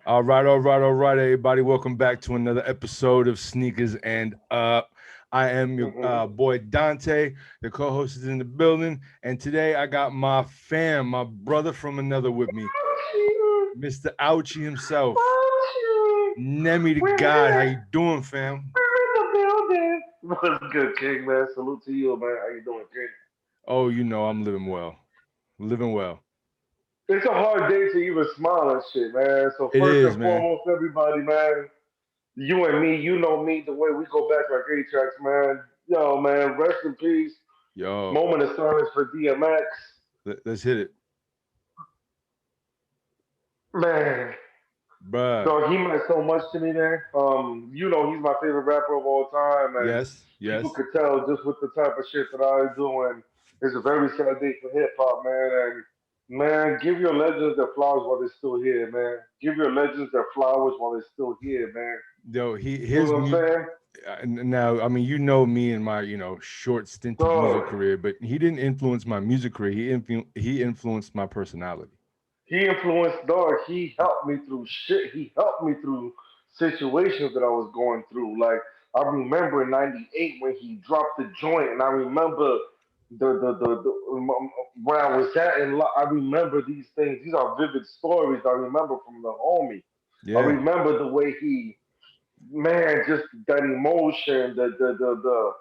All right, everybody. Welcome back to another episode of Sneakers and Up. I am your boy Dante. The co-host is in the building, and today I got my fam, my brother from another with me, Mr. Ouchie himself, Nemy the We're God. How you here. doing, fam? We're in the building. What's good, King, man? Salute to you, man. How you doing, King? Oh, you know I'm living well, living well. It's a hard day to even smile and shit, man. So It first is, and man. foremost, everybody, man, you and me, you know me, the way we go back like A-Tracks, man. Yo, man, rest in peace. Yo, Moment of silence for DMX. let's hit it, Man, bruh. so he meant so much to me, man. He's my favorite rapper of all time, and Yes, people yes. could tell just with the type of shit that I do, and it's a very sad day for hip hop, man. And man, give your legends their flowers while they're still here, man. Give your legends their flowers while they're still here, man. Yo, he You know his what I'm saying? now, I mean, you know me and my, short stinted music So career, but he didn't influence my music career. He influenced my personality. he influenced dog. He helped me through shit. He helped me through situations that I was going through. Like I remember in '98 when he dropped the joint, and I remember the where I was at, and I remember these things. These are vivid stories I remember from the homie. I Yeah, remember the way he, man, just that emotion, the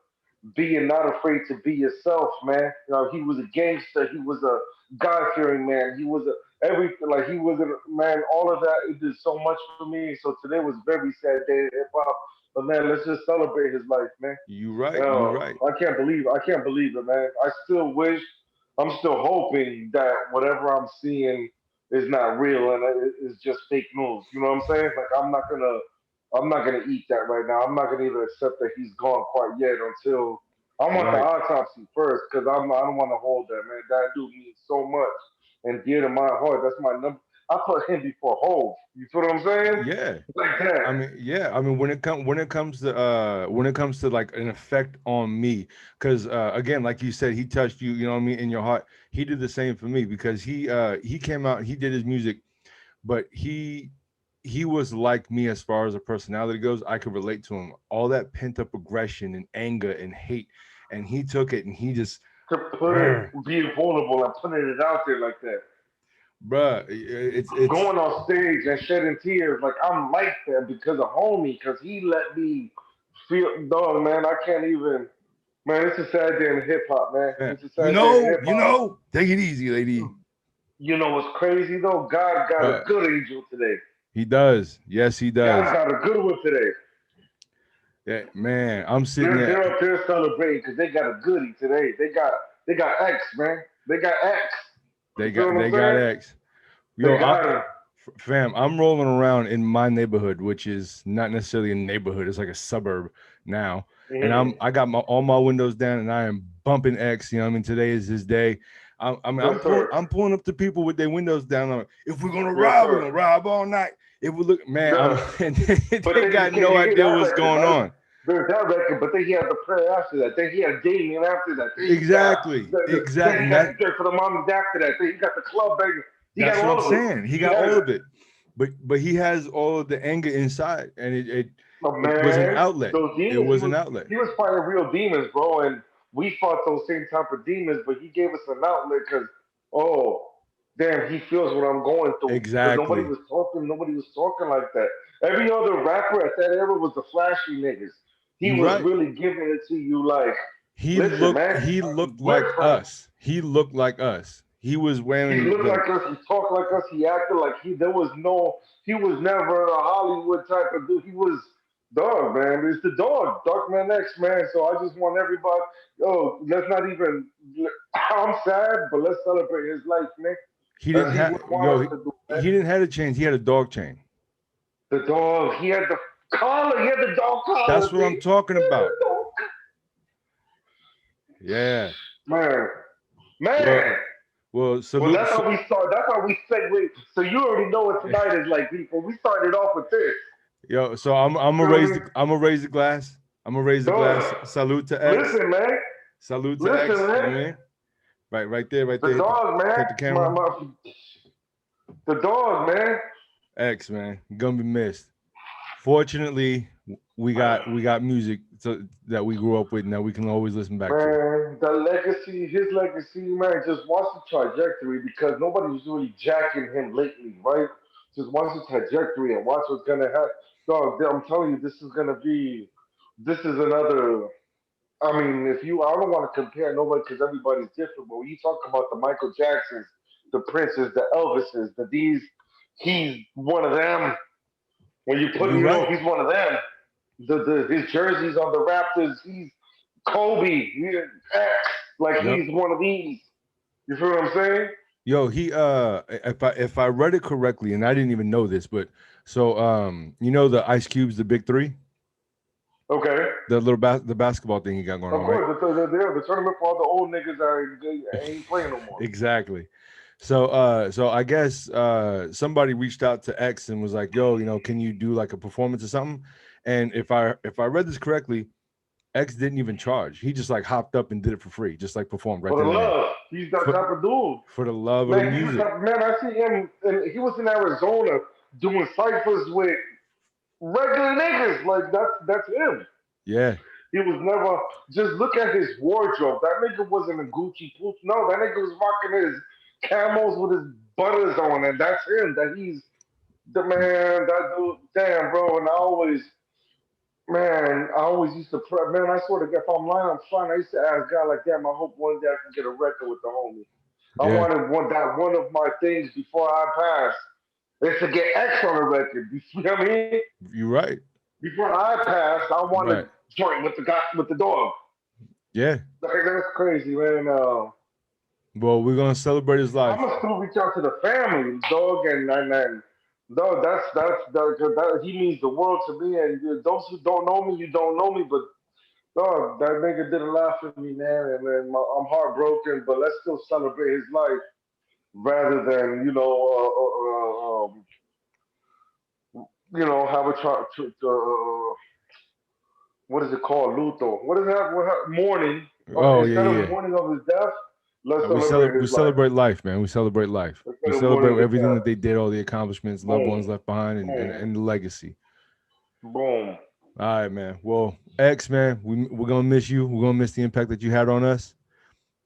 being not afraid to be yourself, man. You know, he was a gangster. He was a God fearing man. He was a everything. Like he was a man. All of that. It did so much for me. So today was very sad day in hip hop. But man, let's just celebrate his life, man. you right. You Oh, right. I can't believe it, man. I still wish, I'm still hoping that whatever I'm seeing is not real and it's just fake news. You know what I'm saying? Like I'm not gonna eat that right now. I'm not gonna even accept that he's gone quite yet until I want the Right. autopsy first, because I don't want to hold that, man. That dude means so much and dear to my heart. That's my number. I put him before Hove. You feel what I'm saying? Yeah. Like that. I mean, when it comes to like an effect on me, because again, like you said, he touched you. You know what I mean, in your heart. He did the same for me because he came out, he did his music, but he was like me as far as a personality goes. I could relate to him. All that pent up aggression and anger and hate, and he took it and he just, To put it, bruh, being vulnerable and putting it out there like that. it's Going on stage and shedding tears, like I'm like that because of homie, because he let me feel, dog, man, I can't even, man, it's a sad day in hip hop, man. man. It's a sad day in hip You hop. know, take it easy, lady. You know what's crazy though? God got a But good angel today. he does. Yes, he God does. got a good one today. Yeah, man, I'm sitting there. They're up there celebrating because they got a goodie today. They got X, man. They got X. You feel what I'm They got saying? X. Yo, They got him. fam, I'm rolling around in my neighborhood, which is not necessarily a neighborhood. It's like a suburb now, and Hmm. I got my all my windows down, and I am bumping X. You know what I mean? Today is his day. Yes, sir. I'm pulling up to people with their windows down. I'm like, if we're gonna Yes, rob, we're sir. gonna rob all night. If we look, man, I'm The, and but they then got you no hear idea that what's record, going right? on. There's that record, but then he had the prayer after that. Then he had Damien after that. Then he got then Exactly. he And got that the Dirt for the Mommies after that. Then he got the club banger. He got that's what I'm all of it. saying. He He got had all it. of it, but he has all of the anger inside, and But it was an man, outlet. those It demons, was an outlet. he was fighting real demons, bro, and we fought those same type of demons, but he gave us an outlet because, oh, damn, he feels what I'm going through. Because Exactly. nobody was talking like that. Every other rapper at that era was the flashy niggas. He You're was right. really giving it to you like, listen, man, He looked like we're friends. us. He looked like us. He was He wearing looked the like us. He talked like us. He acted like there was no. He was never a Hollywood type of dude. He was dog, man. It's the dog, Dark Man X, man. So I just want everybody. Yo, let's not even. I'm sad, but let's celebrate his life, man. he As didn't he have would want us to do, man. he didn't have a chain. He had a dog chain. The dog. He had the collar. He had the dog collar, That's what B. I'm talking He had about. the dog. Yeah. Man, Well, man. Well, salute. that's how we start. That's how we segue. So you already know what tonight is like, people. We started off with this. Yo, so Feel me? I'm gonna raise the glass. I'm gonna raise the glass. Dog. Salute to X. Listen, man. Salute to Listen, X. You know man. what I mean? Right there, right The there. dog, man. Hit the camera. The dog, man. X, man, gonna be missed. Fortunately, we got music that we grew up with and that we can always listen back to. Man, the legacy, his legacy, man, just watch the trajectory because nobody's really jacking him lately, right? Just watch the trajectory and watch what's gonna happen. Dog, I'm telling you, this is another. I mean, I don't want to compare nobody because everybody's different, but when you talk about the Michael Jacksons, the Princes, the Elvises, the these, he's one of them. When you put, You're right. he's one of them. His jerseys on the Raptors, he's Kobe, like Yep. he's one of these. You feel what I'm saying? Yo, he if I read it correctly, and I didn't even know this, but so you know the Ice Cubes, the big three, Okay. the little the basketball thing he got going Of on, right? course, the tournament for all the old niggas that ain't playing no more. Exactly. So I guess somebody reached out to X and was like, "Yo, can you do like a performance or something?" And if I read this correctly, X didn't even charge. He just like hopped up and did it for free, just like performed right For then the and there love, he's that for, type of dude. for the love of the Man, music. man, I see him, and he was in Arizona doing ciphers with regular niggas. Like that's him. Yeah, He was never just look at his wardrobe. That nigga wasn't a Gucci pooch. No, that nigga was rocking his camos with his butters on, and that's him. That he's the man. That dude, damn, bro. And I always used to pray. Man, I swear to God, if I'm lying, I'm fine. I used to ask God like, damn, I hope one day I can get a record with the homie. I yeah, wanted one of my things before I pass is to get X on a record. You feel what I mean? you're right. Before I pass, I want to Right. joint with the guy with the dog. Yeah. Like, that's crazy, man. Well, we're gonna celebrate his I'm life. gonna still reach out to the family, dog, and dog. That he means the world to me. And those who don't know me, you don't know me, but dog, that nigga did a lot for me, man. And then I'm heartbroken, but let's still celebrate his life rather than have a what is it called, luto? What is that? Mourning. Oh yeah, Instead yeah, of yeah. mourning of his death, let's celebrate We his life. celebrate life, man. We celebrate life. We Instead of mourning celebrate his everything death. that they did, all the accomplishments, loved Boom, ones left behind, boom, and the legacy. boom. All right, man. Well, X, man, we're gonna miss you. We're gonna miss the impact that you had on us.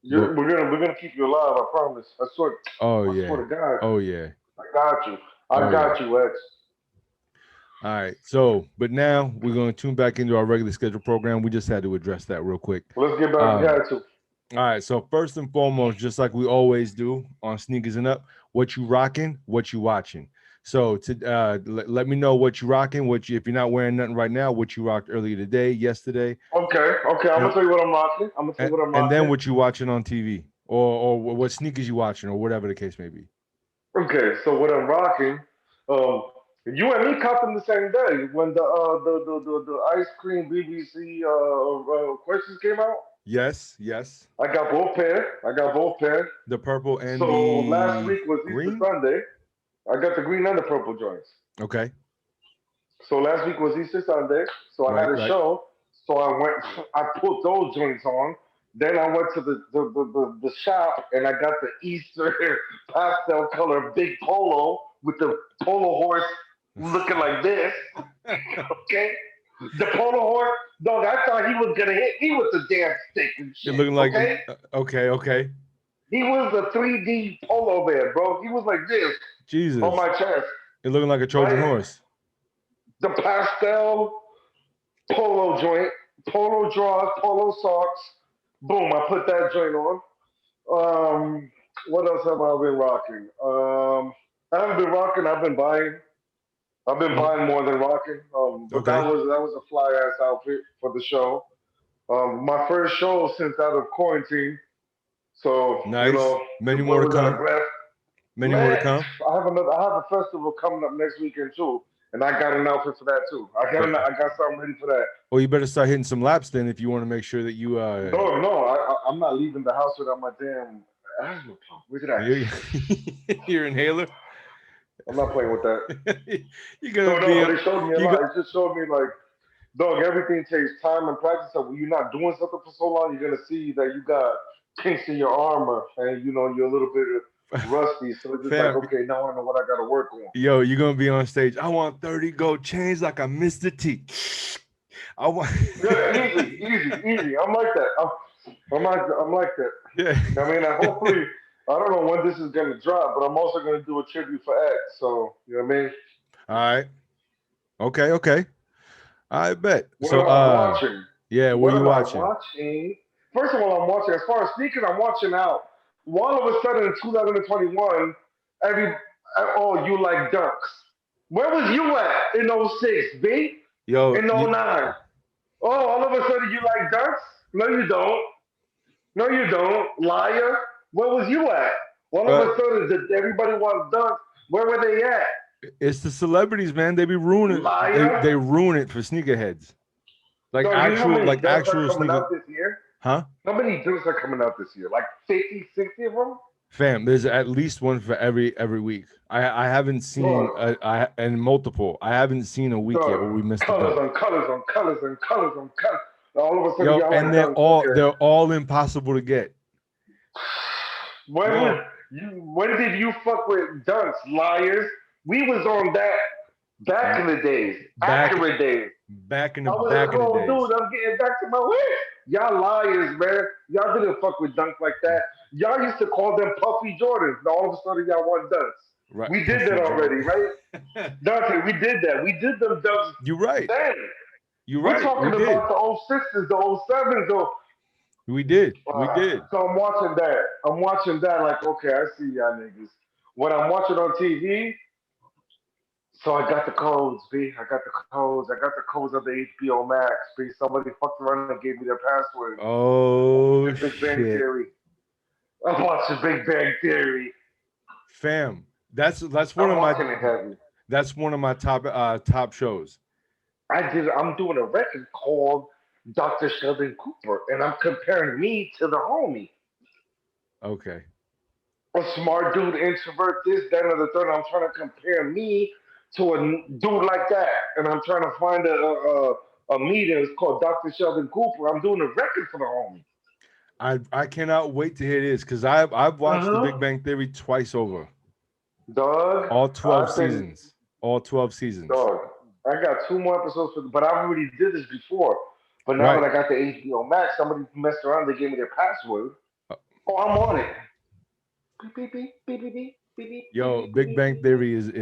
But We're gonna keep you alive. I promise. oh I swear yeah, to God. oh yeah, I got you. oh I yeah. got you, X. All right. So, but now we're gonna tune back into our regular schedule program. We just had to address that real quick. Let's get back to Um, gratitude. all right. So first and foremost, just like we always do on Sneakers and Up, what you rocking, what you watching. So to let me know what you rocking, what you if you're not wearing nothing right now, what you rocked earlier today, yesterday, Okay, okay. I'm and gonna tell you what I'm rocking. I'm gonna tell you what I'm and then rocking. what you watching on TV, or what sneakers you watching, or whatever the case may be. Okay, so what I'm rocking. Um, you and me caught them the same day when the ice cream BBC questions came out. Yes, yes. I got both pair. I got both pair. The purple and So last the week was Easter green. Sunday. I got the green and the purple joints. Okay. So last week was Easter Sunday. So I had Right, a right. show. So I went. I put those joints on. Then I went to the shop and I got the Easter pastel color big polo with the polo horse looking like this. Okay. The polo horse, dog, I thought he was gonna hit me with the damn stick and You're shit. looking like Okay. okay, okay. He was a 3D polo bear, bro. He was like this on Jesus. my chest, You're looking like a Trojan right? horse. The pastel polo joint, polo drawers, polo socks. Boom, I put that joint on. What else have I been rocking? I haven't been rocking. I've been buying. I've been Mhm. buying more than rocking. But Okay. that was a fly ass outfit for the show. My first show since out of quarantine. So Nice. Many more what to was that? A come. breath? Many more to Man, come. I have a festival coming up next weekend too, and I got an outfit for that too. But I got something ready for that. well, you better start hitting some laps then if you want to make sure that you No, I'm not leaving the house without my damn asthma pump. Where's it at? your your inhaler. I'm not playing with that. You're No, gonna no, be but it showed me a you lot. go It just showed me like, dog, everything takes time and practice. So when you're not doing something for so long, you're gonna see that you got kinks in your armor, and you're a little bit rusty. So it's just like, Fam, okay, now I know what I got to work on. yo, you're gonna be on stage. I want 30 gold chains like I missed the T. I want Yeah, easy. I'm like that. I'm like that. yeah. I mean, hopefully, I don't know when this is gonna drop, but I'm also gonna do a tribute for X. So you know what I mean? All right. Okay. I bet. What So am I watching? yeah, what What you am I watching? watching? First of all, I'm watching. As far as sneakers, I'm watching out. All of a sudden, in 2021, every oh, you like dunks. Where was you at in '06, B? Yo, In '09? Oh, all of a sudden you like dunks? No, you don't. No, you don't. Liar. Where was you at? All of uh, a sudden, did everybody want dunks? Where were they at? it's the celebrities, man. They be ruining. Liar. They ruin it for sneakerheads. Like No, you know how many dunks are actual coming sneaker. out this year? Huh? How many dunks are coming out this year? Like 50, 60 of them? Fam, there's at least one for every week. I haven't seen Dog, and multiple. I haven't seen a week yet dog. where we missed a Colors dunk. on colors on colors on colors on colors. All of a sudden, Yo, y'all and like dunks. Okay. they're all impossible to get. When Yo, was you? When did you fuck with dunks, liars? We was on that back in the days, back accurate days. I was a back in the cold days. dude. I'm getting back to my way. Y'all liars, man. Y'all didn't fuck with dunks like that. Y'all used to call them puffy Jordans. Now all of a sudden y'all want dunks. Right. We did that Puffy already, Jordan. right? Dante, we did that. We did them dunks You're right. then. You're We're right. We talking did. about the old sixes, the old sevens. We did. We did. So I'm watching that. I'm watching that like, okay, I see y'all niggas. When I'm watching on TV, so I got the codes, B. I got the codes. I got the codes of the HBO Max, B. Somebody fucked around and gave me their password. Oh Big Bang shit. Theory. I'm watching Big Bang Theory. Fam. That's one I'm of my watching it heavy. top shows. I'm doing a record called Dr. Sheldon Cooper, and I'm comparing me to the homie. Okay. A smart dude, introvert, this, that, and the third. I'm trying to compare me to a dude like that, and I'm trying to find a meeting. It's called Dr. Sheldon Cooper. I'm doing a record for the homie. I cannot wait to hear this because I've watched The Big Uh-huh. Bang Theory twice over. Dog, All 12 I've been seasons. All 12 seasons. dog. I got two more episodes, but I already did this before. But now that Right. I got the HBO Max, somebody messed around. They gave me their password. Uh, Oh, I'm on it. Beep beep beep beep beep beep beep beep Yo, beep beep Big beep. Bang Theory is it.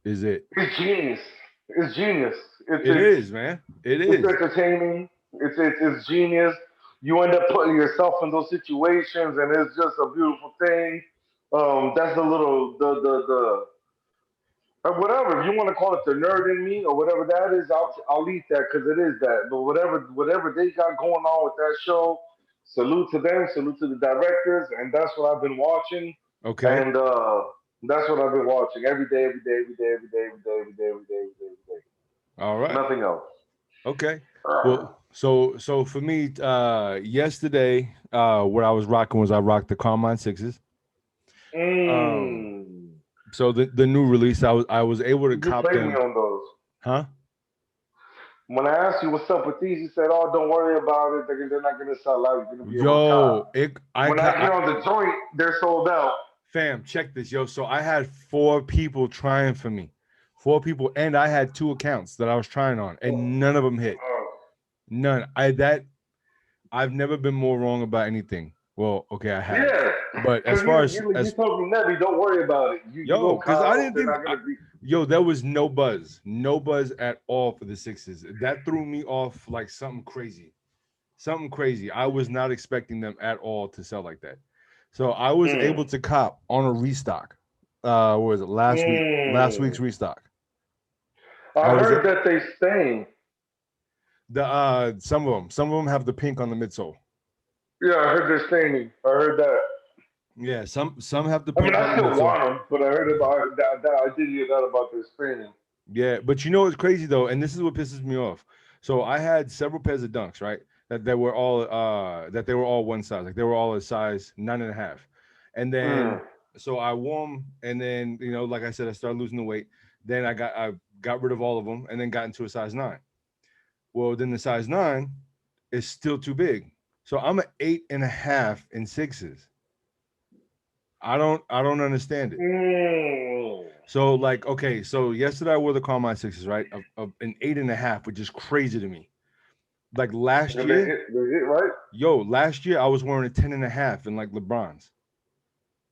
Is it. It's genius. It's genius. It's It it's is, man. It it's is. entertaining. It's genius. You end up putting yourself in those situations, and it's just a beautiful thing. That's the little the whatever if you want to call it the nerd in me or whatever that is. I'll eat that because it is that. But whatever they got going on with that show, salute to them. Salute to the directors, and that's what I've been watching. Okay. And that's what I've been watching every day, every day, every day, every day, every day, every day, every day, every day, every day. All right. Nothing else. Okay. Uh, Well, so for me, yesterday, what I was rocking was I rocked the Carmine Sixes. Um, mm. so the new release, I was able to You cop played me them, on those. huh? When I asked you what's up with these, you said, "Oh, don't worry about it. They're not gonna sell out. You're gonna be able to cop." Yo, When I get on the joint, they're sold out. fam, check this, yo. So I had 4 people trying for me, 4 people, and I had 2 accounts that I was trying on, and none of them hit. Uh, None. I've never been more wrong about anything. Well, okay, I have, yeah, but as because far you told me, Nebby, don't worry about it. You yo, go because I cop. didn't They're think not gonna be. yo, there was no buzz at all for the Sixes. That threw me off like something crazy. Something crazy. I was not expecting them at all to sell like that. So I was able Mm, to cop on a restock. What was it last week? Last week's mm. restock. I I was heard that they stain. some of them have the pink on the midsole. Yeah, I heard they're staining. I heard that. Yeah, some have the I mean, pink I on the still midsole. want them, but I heard about that. I did hear that about their staining. Yeah, but you know what's crazy though, and this is what pisses me off. So I had several pairs of dunks, right? That they were all one size, like they were all a size 9.5. And then Mm. so I wore them, and then like I said, I started losing the weight. Then I got rid of all of them, and then got into a size 9. Well, then the size 9 is still too big. So I'm an 8.5 in sixes. I don't understand it. So like, okay, so yesterday I wore the Carmine Sixes, right? Of an 8.5, which is crazy to me. Like last They year, hit right. last year I was wearing a 10.5 in like LeBron's.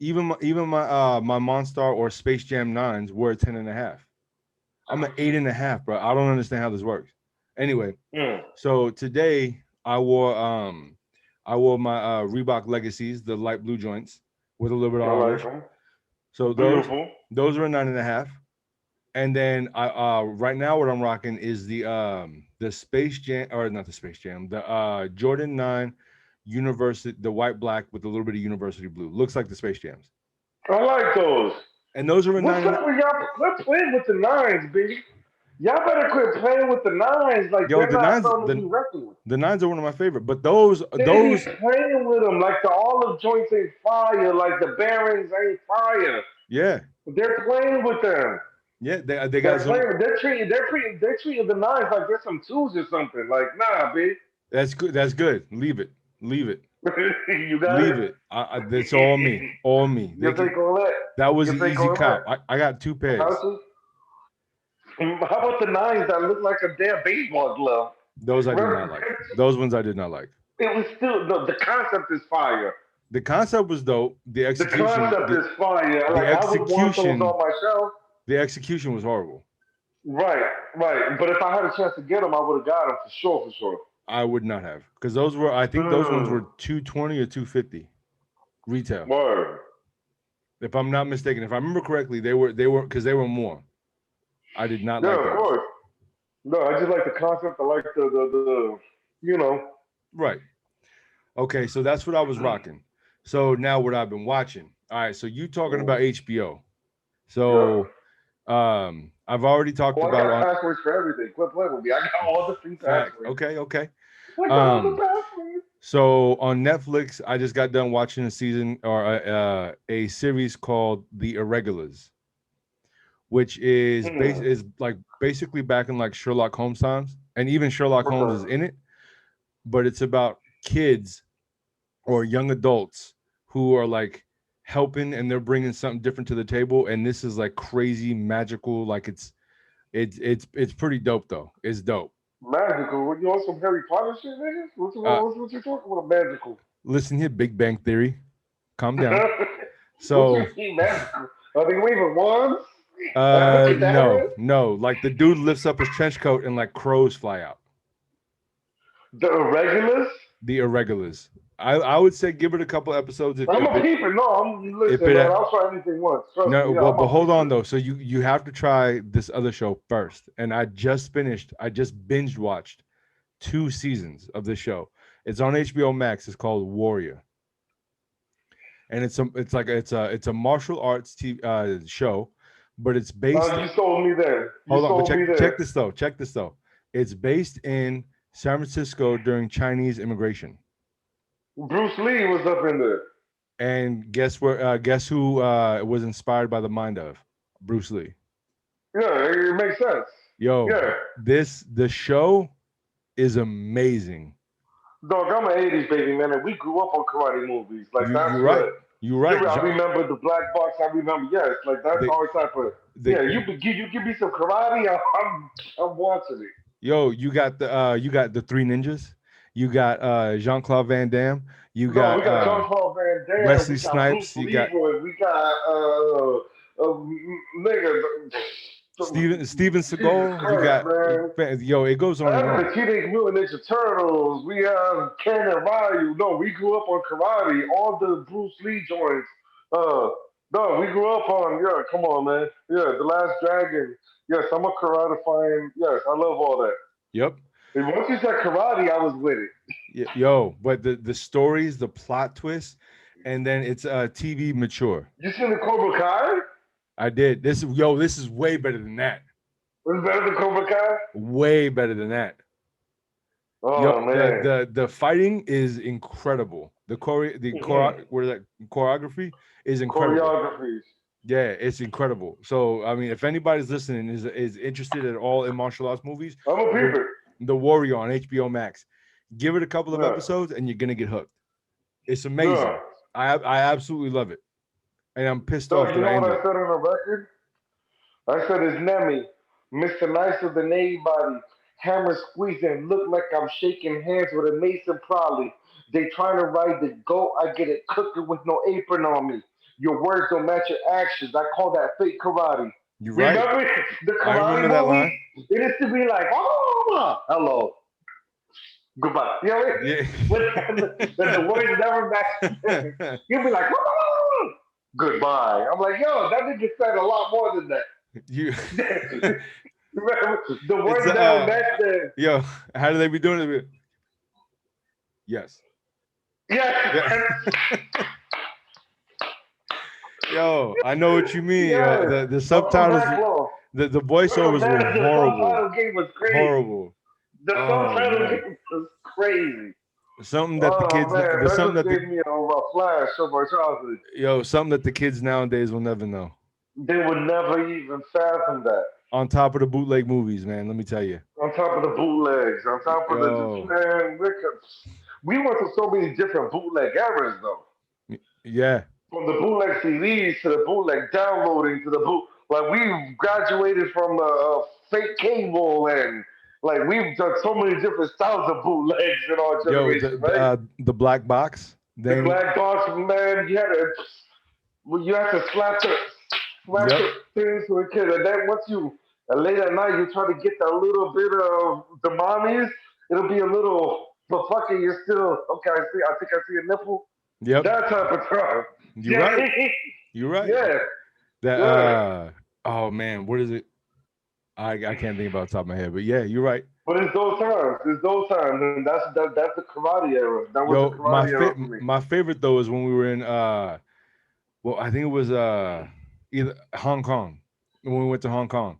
Even my Monstar or Space Jam 9s were a 10.5. I'm an 8.5, bro. I don't understand how this works. Anyway, Mm. so today I wore my Reebok Legacies, the light blue joints with a little bit of I like orange. them. So Beautiful. those are a 9.5. And then I right now what I'm rocking is the Space Jam, or not the Space Jam, the Jordan 9 University, the white black with a little bit of University blue. Looks like the Space Jams. I like those. And those are a What's nine and up with y'all? Quit playing with the nines, baby. Y'all better quit playing with the nines. Like yo, they're not something to be reckoned with. the nines are one of my favorite. But They be playing with them like the olive joints ain't fire, like the bearings ain't fire. yeah. They're playing with them. Yeah, they got They're some. playing. They're treating the nines like they're some twos or something. Like nah, bitch. That's good. That's good. Leave it. Leave it. You got it. Leave it. It's all me. All me. You think all that? That was You an think easy all that? cop. I got two How pairs. to? How about the nines that look like a damn baseball glove? Those I did not Remember, like. Those ones I did not like. it was still the concept is fire. The concept was dope. The The execution, concept is fire. the Like I would want those execution, on my shelf. the execution was horrible. Right, right. But if I had a chance to get them, I would have got them for sure, for sure. I would not have, because those were. I think those ones were Mm, 220 or 250 retail, word. if I'm not mistaken. If I remember correctly, they were because they were more. I did not like Yeah, of those. course. No, I just like the concept. I like the you know. Right. Okay, so that's what I was rocking. So now what I've been watching. All right, so you talking about HBO. Yeah. So I've already talked Oh, I about got on passwords for everything. Quit playing with me. I got all the free fact. passwords. Okay, okay. I got all the Um passwords. so on Netflix, I just got done watching a season or a series called The Irregulars, which Hmm. is like basically back in like Sherlock Holmes times, and even Sherlock Holmes is Okay. in it, but it's about kids or young adults who are like helping and they're bringing something different to the table, and this is like crazy magical, like it's pretty dope though. It's dope. Magical. What, you want some Harry Potter shit, nigga? uh What you talking about? Magical. Listen here, Big Bang Theory, calm down. What you So mean magical? Are they waving wands? Look at that no, is no, like the dude lifts up his trench coat and like crows fly out. the irregulars. The Irregulars. I would say give it a couple episodes I'm a peeper. No, I'm if listen, it man. I'll try anything once. Trust no, me. Yeah, but I'm a hold on peeper. though. So you have to try this other show first. And I just binge watched 2 seasons of this show. It's on HBO Max. It's called Warrior, and it's a martial arts show, but it's based. No, you sold me there. You Hold on, but sold me check there. this though. Check this though. It's based in San Francisco during Chinese immigration. Bruce Lee was up in there. And guess where? Guess who was inspired by the mind of Bruce Lee? Yeah, it makes sense. Yo, Yeah. the show is amazing. Dog, I'm an 80s baby, man, and we grew up on karate movies. Like, You're that's right. what. You're right. I remember the black box. I remember, yes, like that's They, our type of. they, Yeah, you give me some karate, I'm watching it. yo, you got the Three Ninjas. You got Jean-Claude Van Damme. You No, got we got John Paul Van Damme, Wesley we got Bruce Snipes. You got Leroy, we got nigga. Steven Jesus Seagal. You Christ, got man. yo. It goes on and The on. Teenage Mutant Ninja Turtles. We have Ken and Ryu. No, we grew up on karate. All the Bruce Lee joints. Uh, no, we grew up on. Yeah, come on, man. Yeah, The Last Dragon. Yes, I'm a karate fan. Yes, I love all that. Yep. And once you said karate, I was with it. Yo, but the stories, the plot twist, and then it's TV mature. You seen the Cobra Kai? I did. This is way better than that. Was it better than Cobra Kai? Way better than that. Yo, Oh man. the fighting is incredible. Mhm. What is that, choreography is incredible. Choreographies. Yeah, it's incredible. So I mean, if anybody's listening is interested at all in martial arts movies, I'm a the peeper. the Warrior on HBO Max, give it a couple of Yeah. episodes and you're gonna get hooked. It's Yeah. amazing. I absolutely love it. and I'm pissed So off you that I know what ended I it. said on the record? I said it's Nemy, Mr. Nice of the Navy body, hammer squeezing, look like I'm shaking hands with a Mason Probably. They trying to ride the goat, I get it cooking with no apron on me. Your words don't match your actions. I call that fake karate. You're right. Remember the I karate remember that movie? line. It used to be like, oh, hello, goodbye. You know what I Yeah. mean? The words never match. You'll be like, oh, goodbye. I'm like, yo, that nigga said a lot more than that. you. The It's words never match the. yo. How do they be doing it? Yes. Yeah. Yes, Yo, I know what you mean. yes. The Upper subtitles, back low. the Oh, voiceovers man, were the horrible, subtitle game was crazy. horrible. The Oh subtitle man, game was crazy. something that the Oh kids, man, there's that something just that the gave me a flash of my childhood. something that the kids nowadays will never know. They would never even fathom that. On top of the bootleg movies, man. Let me tell you. On top of the bootlegs, on top of the Yo, man, we went through so many different bootleg eras though. yeah, From the bootleg CDs to the bootleg downloading to the boot. Like we graduated from fake cable and like we've done so many different styles of bootlegs in our yo, generation, right? the black box. The Then, black box, man, you had to slap yep, the things to a kid, and then once you late at night you try to get that little bit of the mommies, it'll be a little, but fucking you're still okay. I think I see a nipple. yep. That type of time. You're Yeah, right. You're right. yeah, That yeah. oh man, what is it? I can't think about the top of my head, but yeah, you're right. But it's those times. It's those times, and that's the karate era. That was the Yo, karate era for me. my favorite though is when we were in well, I think it was either Hong Kong. When we went to Hong Kong.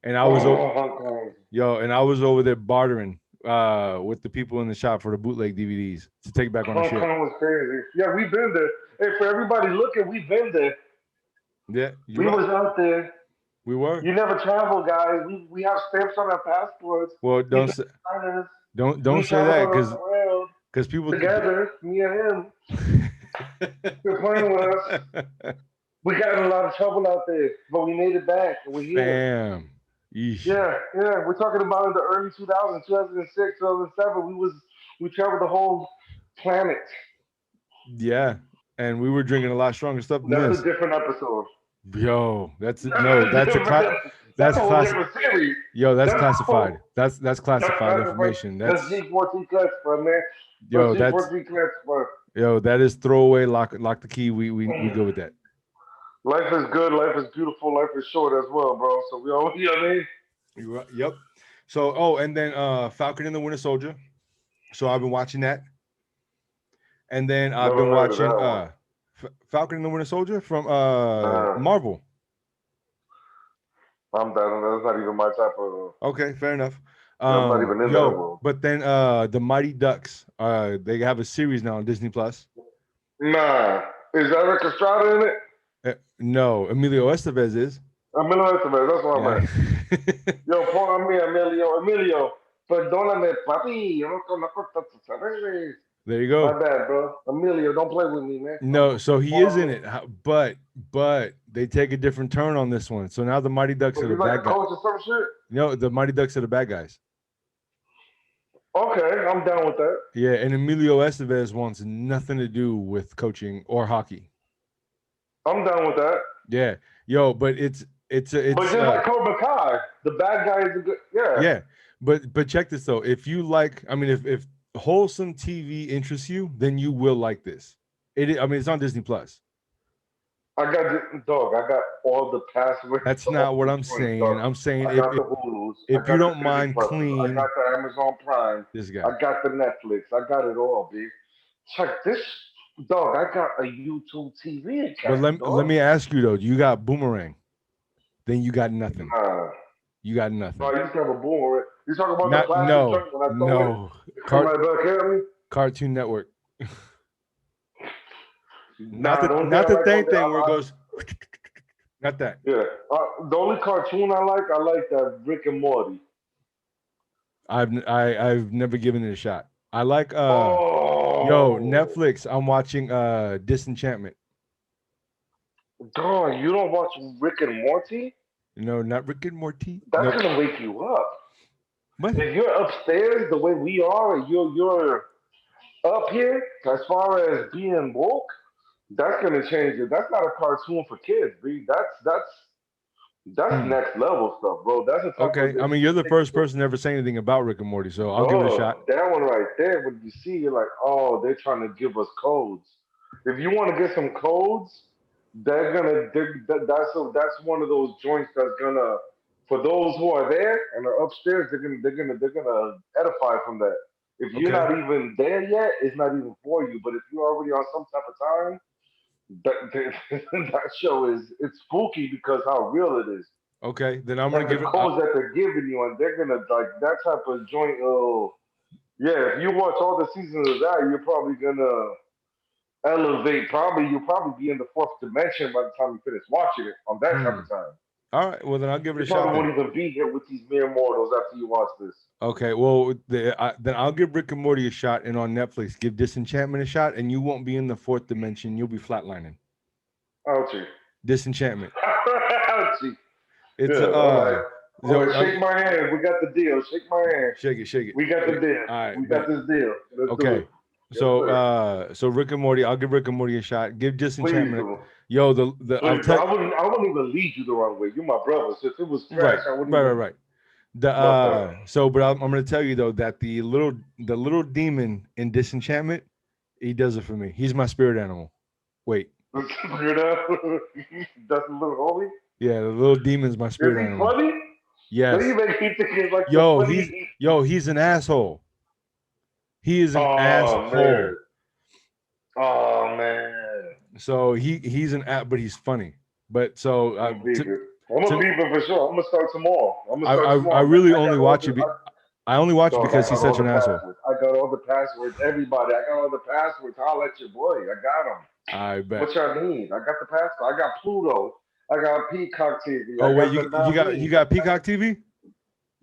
And Oh, Hong Kong. and I was over there bartering with the people in the shop for the bootleg DVDs to take back on the Hong ship. Kong was crazy. Yeah, we've been there. Hey, for everybody looking, we've been there. Yeah, you're We right. was out there. We were. You never travel, guys. We have stamps on our passports. Well, We got signers. don't We say traveled that around the world because people together, me and him. You're playing with us. We got in a lot of trouble out there, but we made it back, and we're here. Bam. Yeesh. Yeah, yeah. We're talking about in the early 2000s, 2006, 2007. We traveled the whole planet. Yeah, and we were drinking a lot stronger stuff than That's a this. different episode. Yo, That's no, a different. That's that's a whole class. different series. Yo, that's That's a classified. whole. That's That's classified classified. information. That's That's G14 classified, man. That's yo, that's G14 classified. yo, that is throwaway. Lock the key. We go with that. Life is good. Life is beautiful. Life is short as well, bro. So we all, you know what I mean? You right. Yep. So and then Falcon and the Winter Soldier. So I've been watching that, and then I've Never been heard of watching that one. Falcon and the Winter Soldier from Uh, Marvel. I'm done. That's not even my type of. Okay, fair enough. I'm not even in that Yo, world. but then the Mighty Ducks. They have a series now on Disney Plus. Nah. Is Eric Estrada in it? No, Emilio Estevez is. I'm in the That's what I'm Yeah. at. Yo, póngame Emilio. Emilio, perdóname, papi. Yo no conozco tantos sabores. There you My go. bad, bro. Emilio, don't play with me, man. No, so he is in it, but they take a different turn on this one. So now the Mighty Ducks So are the he's like bad a guys. coach or some shit? No, the Mighty Ducks are the bad guys. Okay, I'm down with that. Yeah, and Emilio Estevez wants nothing to do with coaching or hockey. I'm down with that. Yeah, yo, but it's But just like Cobra Kai, the bad guy is a good. Yeah. yeah, but check this though. If you like, I mean, if wholesome TV interests you, then you will like this. I mean, it's on Disney Plus. I got the dog. I got all the passwords. That's not what I'm saying. Dog. I'm saying I got the Hulu's. if I got you the don't Disney mind Plus, clean, I got the Amazon Prime. this guy. I got the Netflix. I got it all, B. Check this, dog. I got a YouTube TV account. But let me ask you though, you got Boomerang, then you got nothing. Nah. You got nothing. No, I used to have a boomerang. You talking about the Not, plastic no, joint when I throw no. it? Come right back at me? Cartoon Network. Nah, not the thing where it goes. Not that. Yeah. The only cartoon I like that Rick and Morty. I've never given it a shot. I like Oh. yo, Netflix. I'm watching Disenchantment. Dog, you don't watch Rick and Morty? No, not Rick and Morty. That's Nope. gonna wake you up. What? If you're upstairs the way we are, and you're up here, as far as being woke, that's gonna change it. That's not a cartoon for kids, B. That's Hmm. next level stuff, bro. That's the type of Okay. I mean, you're the first person to ever say anything about Rick and Morty, so I'll give it a shot. dog. That one right there, when you see, you're like, oh, they're trying to give us codes. If you want to get some codes, that's one of those joints that's gonna, for those who are there and are upstairs, they're gonna edify from that. If you're Okay. not even there yet, it's not even for you. But if you're already on some type of time, that show is, it's spooky because how real it is Okay. Then I'm gonna and the give it. codes that they're giving you, and they're gonna like that type of joint. Oh, yeah. If you watch all the seasons of that, you're probably gonna elevate. Probably you'll probably be in the fourth dimension by the time you finish watching it on that type Hmm. of time. All right. Well, then I'll give it You a shot probably then. won't even be here with these mere mortals after you watch this. Okay. Well, then I'll give Rick and Morty a shot, and on Netflix, give Disenchantment a shot, and you won't be in the fourth dimension. You'll be flatlining. Ouchie. Disenchantment. Ouchie. It's Yeah, all right. All so right, shake my hand. We got the deal. Shake my hand. shake it, shake it. We got the deal. All right. We got this deal. Let's do Okay. it. Yes, So sir. so Rick and Morty, I'll give Rick and Morty a shot. Give Please Disenchantment. do. Yo, the I'll Please, tell I wouldn't even lead you the wrong way. You're my brother. So if it was right, trash, I wouldn't right, right, even. right. The No, sir. so but I'm gonna tell you though that the little demon in Disenchantment, he does it for me. He's my spirit animal. Wait. You know, that's a little holy. Yeah, the little demon's my Is spirit he animal. funny? Now Yes. you make me think he's like the Yo, funny. he's an asshole. He is an Oh man. asshole. Oh man. So he's but he's funny. But so I'm beeping. I'm gonna to beep it for sure. I'm gonna start tomorrow. I'm gonna start I tomorrow, man. really I only got all watch the. it. I only watch it Dog, I because he's got all such the an asshole. passwords. I got all the passwords. Everybody, I got all the passwords. I'll let your boy. I got them. I bet. What y'all need? I got the password. I got Pluto. I got Peacock TV. Oh I wait, got the you Nemy. got Peacock TV?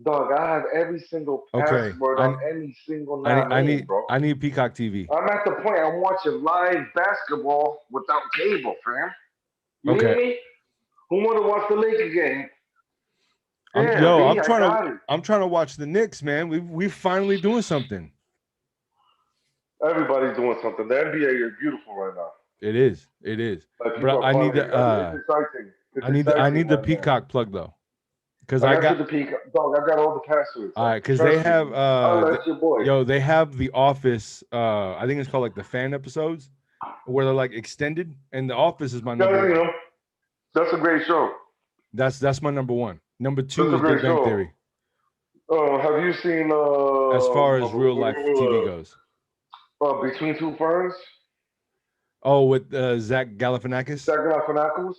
Dog, I have every single Okay. password on any single Nemy, bro. I need Peacock TV. I'm at the point I'm watching live basketball without cable, fam. You hear Okay. me? Who want to watch the Laker game? I'm Yeah, B, I trying got to it. watch the Knicks, man. We finally doing something. Everybody's doing something. The NBA is beautiful right now. It is. It is. Like But people are I need buzzing. the It's exciting. It's I exciting need the right now. Peacock plug though. Cuz I I got you got the Peacock. Dog, I got all the passwords. all right, cuz they Trust me. have I'll let your boy. they have the Office I think it's called like the fan episodes where they're like extended, and the Office is my Yeah, number you one. know, that's a great show. That's my number one. Number That's 2 a is Big great Bang show. Theory Have you seen as far as real life TV goes. Between Two Ferns? Oh, with Zach Galifianakis. Zach Galifianakis?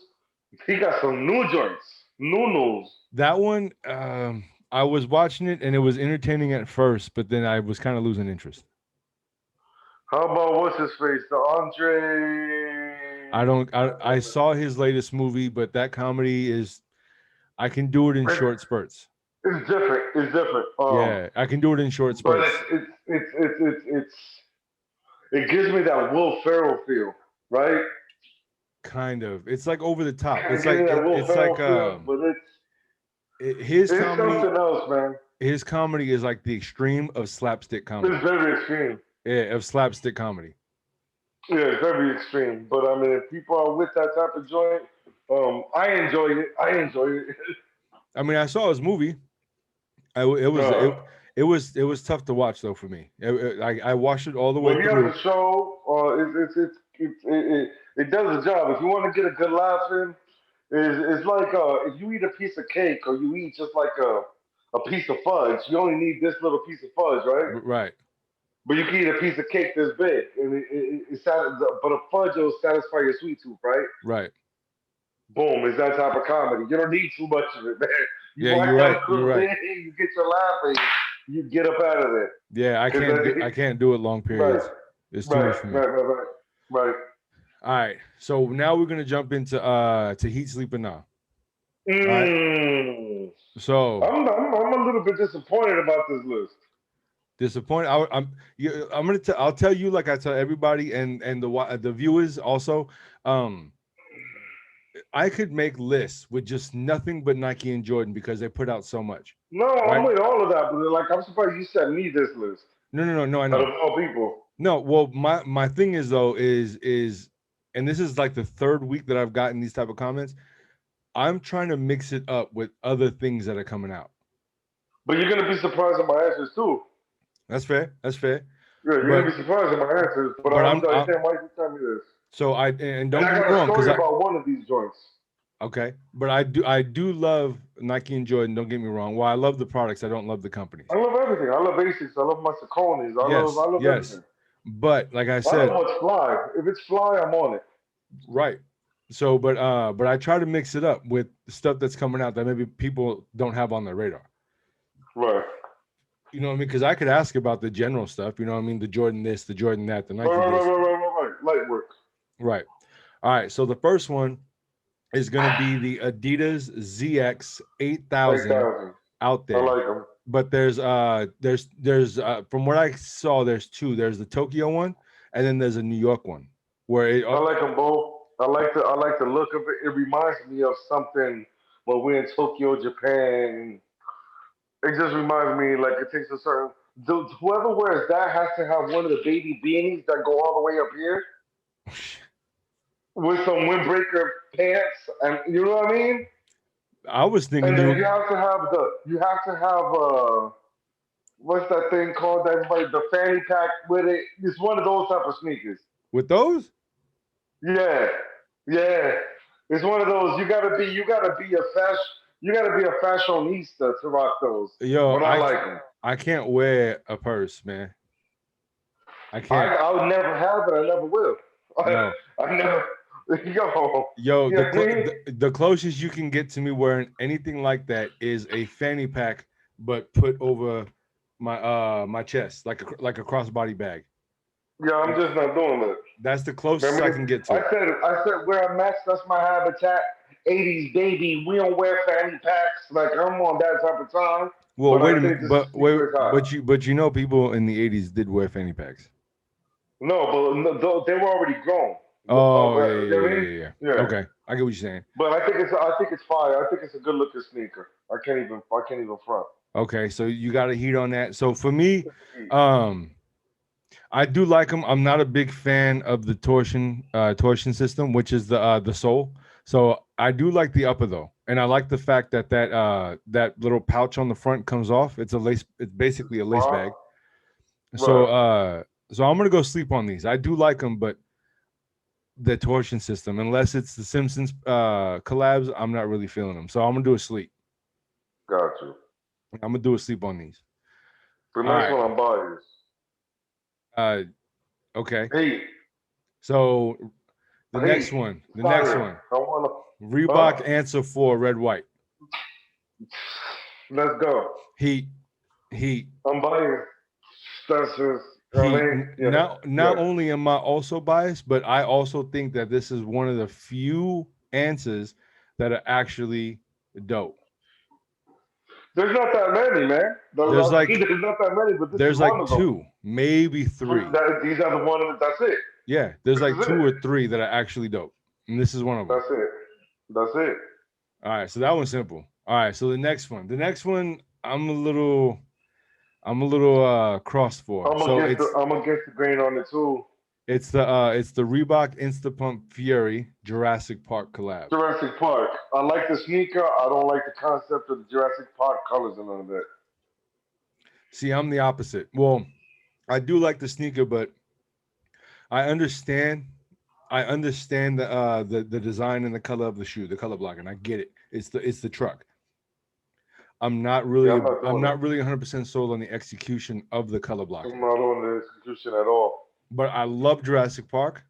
He got some new joints, new news. That one, I was watching it and it was entertaining at first, but then I was kind of losing interest. How about what's his face? The Andre. I saw his latest movie, but that comedy is I can do it in It's, short spurts. it's different. It's different. Yeah, I can do it in short But spurts. it gives me that Will Ferrell feel, right? Kind of. It's like over the top. It gives me that Will Ferrell feel, but his it's comedy. something else, man. His comedy is like the extreme of slapstick comedy. It's very extreme. Yeah, of slapstick comedy. Yeah, it's very extreme. But I mean, if people are with that type of joint, I enjoy it. I enjoy it. I mean, I saw his movie. It was tough to watch though for me. I watched it all the way Well, he through. has a show. It does the job. If you want to get a good laugh in, it's like if you eat a piece of cake or you eat just like a piece of fudge, you only need this little piece of fudge, right? Right. But you can eat a piece of cake this big, and but a fudge will satisfy your sweet tooth, right? Right. Boom, it's that type of comedy. You don't need too much of it, man. You Yeah, watch you're that right. You're right. thing, you get your laugh, and you get up out of there. Yeah, I can't do it long periods. It's too much for me. Right. All right. So now we're gonna jump into to Heat Sleep and Now. Mm. So I'm a little bit disappointed about this list. disappointed. I'll tell you like I tell everybody and the viewers also. I could make lists with just nothing but Nike and Jordan because they put out so much, No, I'm right? with all of that, but like I'm surprised you sent me this list No, I out know. of all people. No, well, my thing is though is, and this is like the third week that I've gotten these type of comments. I'm trying to mix it up with other things that are coming out. But you're gonna be surprised at my answers too. That's fair. That's fair. Yeah, you're But gonna be surprised at my answers. But but I'm I'm like, I, damn, why you tell me this? so I and And don't I get me got a wrong, because story I about one of these joints. okay, but I do love Nike and Jordan. Don't get me wrong. While I love the products, I don't love the companies. I love everything. I love Asics. I love my Sauconys. Yes, I love yes. everything. But like I I love said, what's fly. If it's fly, I'm on it. right. So, but I try to mix it up with stuff that's coming out that maybe people don't have on their radar. Right. You know what I mean? Because I could ask about the general stuff. You know what I mean? The Jordan this, the Jordan that, the Right, Nike right, right, this. right, right, right, right. Light work. Right. All right. So the first one is going to be the Adidas Zx 8000 8,000. out I there. like them. But there's from what I saw, there's two. There's the Tokyo one, and then there's a New York one. Where it, I like them both. I like the look of it. It reminds me of something when we're in Tokyo, Japan. It just reminds me like it takes a certain. Whoever wears that has to have one of the baby beanies that go all the way up here with some windbreaker pants, and you know what I mean. I was thinking And then you you have to have what's that thing called that everybody the fanny pack with it. It's one of those type of sneakers. with those. Yeah, yeah. It's one of those. You gotta be a fashionista to rock those. Yo, But I like them. I can't wear a purse, man. I can't. I'll never have it. I never will. No. I never. Yo, Yo, you know what I mean? the closest you can get to me wearing anything like that is a fanny pack, but put over my chest like a crossbody bag. Yeah, I'm just not doing it. That's the I closest I mean, can get to it. I said where I'm at. That's my habitat. 80s baby. We don't wear fanny packs. Like I'm on that type of time. Well, But wait I a think minute, this but wait, sneaker is hot. but you know, people in the '80s did wear fanny packs. No, but no, they were already grown. Oh You know what I mean? yeah. Yeah. Okay, I get what you're saying. But I think it's fire. I think it's a good looking sneaker. I can't even front. Okay, so you got a heat on that. So for me, um, I do like them. I'm not a big fan of the torsion system, which is the sole. So I do like the upper though, and I like the fact that that little pouch on the front comes off. It's a lace. It's basically a lace bag. So Right. so I'm gonna go sleep on these. I do like them, but the torsion system, unless it's the Simpsons collabs, I'm not really feeling them. So I'm gonna do a sleep. Got you. I'm gonna do a sleep on these. The All next right. one I'm buying is Uh, okay. hey, So the hey, next one, fire. I wanna huh? Reebok Answer 4 red white Let's go. heat heat I'm buying. That's just I heat. mean, yeah, Not yeah. only am I also biased, but I also think that this is one of the few answers that are actually dope. There's not that many, man. There's like There's not that many, but this is there's one like of them. two, maybe three. These are the one. That's it. Yeah, there's This like is two it. or three that are actually dope, and this is one of them. That's it. That's it. All right, so that one's simple. All right, so the next one, I'm a little cross for. So I'm against the grain on it too. it's the Reebok Instapump Fury Jurassic Park collab. Jurassic Park. I like the sneaker. I don't like the concept of the Jurassic Park colors and none of that. See, I'm the opposite. Well, I do like the sneaker, but I understand the design and the color of the shoe, the color blocking. I get it. It's the truck. Yeah, I'm not I'm doing it. not really 100% sold on the execution of the color blocking. I'm not on the execution at all. But I love Jurassic Park.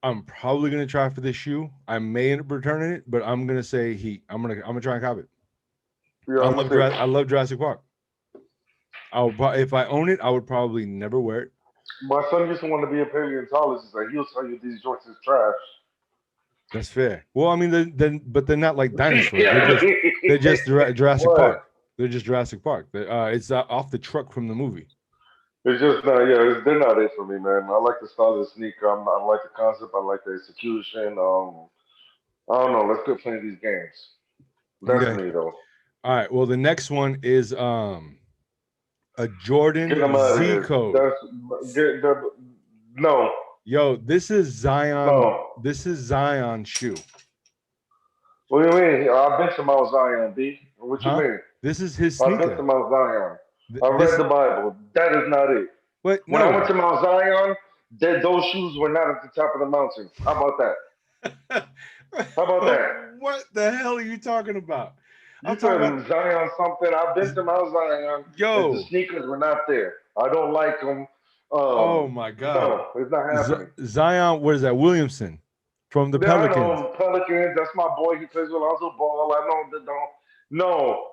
I'm probably gonna try for this shoe. I may end up returning it, but I'm gonna say Heat. I'm gonna try and cop it. Yeah, I'm gonna say I love Jurassic Park. If I own it, I would probably never wear it. my son used to want to be a paleontologist, and he'll tell you these joints is trash. That's fair. Well, I mean, but they're not like dinosaurs. Yeah. They're just Jurassic What? Park. They're just Jurassic Park. It's off the truck from the movie. It's just not, yeah, they're not it for me, man. I like the style of the sneaker. I like the concept. I like the execution. I don't know. Let's quit playing these games. That's Okay. me though. All right. Well, the next one is a Get Jordan them out of Z here. code. That's no, Yo, this is Zion. no. This is Zion shoe. What do you mean? I've been to Mount Zion, B. What you Huh? mean? This is his I've been to sneaker. Mount Zion. I This read the Bible. That is not it. what? When I went No. to Mount Zion, those shoes were not at the top of the mountain. How about that? How about that? What the hell are you talking about? You I'm talking about said Zion something. I've been to Mount Zion, and the yo. sneakers were not there. I don't like them. Oh my God. No, it's not happening. Zion, what is that? Williamson from the Yeah, I Pelicans. know Pelicans. That's my boy. He plays with Lonzo Ball. I know that don't. No,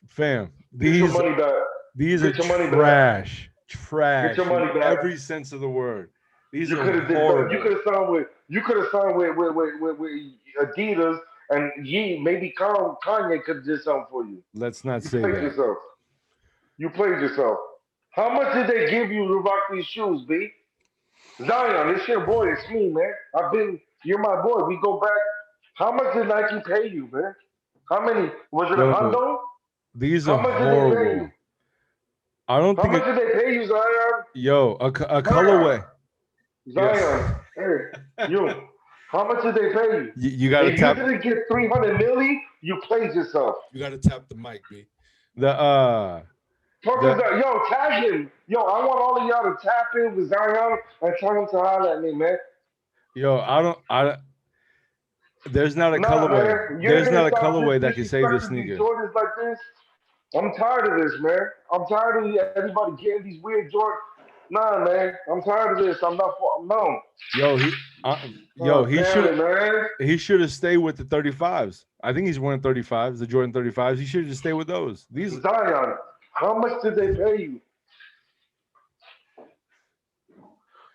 Fam, get your money back. these are Get your money back. trash. Trash. Get your money in back. every sense of the word. These You are could have horrible. You could have signed with. You could have signed with Adidas and maybe Kanye could have did something for you. Let's not You say played that. yourself. You played yourself. How much did they give you to rock these shoes, B? Zion, it's your boy. It's me, man. You're my boy. We go back. How much did Nike pay you, man? How many? Was it a Yo, hundo? These How are much did they pay horrible. you? I don't How think much did they pay you, Zion? yo, a colorway. Zion, hey, you. How much did they pay you? You gotta If tap. you didn't get 300 milli, you played yourself. You gotta tap the mic, B. The Yo, tag him. Yo, I want all of y'all to tap in with Zion and tell him to holler at me, man. yo, there's not a Nah, colorway. man. There's not a Stop colorway that can save this disrespecting these sneaker. Jordans like this. I'm tired of this, man. I'm tired of everybody getting these weird Jordans. Nah, man. I'm tired of this. I'm not. No. Yo, Man. he should have stayed with the 35s. I think he's wearing 35s, the Jordan 35s. He should have just stayed with those. These Zion, how much did they pay you?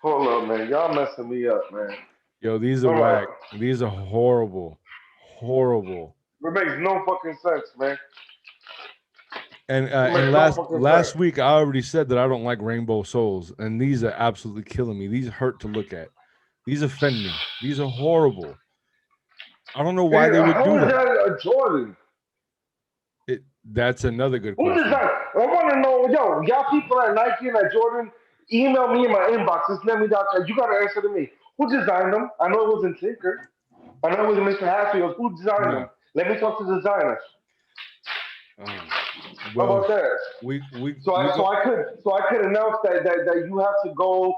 Hold up, man. Y'all messing me up, man. Yo, these are All whack. right. These are horrible. Horrible. It makes no fucking sense, man. And last week I already said that I don't like rainbow soles, and these are absolutely killing me. These hurt to look at. These offend me. These are horrible. I don't know why they would do that. How is that a Jordan? That's another good Who question. designed? I want to know, yo, y'all people at Nike and at Jordan, email me in my inbox. It's Nemy.com. You got to answer to me. Who designed them? I know it wasn't Tinker. I know it was Mr. Hatfield. Who designed them? Let me talk to the designers. Well, how about that? So I could announce that you have to go.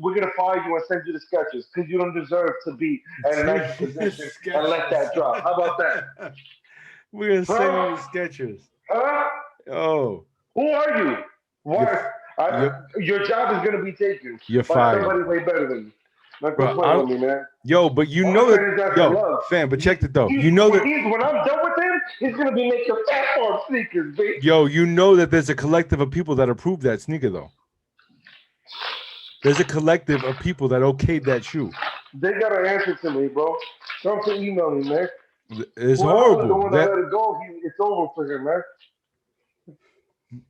We're gonna fire you and send you the sketches because you don't deserve to be at a Nike position and let that drop. How about that? We're gonna send you the sketches. Huh? Oh. Who are you? Why? Your job is gonna be taken. You're fired. Somebody way better than you. Not Bro, play with me, man. Yo, but you know that. Yo, fam, but check it though. You know that when I'm done with him, he's gonna be making fat farm sneakers, bitch. Yo, you know that there's a collective of people that approve that sneaker though. There's a collective of people that okayed that shoe. They gotta answer to me, bro. Come to email me, man. It's horrible. The one that let it go, it's over for him, man.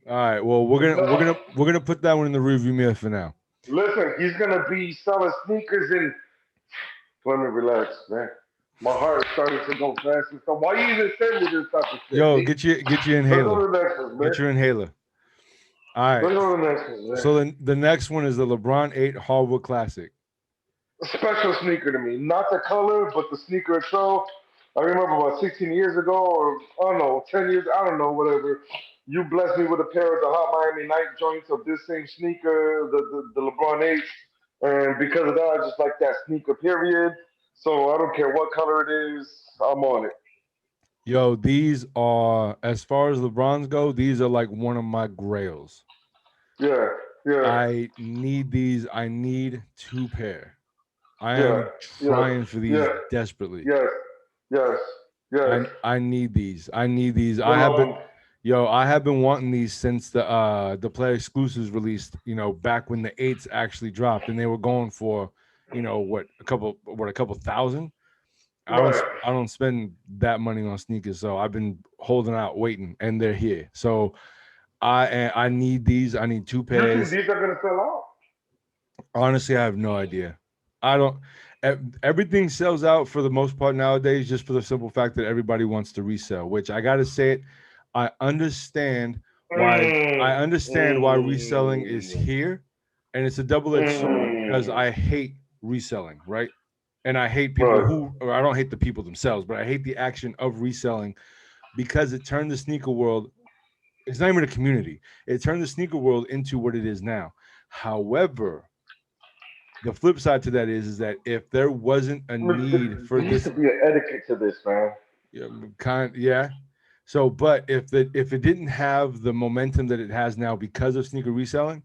All right. Well, we're gonna put that one in the review mirror for now. Listen, he's gonna be selling sneakers and let me relax, man. My heart started to go fast and stuff. Why you even send me this type of shit? Yo, get your inhaler. Get your inhaler. All right. So the next one is the Lebron 8 Hardwood Classic. A special sneaker to me. Not the color, but the sneaker itself. I remember about 16 years ago, or I don't know, 10 years, I don't know, whatever. You blessed me with a pair of the Hot Miami Night joints of this same sneaker, the Lebron Eights. And because of that, I just like that sneaker, period. So I don't care what color it is, I'm on it. Yo, these are, as far as LeBrons go, these are like one of my grails. Yeah. I need these. I need 2 pair. I am trying for these desperately. Yes. I need these. I have been wanting these since the player exclusives released, back when the 8s actually dropped and they were going for, a couple thousand. I don't spend that money on sneakers, so I've been holding out, waiting, and they're here. So I need these. I need 2 pairs. These are gonna sell out. Honestly, I have no idea. I don't. everything sells out for the most part nowadays, just for the simple fact that everybody wants to resell. Which I gotta say it, I understand why. I understand why reselling is here, and it's a double-edged sword because I hate reselling, right? And I hate people Right. who, or I don't hate the people themselves, but I hate the action of reselling because it turned the sneaker world. It's not even a community. It turned the sneaker world into what it is now. However, the flip side to that is that if there wasn't a need for There used this to be an etiquette to this, man. yeah, yeah. So, but if it didn't have the momentum that it has now because of sneaker reselling,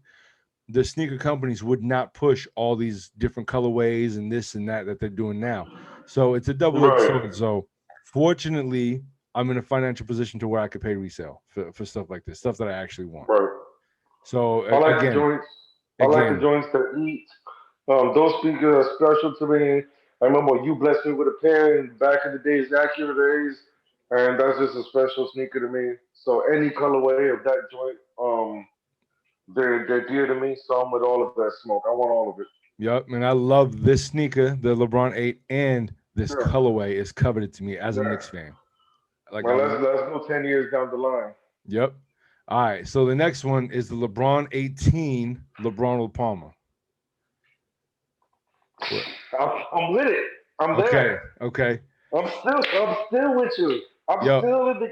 the sneaker companies would not push all these different colorways and this and that they're doing now. So it's a double-edged Right. sword. So fortunately, I'm in a financial position to where I could pay resale for stuff like this, stuff that I actually want. Right. So I like the again, joints. I like the again, joints that eat. Those speakers are special to me. I remember you blessed me with a pair in back in the days, accurate days, and that's just a special sneaker to me. So any colorway of that joint, they're dear to me. So I'm with all of that smoke. I want all of it. yep. And I love this sneaker, the LeBron 8, and this Yeah, colorway is coveted to me as a yeah. Knicks fan. Like Well, I'm let's go 10 years down the line. Yep. All right. So the next one is the LeBron 18 Lebronald Palmer. What? I'm with it. I'm there. Okay. Okay. I'm still with you. I'm Yo. still in the.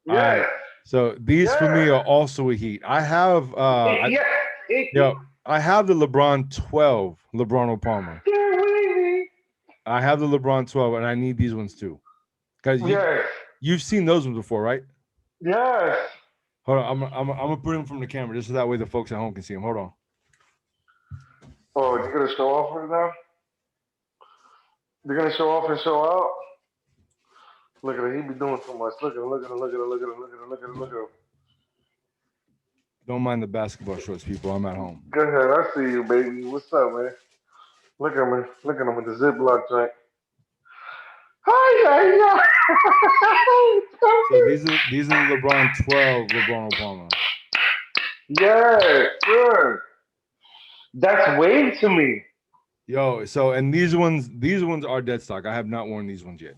All right. Yes, So these for me yes, are also a heat. I have yes. yo, I have the LeBron 12 LeBronald Palmer. Yes. I have the LeBron 12 and I need these ones too. Because Yes. you've seen those ones before, right? Yes. Hold on, I'm gonna put them from the camera just so that way the folks at home can see them. Hold on. Oh, you're gonna show off right now? You're gonna show off and show out? Look at him. He be doing so much. Look at him. Look at him. Look at him. Look at him. Look at him. Look at him. Look at him. Don't mind the basketball shorts, people. I'm at home. Go ahead. I see you, baby. What's up, man? Look at me. Look at him with the Ziploc joint. Hi, So these are the LeBron 12 LeBron Palmer. yes, sir. That's wave to me. Yo, so and these ones are dead stock. I have not worn these ones yet.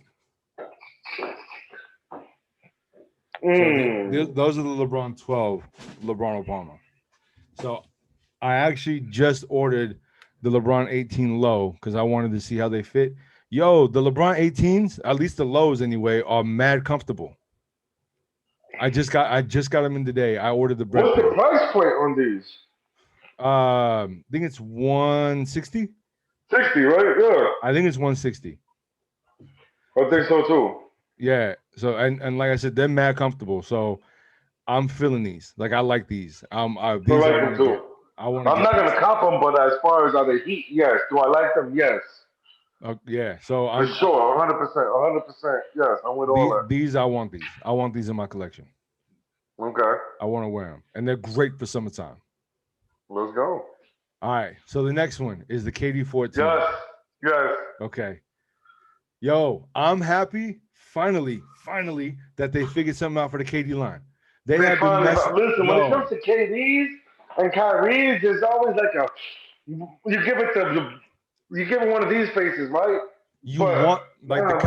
So Mm. those are the LeBron 12 LeBron Palmer. So I actually just ordered the LeBron 18 low because I wanted to see how they fit. Yo, the LeBron 18s, at least the lows anyway, are mad comfortable. I just got them in today. I ordered the bread What's the pair. price point on these? I think it's 160. 60, right? Yeah. I think it's 160. I think so too. Yeah. So and like I said, they're mad comfortable. So I'm feeling these. Like I like these. I These I like them want to get. too. I want to I'm get not these. gonna cop them, but as far as are they heat, yes. Do I like them? Yes, Yeah. So for I'm sure, 100%, 100%. Yes, I'm with all that. these I want these. I want these in my collection. Okay, I want to wear them, and they're great for summertime. let's go. All right. So the next one is the KD 14. Yes, yes. Okay. Yo, I'm happy. Finally, that they figured something out for the KD line. They They have been finally messing. listen. When it Yo, comes to KDs and Kyrie's, there's always like a you give it to you give it one of these faces, right? you But want like man,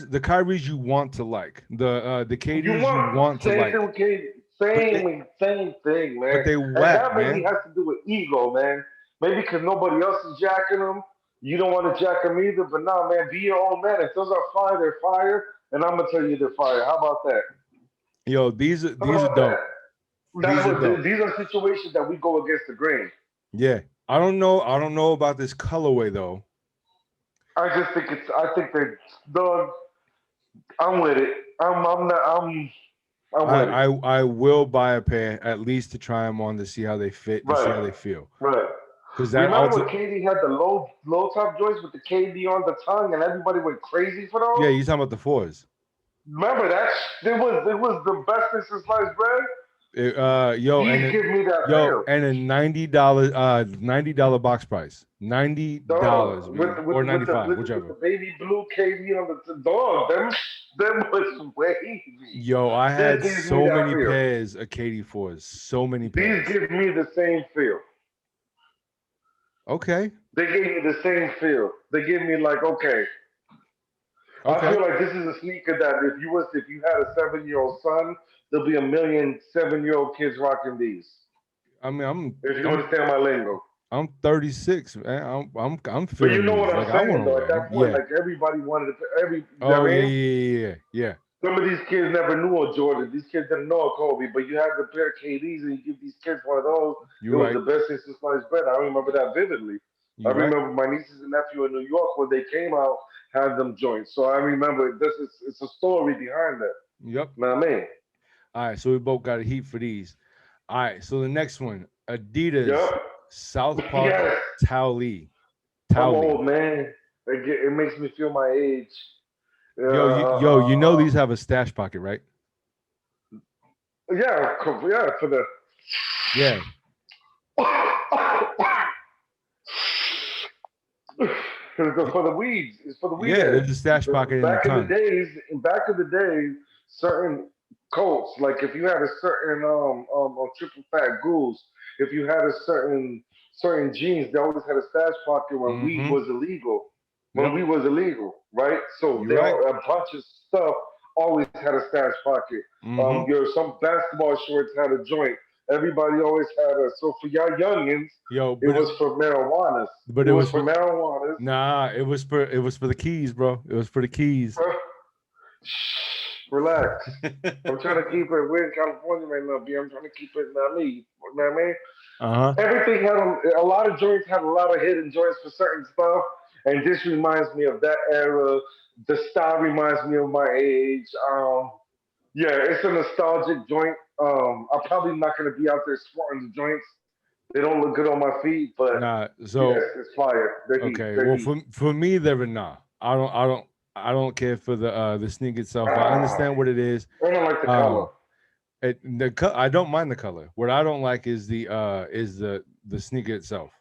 the Kyries you want to like the you KDs you want want to same thing like, with KD, but they same thing, but man. they And whack, that maybe man. has to do with ego, man. Maybe because nobody else is jacking them. You don't want to jack them either. But nah, man, be your own man. If those are fire, they're fire. And I'm gonna tell you they're fire. How about that? Yo, How these are about that? dope. That's These are what dope. these are situations that we go against the grain. Yeah, I don't know about this colorway though. I just think it's. I think they're dog. I'm with it. I'm not. I'm I with it. I I will buy a pair at least to try them on to see how they fit, to see how Right. they feel. Right. Because that Remember when ulti- KD had the low top joints with the KD on the tongue, and everybody went crazy for yeah, those? you talking about the fours. Remember that? It was the best thing since sliced bread. Yo, These give me that yo, feel. and a $90 box price, $90 Dog, B or 95, with the whichever. baby blue KD on the dog, them was wavy. Yo, I This had gives me so that many feel. pairs of KD4s, so many These pairs. give me the same feel. Okay. They gave me the same feel. They gave me like, okay, I Okay. feel like this is a sneaker that if you had a 7-year-old son, there'll be a million 7-year-old kids rocking these. I mean, If you understand my lingo. I'm 36, man. I'm But you feeling know these. what I'm Like I want saying to though. At wear them. that point, Yeah. like everybody wanted to, you know Oh what I yeah, mean? yeah, yeah, yeah, yeah. Some of these kids never knew a Jordan. These kids didn't know a Kobe, but you had the pair of KDs and you give these kids one of those. It You're was right. the best since sliced bread. I remember that vividly. I You're right. remember my nieces and nephew in New York when they came out had them joints. So I remember this is it's a story behind that. Yep. Know what I mean? All right, so we both got a heat for these. All right, so the next one, Adidas Yep. South Park Yes. Towelie. I'm Towelie. old man. It makes me feel my age. Yo, you know these have a stash pocket, right? Yeah, for the Yeah. for the weeds. It's for the weed Yeah, there's heads. a stash pocket in the Back in the tongue. days, certain coats, like if you had a certain triple fat goose, if you had a certain jeans, they always had a stash pocket when weed Mm-hmm. was illegal. When Yep. weed was illegal, right? So You're they right. all a bunch of stuff always had a stash pocket. Mm-hmm. Some basketball shorts had a joint. Everybody always had a. So for y'all youngins, Yo, it was for marijuanas. but It it was was for for marijuanas. nah, it was for the keys, bro. It was for the keys. Huh? Shh, relax. I'm trying to keep it. We're in California right now, B. I'm trying to keep it. Not me. You know what I mean? Uh-huh. Everything had a lot of joints had a lot of hidden joints for certain stuff, and this reminds me of that era. The style reminds me of my age. Yeah, it's a nostalgic joint. I'm probably not gonna be out there sporting the joints. They don't look good on my feet, but Nah, yes, so it's fire. They're heat. okay. They're Well, heat. for me, they're a nah. I don't care for the sneak itself. I Ah, understand what it is. I don't like the color. Um, I don't mind the color. What I don't like is the sneaker itself.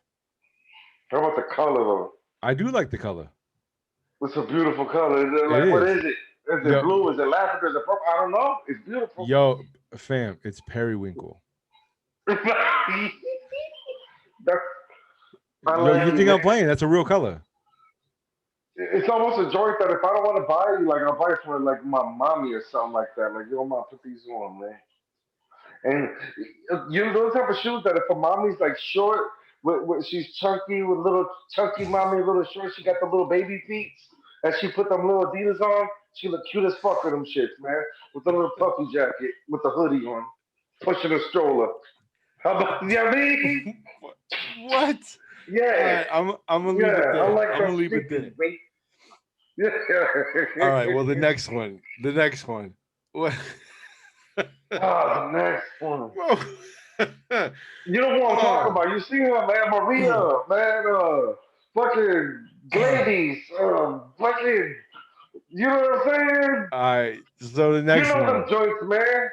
How about the color though? I do like the color. It's a beautiful color. Is it It like what is. is it? Is it Yo, blue? Is it lavender? Is it purple? I don't know. It's beautiful. yo, fam, it's periwinkle. That's I Yo, like you it, think man. I'm playing? That's a real color. It's almost a joint that if I don't want to buy you, like I'll buy it for like my mommy or something like that. Like, yo, mom, put these on, man. And you know those type of shoes that if a mommy's like short, she's chunky with little chunky mommy, little short, she got the little baby feet, and she put them little Adidas on. She look cute as fuck with them shits, man. With the little puffy jacket, with the hoodie on, pushing a stroller. How about you know what I mean? What? All Yeah, right, I'm gonna leave it yeah. I there. like I'm that gonna leave it sneakers, there. mate. Yeah. All right. Well, the next one. The next one. What? Ah, the next one. Bro. You know what I'm talking Oh. about. You see her, man, Maria, man, fucking All Gladys, fucking, you know what I'm saying? right. So the You next know them one. joints, man.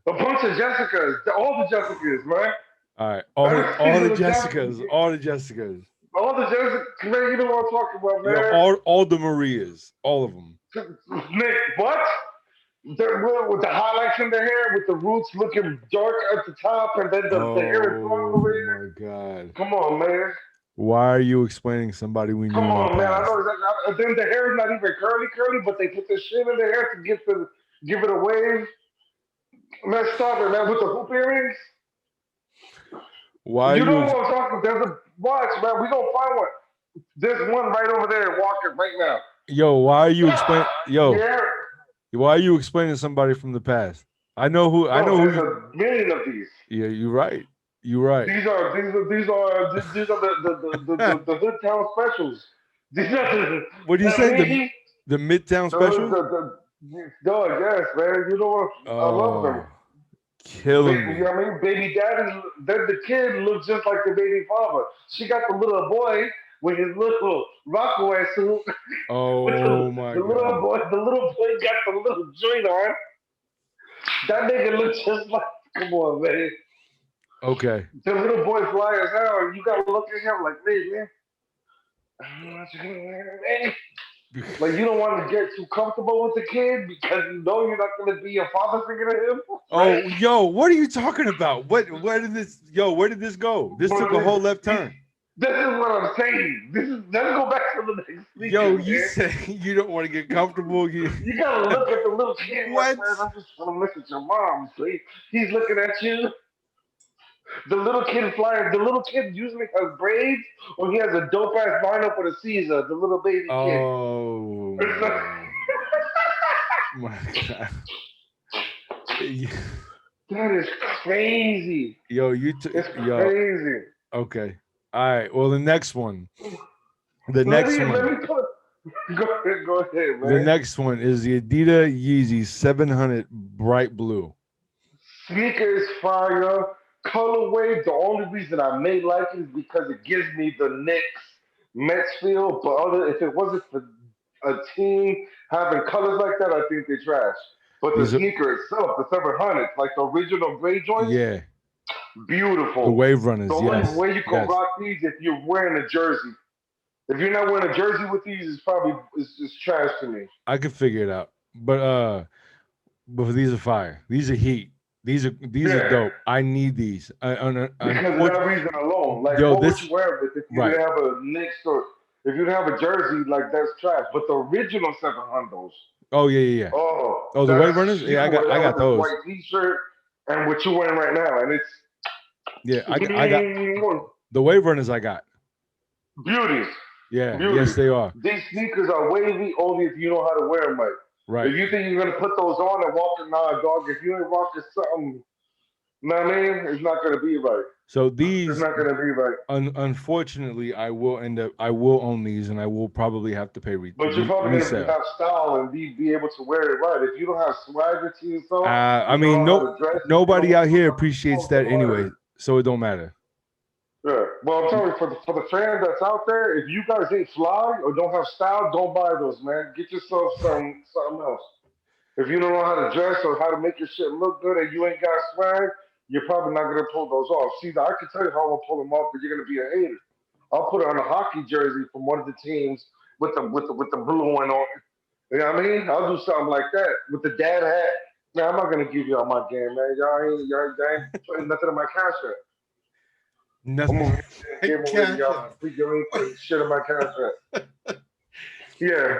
A bunch of Jessicas, all the Jessicas, man. All right. All the Every all the single Jessicas. Jessica, All the Jessicas. all the Jessicas, man. You know what I'm talking about, Yo, man. all the Marias. All of them. Nick, what? With the highlights in their hair, with the roots looking dark at the top, and then the hair is long Oh over here. my God. Come on, man. Why are you explaining somebody we knew Come in our on, man. I past? know exactly. Then the hair is not even curly, but they put the shit in the hair to give it a wave. Man, stop it, man. With the hoop earrings. Why are You know you? what I'm talking about. There's a watch, man. We gonna find one. There's one right over there walking right now. Yo, why are you explaining? Yo, Yeah. why are you explaining somebody from the past? I know who. I Bro, know who. there's a million of these. Yeah, you're right. You're right. These are the hood town specials. These are the What do you I say? mean, The Midtown specials? dog, yes, man. You know what? I love them. Oh, killing You know me. what I mean? Baby daddy, then the kid looks just like the baby father. She got the little boy with his little Rockaway suit. With Oh my the little God. boy, got the little joint on. That nigga looks just like, come on, man. Okay. The little boy fly as hell, and you gotta look at him like, man. Like you don't want to get too comfortable with the kid because you know you're not gonna be a father figure to him, Oh, right? yo, what are you talking about? Where did this go? This took a But whole left turn. This is what I'm saying. Let's go back to the next Yo, sneakers, you man. said you don't want to get comfortable. You gotta look at the little kid, my What? man. I just want to look at your mom. See, he's looking at you. The little kid flying. The little kid usually has braids, or he has a dope ass lineup with a Caesar. The little baby kid. Oh my god. That is crazy. Yo, It's yo. crazy. Okay. All right. Well, the next one. The Let next me let one. me put. Go ahead, The man. next one is the Adidas Yeezy 700 bright blue. Sneaker is fire. Colorway. The only reason I may like it is because it gives me the Knicks Mets feel. But if it wasn't for a team having colors like that, I think they trash. But the These are sneaker itself, the 700, like the original gray joints, yeah, the beautiful. wave The runners. only Yes, way you can yes. rock these if you're wearing a jersey. If you're not wearing a jersey with these, it's probably it's trash to me. I could figure it out. But these are fire. These are heat. These are Yeah, dope. I need these. because of that reason alone. Like, Yo, what would you this wear with if you right. didn't have a Knicks or if you didn't have a jersey? Like, that's trash. But the original 700s, Oh yeah, yeah, yeah. oh, Oh, the that's wave runners. you Yeah, can wear I that got with this those. white T-shirt and what you're wearing right now, and it's Yeah, I got the wave runners. I got. beauties, Yeah, yes, beauties. they are. These sneakers are wavy only if you know how to wear them right. Right. If you think you're gonna put those on and walk in, nah, dog. If you ain't rocking something, know what I mean, it's not gonna be right. So It's these, not gonna be right. unfortunately, I will own these, and I will probably have to pay But you're probably gonna resale. have style and be able to wear it right. If you don't have swagger to yourself, I you don't mean, know how to dress, if you don't nobody out know here how to appreciates talk that about it. anyway, so it don't matter. Yeah. Well, I'm telling you, for the fan that's out there, if you guys ain't fly or don't have style, don't buy those, man. Get yourself something else. If you don't know how to dress or how to make your shit look good and you ain't got swag, you're probably not gonna pull those off. See, I can tell you how I'm gonna pull them off, but you're gonna be a hater. I'll put on a hockey jersey from one of the teams with the blue one on. You know what I mean? I'll do something like that with the dad hat. Man, I'm not gonna give y'all my game, man. Y'all ain't putting nothing in my cash app. I'm Nothing. gonna give away to Cash y'all App. for free. You ain't putting shit in my cash app. Yeah.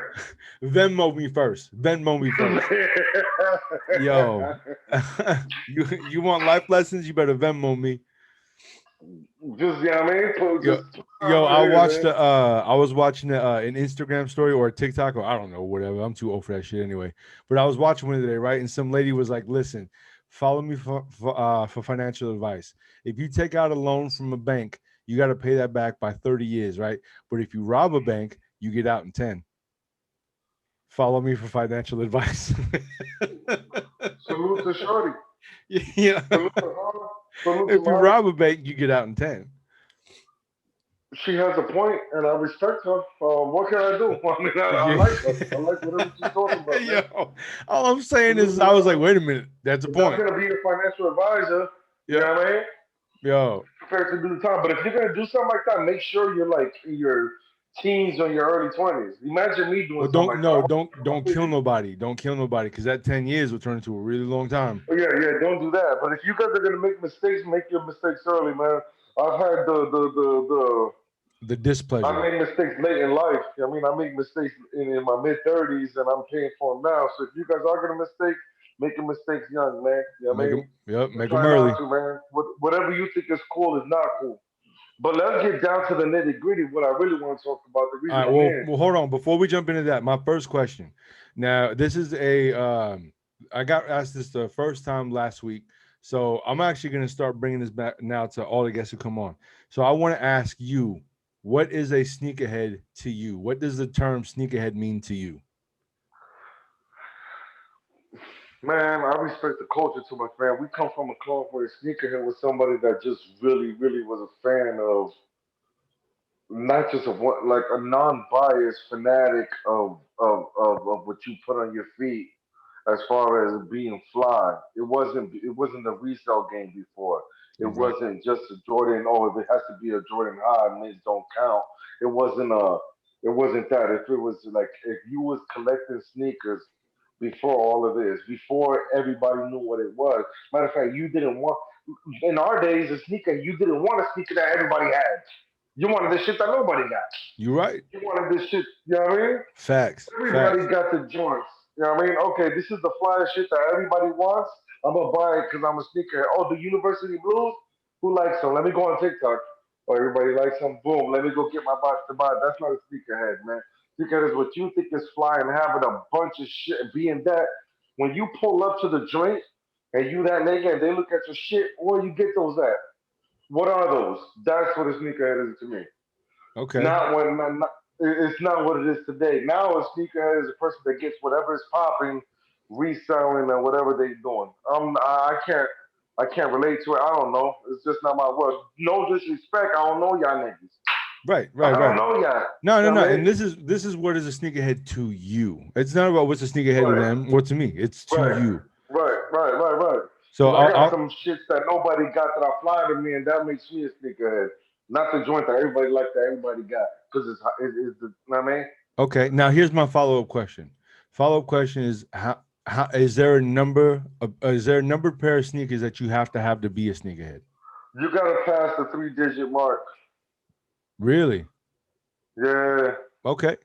Venmo me first. Venmo me first. Yo, you want life lessons? You better Venmo me. Just, you know what I mean? Yo, Just put yo, something in, man. I was watching an Instagram story or a TikTok or I don't know, whatever. I'm too old for that shit anyway. But I was watching one today, right? And some lady was like, "Listen, follow me for financial advice. If you take out a loan from a bank, you got to pay that back by 30 years, right? But if you rob a bank, you get out in 10. Follow me for financial advice." Salute to Shorty. Yeah. Salute to her. Salute to If you Mari. rob a bank, you get out in 10. She has a point, and I respect her. What can I do? I mean, I Yeah. like her. I like whatever she's talking about, man. Yo, all I'm saying Salute is, to I was like, her. wait a minute, that's a I'm not point. gonna be a financial advisor. You Yeah, know what I mean? yo, Prepared to do the time, but if you're gonna do something like that, make sure you're like in your teens or your early 20s. Imagine me doing well, something like that. I'm in my don't kill 50s. nobody, because that 10 years will turn into a really long time. Oh, yeah, yeah, don't do that. But if you guys are gonna make mistakes, make your mistakes early, man. I've had the The I displeasure. made mistakes late in life. I mean, I make mistakes in my mid 30s, and I'm paying for them now. So if you guys are gonna mistake, make your mistakes young, man. You know what I Make mean? them, yep, But make them try not early. to, man. Whatever you think is cool is not cool. But let's get down to the nitty gritty. What I really want to talk about, the All reason right, I'm here. well, hold on. Before we jump into that, my first question. Now, this is I got asked this the first time last week, so I'm actually going to start bringing this back now to all the guests who come on. So I want to ask you, what is a sneakerhead to you? What does the term sneakerhead mean to you? Man, I respect the culture too much, man. We come from a club where sneakerhead was somebody that just really, really was a fan of not just a one, like a non-biased fanatic of what you put on your feet as far as being fly. It wasn't a resale game before. It Right. wasn't just a Jordan. Oh, if it has to be a Jordan high, mids don't count. It wasn't a. It wasn't that. If it was like if you was collecting sneakers before all of this, before everybody knew what it was. Matter of fact, you didn't want in our days a sneaker. You didn't want a sneaker that everybody had. You wanted the shit that nobody got. You're right. You wanted this shit, you know what I mean? Facts. Everybody Facts. got the joints. You know what I mean? Okay, this is the flyer shit that everybody wants. I'm gonna buy it because I'm a sneaker. Oh, the University Blues? Who likes them? Let me go on TikTok. Oh, everybody likes them. Boom. Let me go get my box to buy. That's not a sneakerhead, man. Sneakerhead is what you think is fly and having a bunch of shit and being that. When you pull up to the joint and you that nigga and they look at your shit, where you get those at? What are those? That's what a sneakerhead is to me. Okay. Not when it's not what it is today. Now a sneakerhead is a person that gets whatever is popping, reselling and whatever they doing. I can't relate to it. I don't know. It's just not my world. No disrespect. I don't know y'all niggas. Right. I Right. don't Right. know y'all. No, no, You know no. what I And mean? this is what is a sneakerhead to you. It's not about what's a sneakerhead to Right, them or to me. It's to right, you. right. So Because I got I'll some shits that nobody got that I fly to me, and that makes me a sneakerhead. Not the joint that everybody like that everybody got. Because it's the, you know what I mean? okay. Now here's my follow-up question. Follow-up question is how is there a number of, is there a number pair of sneakers that you have to be a sneakerhead? You got to pass the 3-digit mark. Really? Yeah. Okay.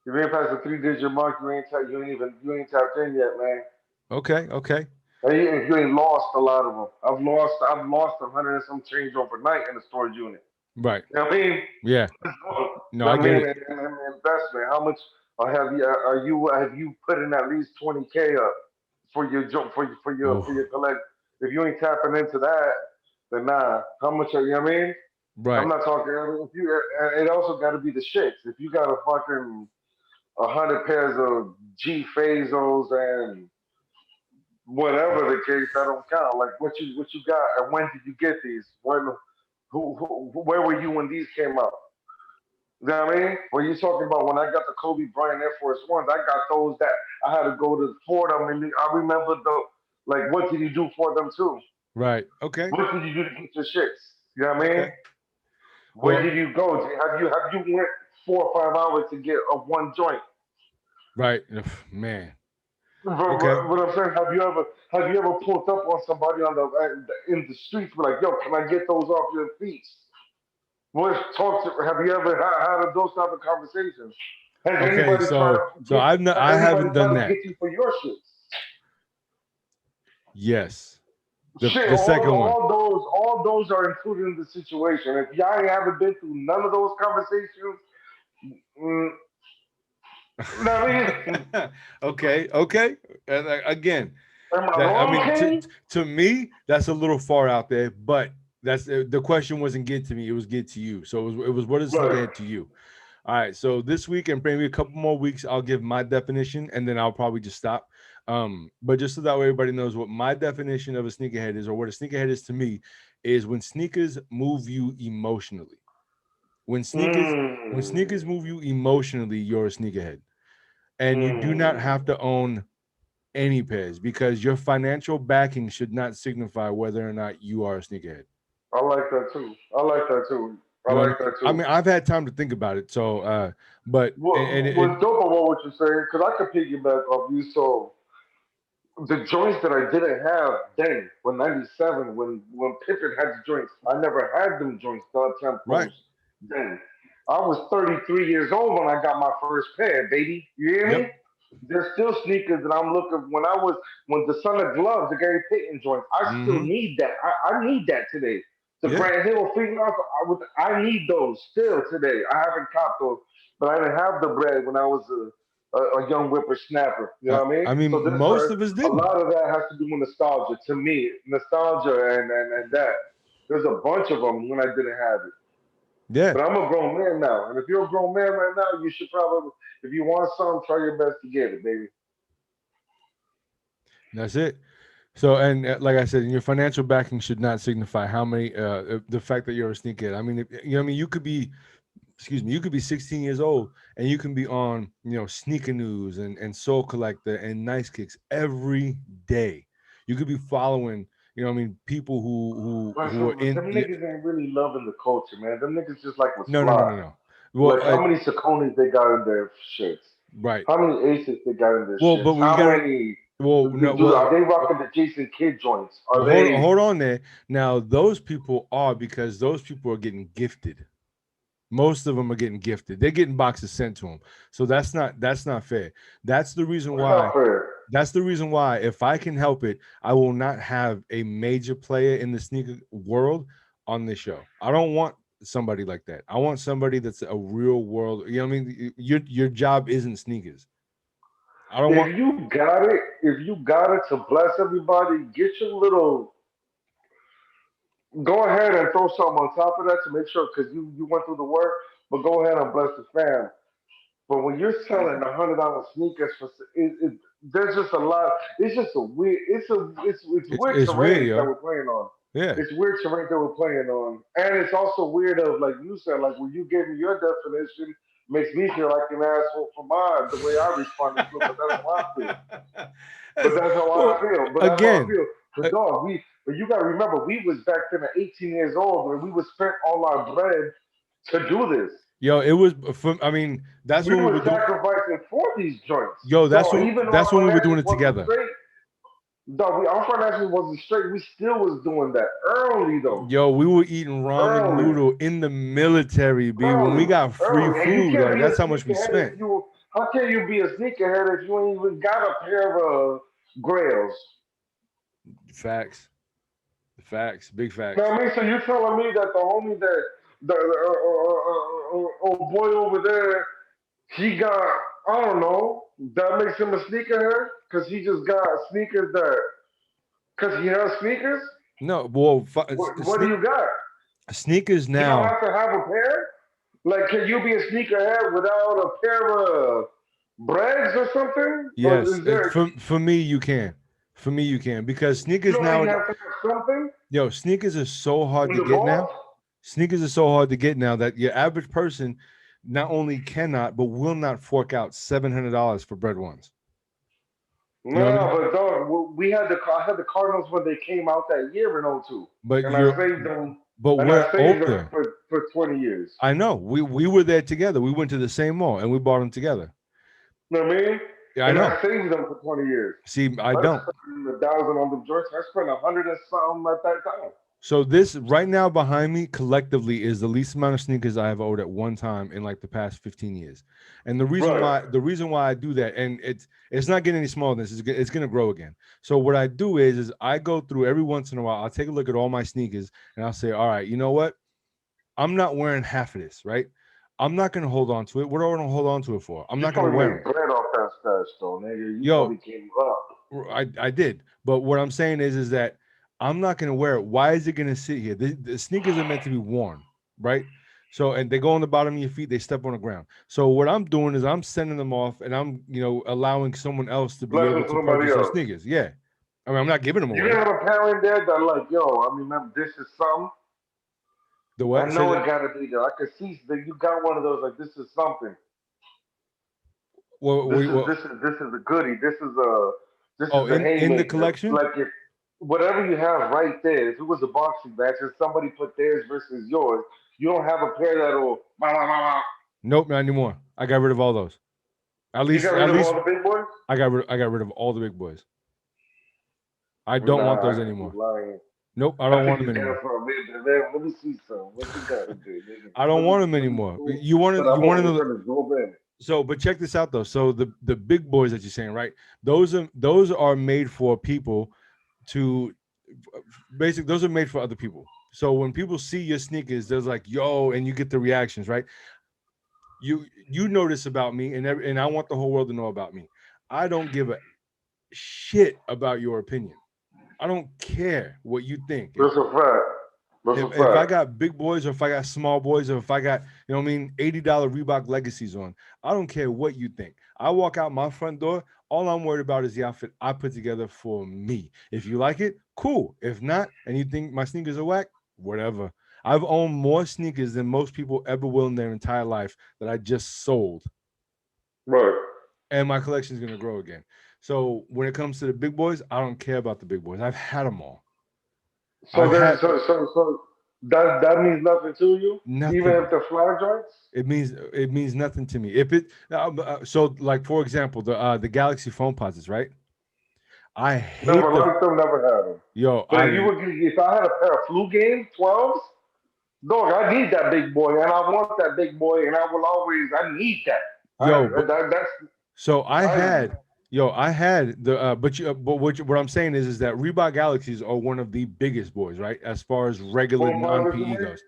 You ain't past the 3-digit mark. You ain't tapped in yet, man. Okay. Okay. And you ain't lost a lot of them. I've lost 100 and some change overnight in the storage unit. Right. You know what I mean? Yeah. No, I I get mean, it. and investment. How much have you put in at least 20K up for your for Oh, your collect? If you ain't tapping into that, then nah. How much are you? Know what I mean, I'm right. not talking. If you, it also got to be the shits. If you got a fucking 100 pairs of G Fazos and whatever the case, that don't count. Like what you got and when did you get these? Where were you when these came out? You know what I mean? When you talking about when I got the Kobe Bryant Air Force Ones, I got those that I had to go to for them, and I remember the like, what did you do for them too? Right. Okay. What did you do to get your shits? You know what I mean? Okay. Where Well, did you go? Have you went 4 or 5 hours to get a one joint? right. Man. But Okay. what I'm saying, have you ever pulled up on somebody on the in the streets, be like, yo, can I get those off your feet? What talk to? Have you ever had those type of conversations? Has Okay. anybody tried to So get? I've not, Has I anybody haven't done tried to that. get you for your shit? Yes. The Shit, the all second one. all those all those are included in the situation. If y'all ain't haven't been through none of those conversations, mm, you know what I mean? Okay, okay. And again, Am I that I wrong, mean, Kenny? to me, that's a little far out there. But that's the question wasn't get to me; it was get to you. So it was what is Right. sneakerhead to you? All right. So this week and maybe a couple more weeks, I'll give my definition, and then I'll probably just stop. But just so that way everybody knows what my definition of a sneakerhead is, or what a sneakerhead is to me, is when sneakers move you emotionally. When sneakers when Mm, sneakers move you emotionally, you're a sneakerhead, and you do not mm. have to own any pairs because your financial backing should not signify whether or not you are a sneakerhead. I like that too. I like that too. I You know what like I mean? that I too. mean, I've had time to think about it. So, but and What's dope about what you're saying? Because I could piggyback off you. So the joints that I didn't have then, when '97, when Pippen had the joints, I never had them joints. The right, tempos then. I was 33 years old when I got my first pair, baby. You hear yep, me? There's still sneakers that I'm looking. When the Son of Gloves, the Gary Payton joints, I still mm-hmm, need that. I need that today. The yeah, Grant Hill fingernails, I need those still today. I haven't copped those, but I didn't have the bread when I was a young whippersnapper. You know what I mean? I mean, So this most hurt. of us A didn't. lot of that has to do with nostalgia. To me, nostalgia and that. There's a bunch of them when I didn't have it. Yeah, But I'm a grown man now, and if you're a grown man right now, you should probably, if you want some, try your best to get it, baby. that's it. So, and like I said, your financial backing should not signify how many, the fact that you're a sneakerhead. I mean, you know, what I mean, you could be, excuse me, you could be 16 years old and you can be on, Sneaker News and Soul Collector and Nice Kicks every day. You could be following, what I mean, people who are But in. them niggas ain't really loving the culture, man. Them niggas just like was No, no, no, fly. no, no. Well, Like how many Saconis they got in their shirts? right. How many aces they got in their Well, shirts? but we How got to. many Well, no, are well, they rocking the Jason Kidd joints? Are well, hold they hold on there. Now, those people are because those people are getting gifted. Most of them are getting gifted. They're getting boxes sent to them. So that's not fair. That's the reason why. That's the reason why, if I can help it, I will not have a major player in the sneaker world on this show. I don't want somebody like that. I want somebody that's a real world. You know what I mean? Your job isn't sneakers. I don't want. If you got it, to bless everybody, get your little. Go ahead and throw something on top of that to make sure, because you went through the work. But go ahead and bless the fam. But when you're selling $100 sneakers for, there's just a lot. It's just a weird. It's weird It's weird, terrain that yo. we're playing on. Yeah. It's weird terrain that we're playing on, and it's also weird of, like you said, like when you gave me your definition, makes me feel like an asshole for mine. The way I responded to it, but that's how I feel. But that's how I feel. But that's how I feel. But dog, but you gotta remember, we was back then at 18 years old, and we would spend all our bread to do this. Yo, it was. I mean, that's we when we were were doing. sacrificing for these joints. Yo, that's so when we were doing it together. Straight, dog, our financial wasn't straight. We still was doing that early though. Yo, we were eating ramen noodle in the military, B. When we got free food, like, that's how much we spent. How can you be a sneakerhead if you ain't even got a pair of Grails? Facts. Big facts. You know what I mean? So you're telling me that the homie that the old boy over there, he got, I don't know, that makes him a sneakerhead because he just got sneakers because he has sneakers? No, well, what do you got? Sneakers now. You don't have to have a pair? Like, can you be a sneakerhead without a pair of breads or something? Yes, or for me, you can. For me, you can, because sneakers now. You have to have something? Yo, sneakers are so hard to get now. Sneakers are so hard to get now that your average person not only cannot, but will not fork out $700 for bread ones. No, but dog, I had the Cardinals when they came out that year in 02. But and I saved them. But we're older. For 20 years. I know. We were there together. We went to the same mall and we bought them together. You know what I mean? Yeah, I know. I saved them for 20 years. See, I don't. $1,000 on them joints. I spent 100 and something at that time. So this right now behind me collectively is the least amount of sneakers I have owed at one time in like the past 15 years. And the reason why I do that, and it's not getting any smaller than this, it's going to grow again. So what I do is I go through every once in a while, I'll take a look at all my sneakers and I'll say, all right, you know what? I'm not wearing half of this, right? I'm not going to hold on to it. What do I want to hold on to it for? I'm not going to wear it. Bread off that stash, though, nigga. You came up. I did. But what I'm saying is that I'm not going to wear it. Why is it going to sit here? The sneakers are meant to be worn, right? So, and they go on the bottom of your feet, they step on the ground. So what I'm doing is I'm sending them off and I'm, allowing someone else to be able to purchase those sneakers. Yeah. I mean, I'm not giving them away. You have a parent there that like, yo, I mean, this is something. The what? I know it got to be there. I can see that you got one of those, like, this is something. Well, this is a goodie. This is in the collection? Like, if whatever you have right there, if it was a boxing match and somebody put theirs versus yours, you don't have a pair that'll. Nope, not anymore. I got rid of all those. At least all the big boys. I got rid of all the big boys. I don't want those anymore. Nope, I don't want them anymore. Let me see some. What you got to do? I don't want them anymore. You want to know. So, but check this out though. So the big boys that you're saying, right? Those are made for people to basically. Those are made for other people. So when people see your sneakers, they're like, "Yo," and you get the reactions, right? You know this about me, and I want the whole world to know about me. I don't give a shit about your opinion. I don't care what you think. That's a fact. If I got big boys or if I got small boys or if I got, $80 Reebok Legacies on, I don't care what you think. I walk out my front door. All I'm worried about is the outfit I put together for me. If you like it, cool. If not, and you think my sneakers are whack, whatever. I've owned more sneakers than most people ever will in their entire life that I just sold. Right. And my collection is going to grow again. So when it comes to the big boys, I don't care about the big boys. I've had them all. So that means nothing to you? Nothing. Even if the flag joints? It means nothing to me. If it so like for example, the Galaxy phone posits, right? I hate never liked them, never had them. Yo, but if I had a pair of flu game 12s, Dog, I need that big boy, and I want that big boy, and I will always. I need that. Yo, but That's so I I. had, yo, I had the, but what I'm saying is that Reebok Galaxies are one of the biggest boys, right? As far as regular Phone non positive, PE man. goes,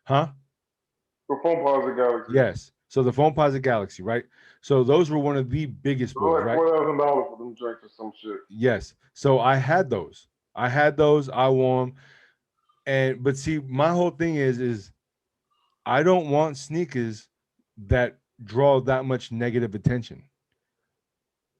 huh? The phone positive galaxy. Yes. So the Foam Posite Galaxy, right? So those were one of the biggest They're boys, like right? $4,000 for them drinks or some shit. Yes. So I had those. I had those. I wore them. And but see, my whole thing is I don't want sneakers that draw that much negative attention.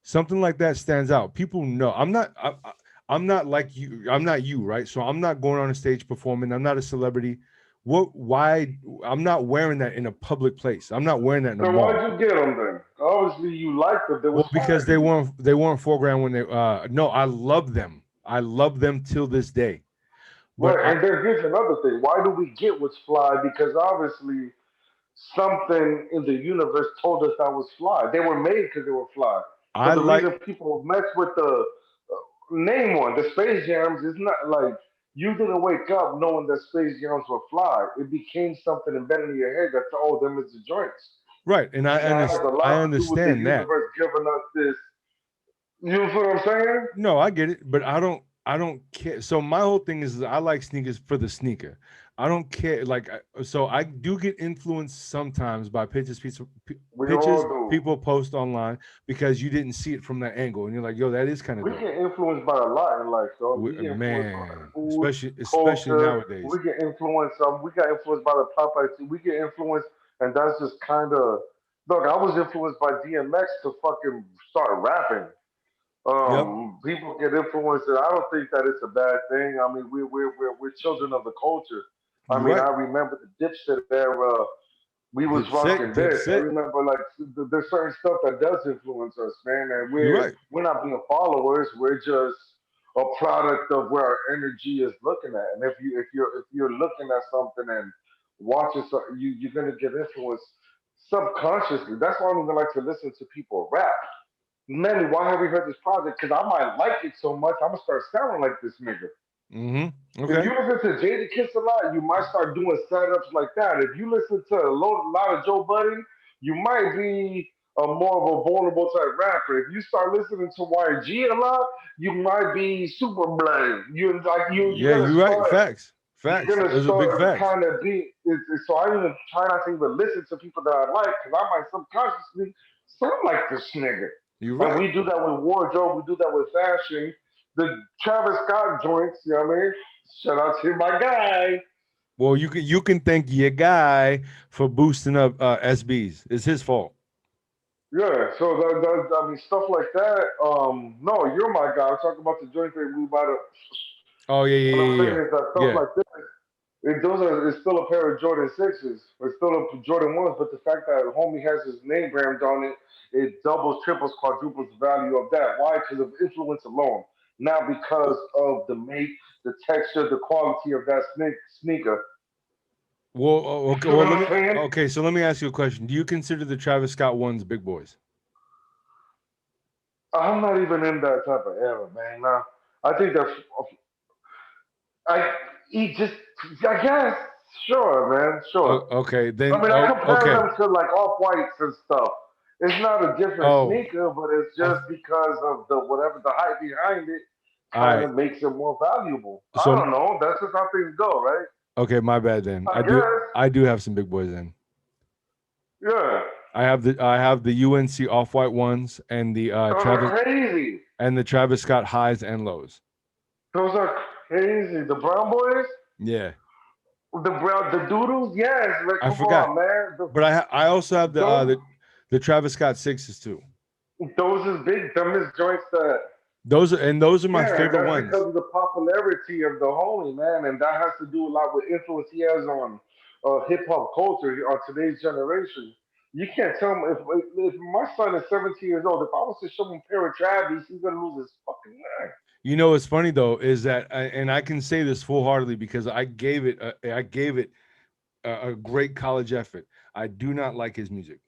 Something like that stands out. People know I'm not like you. I'm not you, right? So I'm not going on a stage performing. I'm not a celebrity. What? Why? I'm not wearing that in a public place. I'm not wearing that in a So mall. why'd you get them then? Obviously, you liked them. They was Well, fire because to you. they weren't 4 grand when they. No, I love them. I love them till this day. But Right, I and then here's another thing. Why do we get what's fly? Because obviously something in the universe told us that was fly. They were made because they were fly. I But the like reason people mess with the name one, the Space Jams, is not like you didn't wake up knowing that Space Jams were fly. It became something embedded in your head that oh, them is the joints. right, and And that has a I lot to do with the understand that. universe giving us this. You know what I'm saying? No, I get it, but I don't care. So my whole thing is I like sneakers for the sneaker. I don't care. Like, so I do get influenced sometimes by We pictures all do. people post online because you didn't see it from that angle, and you're like, yo, that is kind of We dope. get influenced by a lot in life, though. We get influenced by Man, food, especially culture. nowadays. We get influenced. We got influenced by the pop artists. We get influenced, and that's just kind of. Look, I was influenced by DMX to fucking start rapping. Yep. People get influenced, and I don't think that it's a bad thing. I mean, we're children of the culture. I You're mean, I right. remember the Dipset era. We was rocking Dip this. I sit. remember like there's certain stuff that does influence us, man, and You're right. we're not being followers. We're just a product of where our energy is looking at. And if you're looking at something and watching something, you're gonna get influenced subconsciously. That's why I don't even like to listen to people rap. Manny, why have we heard this project? Because I might like it so much, I'm gonna start sounding like this nigga. Mm-hmm. If Okay. you listen to Jada Kiss a lot, you might start doing setups like that. If you listen to lot of Joe Budden, you might be a more of a vulnerable type rapper. If you start listening to YG a lot, you might be super blooded. Yeah, you're right. Facts. you're Facts. gonna Those are big start facts. kind of be. So I even try not to even listen to people that I like because I might subconsciously sound like this nigga. You're And right. we do that with wardrobe. We do that with fashion. The Travis Scott joints. You know what I mean? Shout out to my guy. Well, you can thank your guy for boosting up SBs. It's his fault. Yeah, so I mean stuff like that. No, you're my guy. I'm talking about the joint that we bought. Oh yeah, What I'm yeah, saying yeah, is that stuff yeah. like this, it's still a pair of Jordan sixes. It's still a Jordan ones, but the fact that homie has his name brand on it, it doubles, triples, quadruples the value of that. Why? Because of influence alone, not because of the make, the texture, the quality of that sneaker. Well, You okay. feel Well, what I'm saying? so let me ask you a question. Do you consider the Travis Scott ones big boys? I'm not even in that type of era, man. Nah, I think that's I he just I guess sure, man, sure. Okay, I then. mean, I compare Okay. them to like off whites and stuff. It's not a different Oh, sneaker, but it's of, just because of the whatever the hype behind it all kind right. of makes it more valuable. I So don't know. That's just how things go, right? okay, my bad then. I guess. I do have some big boys then. Yeah. I have the UNC off white ones and the Those are crazy. Travis Scott highs and lows. Those are crazy. The Brown Boys, Yeah, the Doodles. Yes, man. I Come forgot. on, man. But I also have Those the Travis Scott sixes too. those is big. Them is joints that Those are my yeah, favorite that's because ones. of the popularity of the homie, man, and that has to do a lot with influence he has on hip hop culture on today's generation. You can't tell me if my son is 17 years old. If I was to show him a pair of Travis, he's gonna lose his fucking mind. You know what's funny though is that, and I can say this full heartedly because I gave it a great college effort. I do not like his music.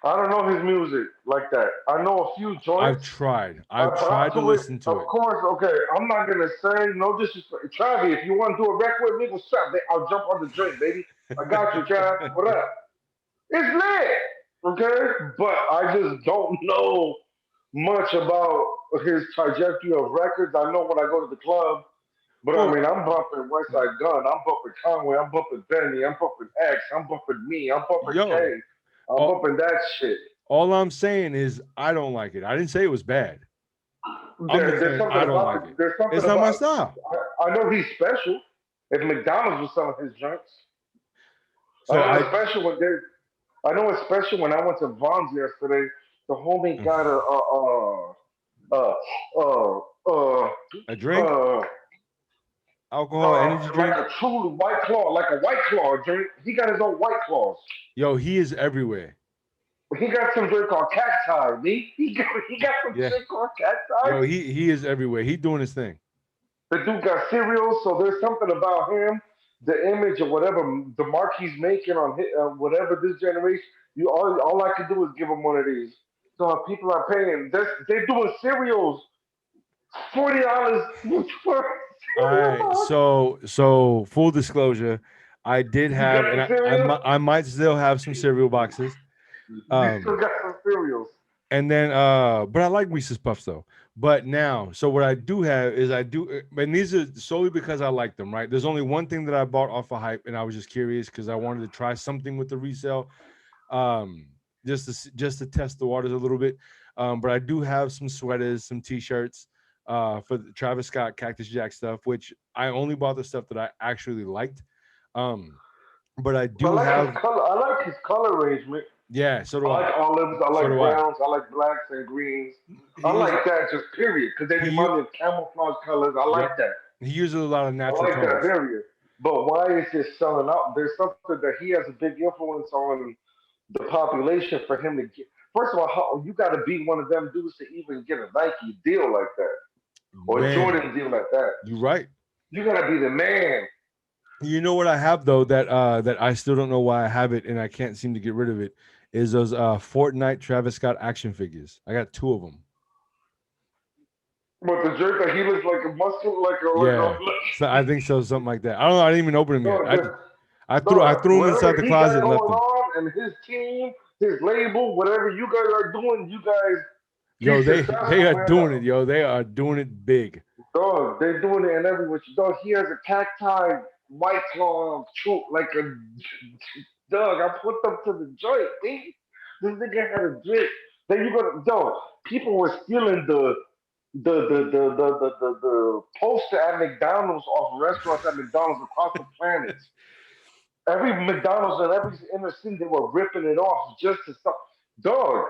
I don't know his music like that. I know a few I've joints. tried. I I've bop tried to to it. listen to Of it. course, okay. I'm not gonna say no disrespect. Travi, if you want to do a record with me, what's up? I'll jump on the drink, baby. I got you, Trav. What up? It's lit, okay? But I just don't know much about his trajectory of records. I know when I go to the club, but I Well, mean, I'm bumping West Side Gun, I'm bumping Conway, I'm bumping Benny, I'm bumping X, I'm bumping me, I'm bumping yo, K, I'm all, bumping that shit. all I'm saying is I don't like it. I didn't say it was bad. I'm just There's saying something I don't about like it. it. There's something It's not my about. style. I know he's special. If McDonald's was selling his drinks, I So know I it's special when they. I know it's special when I went to Vaughn's yesterday. The homie got a uh, uh, a drink, uh, alcohol, energy like drink. a true white claw, like a white claw drink. He got his own white claws. Yo, he is everywhere. He got some drink called cacti. He got some Yeah. shit called cacti. Yo, he is everywhere. He doing his thing. The dude got cereals, so there's something about him, the image or whatever, the mark he's making on whatever this generation. You all I can do is give him one of these. So people are paying. They're doing cereals, $40 for a All cereal right. box. So full disclosure, I did You have, got and the cereal. I might still have some cereal boxes. You still Um, got some cereals. and then but I like Reese's Puffs though. But now, so what I do have is I do, and these are solely because I like them. Right? There's only one thing that I bought off of hype, and I was just curious because I wanted to try something with the resale, um, just to test the waters a little bit. But I do have some sweaters, some t-shirts, for the Travis Scott Cactus Jack stuff, which I only bought the stuff that I actually liked. Um, but I I do like his have, color. I like his color arrangement. yeah, so I do I. like olives. I So like do I. browns. I like blacks and greens. I He uses like that just period because they he remind u- me of camouflage colors. I like yep. that. He uses a lot of I natural like that tones. period. But why is it selling out? There's something that he has a big influence on the population for him to get. First of all, you got to be one of them dudes to even get a Nike deal like that or a Man, Jordan deal like that. you're right. You got to be the man. You know what I have though that I still don't know why I have it and I can't seem to get rid of it is those Fortnite Travis Scott action figures. I got two of them. But the jerk that he looks like a muscle, Yeah, so I think so, something like that. I don't know. I didn't even open them yet. no, the, I no, threw them inside whatever the he closet got and left going them. on and his team, his label, whatever you guys are doing, you guys Yo, be they successful, are man. doing it. Yo, they are doing it big. Dog, they're doing it in every which dog. He has a cacti white claw troop like a dog. I put them to the joint. This nigga had a drink. Then you go to dog. People were stealing the poster at McDonald's off restaurants at McDonald's across the planet. Every McDonald's in every inner city, they were ripping it off just to stop. Dog,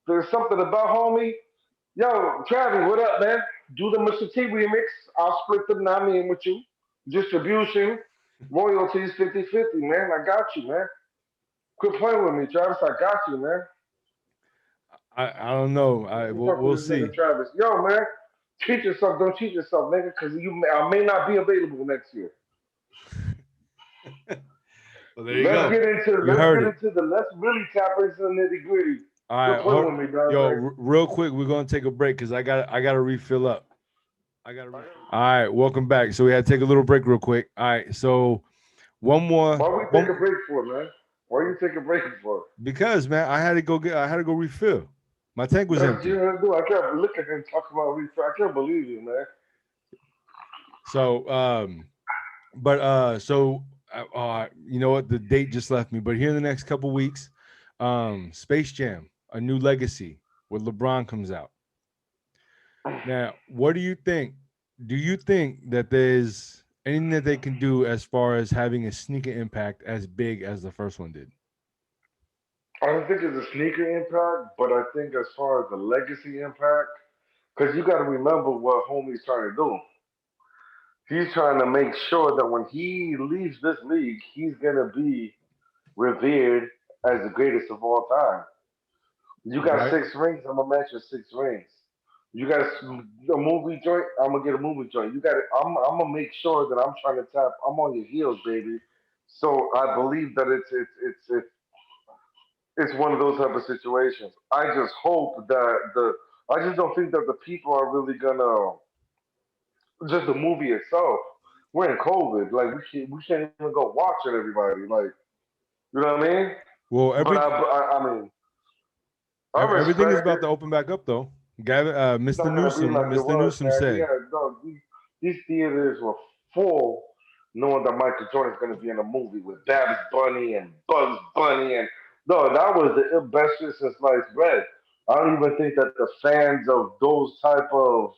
there's something about homie. Yo, Travis, what up, man? Do the Mr. T remix. I'll split the Nemy in with you. Distribution, royalties 50-50, man. I got you, man. Quit playing with me, Travis. I got you, man. I don't know. You fuck We'll with this see. nigga Travis. Yo, man. Treat yourself. Don't cheat yourself, nigga, because I may not be available next year. Well, there you go. You Let's heard get it. into the let's really tap into the nitty gritty. All Quit right, playing with me, guys. yo, Like, real quick, we're gonna take a break because I gotta refill up. All right, welcome back. So we had to take a little break real quick. All right, so one more, why we take a break for, man? Why you take a break for? because man, I had to go refill. My tank was That's empty. you know, do. I can't look at him talking about refill. I can't believe you, man. So but so you know what? The date just left me, but here in the next couple weeks, Space Jam, a new legacy with LeBron comes out. Now, what do you think? Do you think that there's anything that they can do as far as having a sneaker impact as big as the first one did? I don't think it's a sneaker impact, but I think as far as the legacy impact, because you got to remember what homie's trying to do. He's trying to make sure that when he leaves this league, he's gonna be revered as the greatest of all time. You got Right? 6 rings, I'm gonna match your 6 rings. You got a movie joint, I'm gonna get a movie joint. You got it. I'm gonna make sure that I'm trying to tap. I'm on your heels, baby. So I believe that it's one of those type of situations. I just hope that I just don't think that the people are really gonna just the movie itself. We're in COVID, like we can't even go watch it. Everybody, like you know what I mean? Well, But I mean, I everything is respect about it. to open back up though. Gavin, It's not gonna be like it Mr. was, Newsom man. said, Yeah, no, these theaters were full, knowing that Michael Jordan's gonna be in a movie with Babs Bunny and Bugs Bunny, and no, that was the best shit since sliced bread. I don't even think that the fans of those type of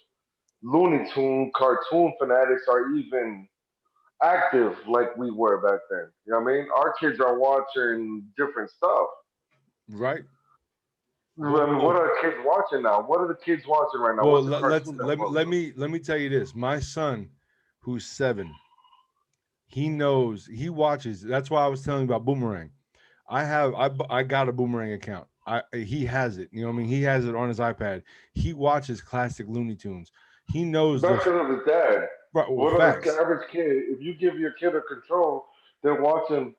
Looney Tune cartoon fanatics are even active like we were back then. You know what I mean? Our kids are watching different stuff. right? I mean, what Well, are kids watching now? What are the kids watching right now? well, What's the cartoon network? let me tell you this. My son, who's 7, he knows, he watches. That's why I was telling you about Boomerang. I got a Boomerang account. He has it. You know what I mean? He has it on his iPad. He watches classic Looney Tunes. He knows That's the because of his dad. What are the facts. average kid? If you give your kid a control, they're watching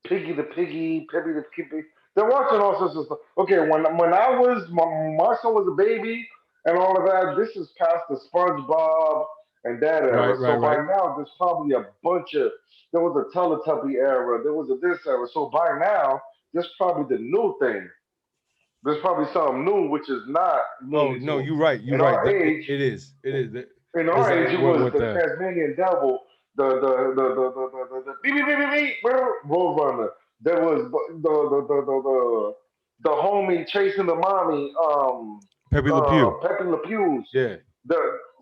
Piggy the Piggy, Peppy the Piggy. They're watching all sorts of stuff. Okay, when I was my son was a baby and all of that, this is past the SpongeBob and that era. So by Right. now, there's probably a bunch of there was a Teletubby era, there was a this era. So by now, there's probably the new thing. There's probably something new, which is not Oh Looney no, Tunes. you're right. You're In right. our age, It is. It is. in Is our age, it was what the the Tasmanian Devil, the beep beep beep beep beep Roadrunner. There was the homie chasing the mommy, Pepe Le Pew? Pepe Le Pews. Yeah.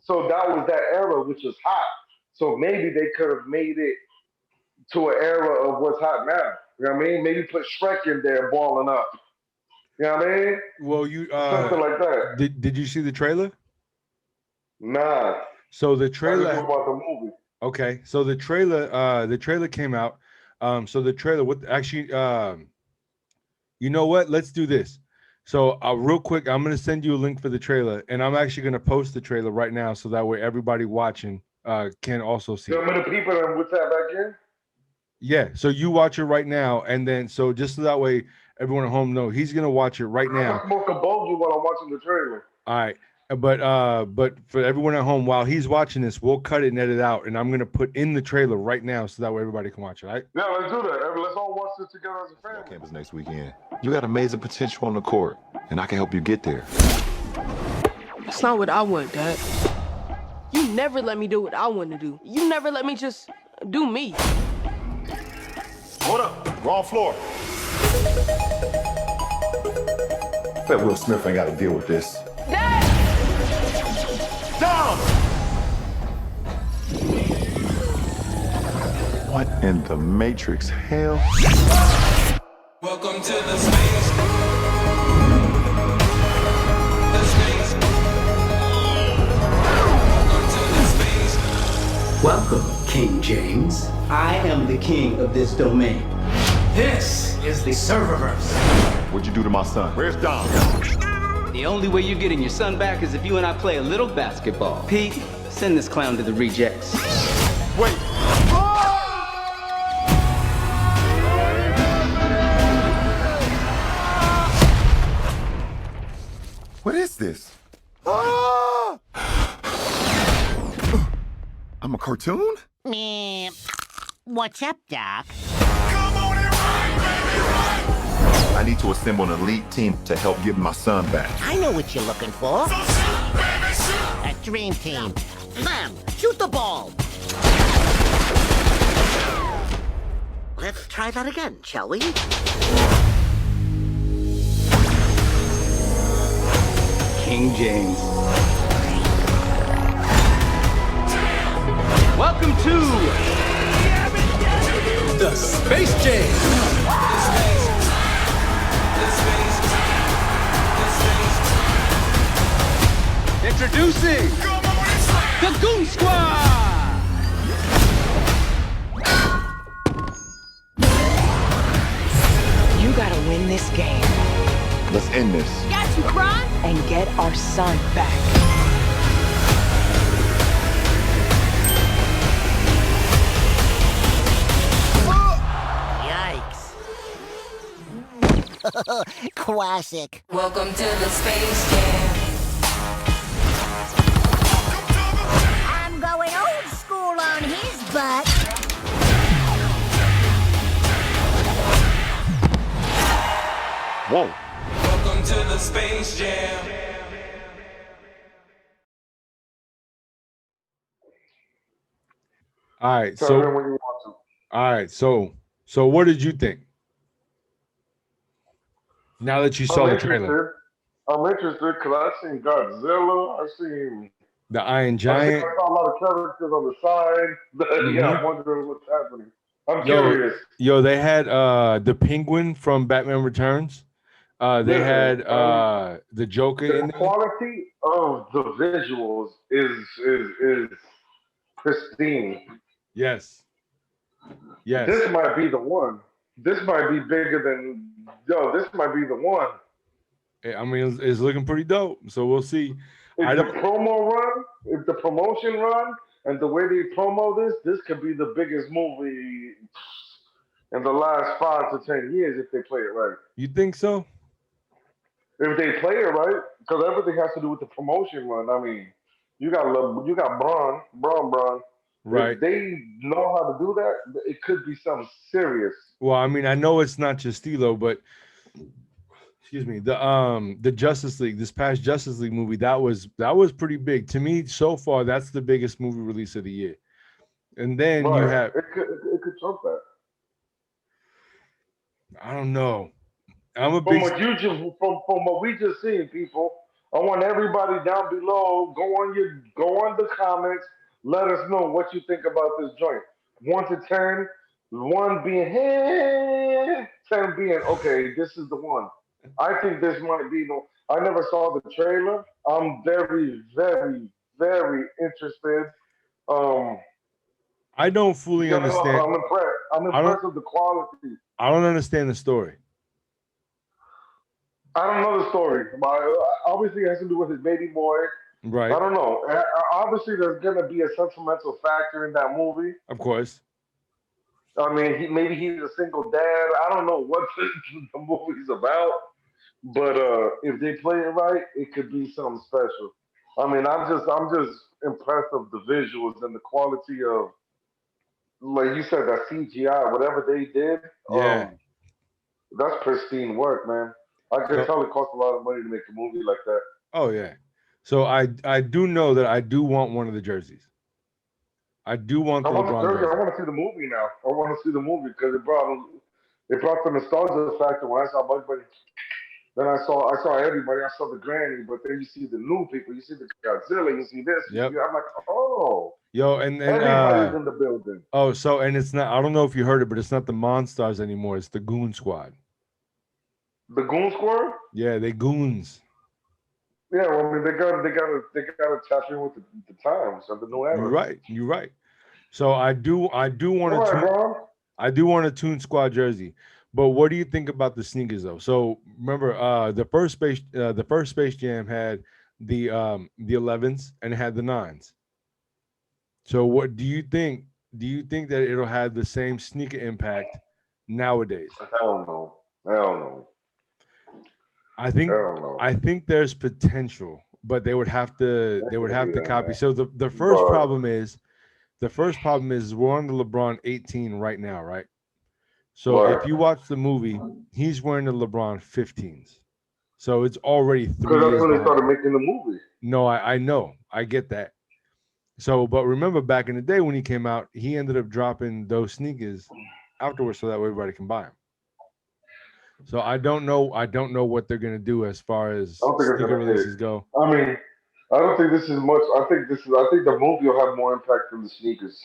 So that was that era, which was hot. So maybe they could have made it to an era of what's hot now. You know what I mean? Maybe put Shrek in there balling up. You know what I mean? Well, you Something like that. did you see the trailer? Nah. So the I just trailer. know about the movie. Okay. So the trailer came out. So the trailer. What actually? You know what? Let's do this. So real quick, I'm gonna send you a link for the trailer, and I'm actually gonna post the trailer right now, so that way everybody watching can also see You it. know how many people that would tap back in? Yeah. So you watch it right now, and then so just so that way everyone at home know he's gonna watch it right I'm now. gonna smoke a bogey while I'm watching the trailer. All right. But for everyone at home, while he's watching this, we'll cut it and edit out, and I'm gonna put in the trailer right now so that way everybody can watch it. All right? Yeah, let's do that. Let's all watch this together as a family. Campus next weekend. You got amazing potential on the court, and I can help you get there. That's not what I want, Dad. You never let me do what I want to do. You never let me just do me. Hold up. Wrong floor. Bet Will Smith ain't got to deal with this. Dad! Down! What in the Matrix hell? Welcome to the space. The space. Welcome to the space. Welcome, King James. I am the king of this domain. This is the serververse. What'd you do to my son? Where's Dom? The only way you're getting your son back is if you and I play a little basketball. Pete, send this clown to the rejects. Wait. What is this? Ah! I'm a cartoon? Meh. What's up, Doc? I need to assemble an elite team to help get my son back. I know what you're looking for. A dream team. Bam! Shoot the ball! Let's try that again, shall we? King James. Welcome to the Space Jam. Introducing the Goon Squad! You gotta win this game Let's end this. Got you, Kron! and get our son back. Yikes. Classic. Welcome to the Space Jam. I'm going old school on his butt. Whoa. Welcome to the Space Jam. All right, Tell me so when you want to. all right, so what did you think? Now that you saw the trailer, I'm interested because I've seen Godzilla. I've seen. the Iron I Giant. saw a lot of characters on the side. Yeah, I'm wondering what's happening. I'm curious. Yo, they had the Penguin from Batman Returns. They had the Joker in The there. quality of the visuals is pristine. Yes. Yes. This might be the one. This might be bigger than. This might be the one. I mean, it's looking pretty dope. So we'll see. If the promo run, if the promotion run, and the way they promo this could be the biggest movie in the last 5 to 10 years if they play it right. You think so? If they play it right, because everything has to do with the promotion run. I mean, you got Braun. Right. If they know how to do that, it could be something serious. Well, I mean, I know it's not just Stilo, but excuse me, the Justice League, this past Justice League movie, that was pretty big. To me, so far, that's the biggest movie release of the year. And then you have it could trump that. I don't know. I'm a From big what we just seen, people. I want everybody down below. Go on the comments. Let us know what you think about this joint. 1 to 10. 1 being hey, 10 being okay. This is the one. I think this might be the. I never saw the trailer. I'm very, very, very interested. I don't fully understand. I'm impressed. I'm impressed with the quality. I don't understand the story. I don't know the story. Obviously, it has to do with his baby boy. Right. I don't know. Obviously, there's going to be a sentimental factor in that movie. Of course. I mean, maybe he's a single dad. I don't know what the movie's about. But if they play it right, it could be something special. I mean, I'm just impressed with the visuals and the quality of, like you said, that CGI, whatever they did. Yeah. That's pristine work, man. I can tell it costs a lot of money to make a movie like that. Oh yeah. So I do know that I do want one of the jerseys. I do want the LeBron jersey. I want to see the movie now. I want to see the movie because it brought the nostalgia factor when I saw Bugs Bunny. Then I saw everybody. I saw the granny, but then you see the new people. You see the Godzilla. You see this. Yep. I'm like, oh. Yo, and everybody's in the building. Oh, so and it's not. I don't know if you heard it, but it's not the Monstars anymore. It's the Goon Squad. The Goon Squad? Yeah, they goons. Yeah, well, I mean, they got to tap in with the times of the new era. You're right. So I do want a Toon Squad jersey. But what do you think about the sneakers though? So remember, the first Space Jam had the 11s and it had the 9s. So what do you think? Do you think that it'll have the same sneaker impact nowadays? Hell no. I think there's potential, but they would have to copy. Man. So the first problem is we're on the LeBron 18 right now, right? So if you watch the movie, he's wearing the LeBron 15s. So it's already 3 years. Because that's when they started making the movie. No, I know. I get that. So, but remember back in the day when he came out, he ended up dropping those sneakers afterwards so that way everybody can buy them. So I don't know what they're gonna do as far as sneaker releases go. I mean, I don't think this is much. I think the movie will have more impact than the sneakers.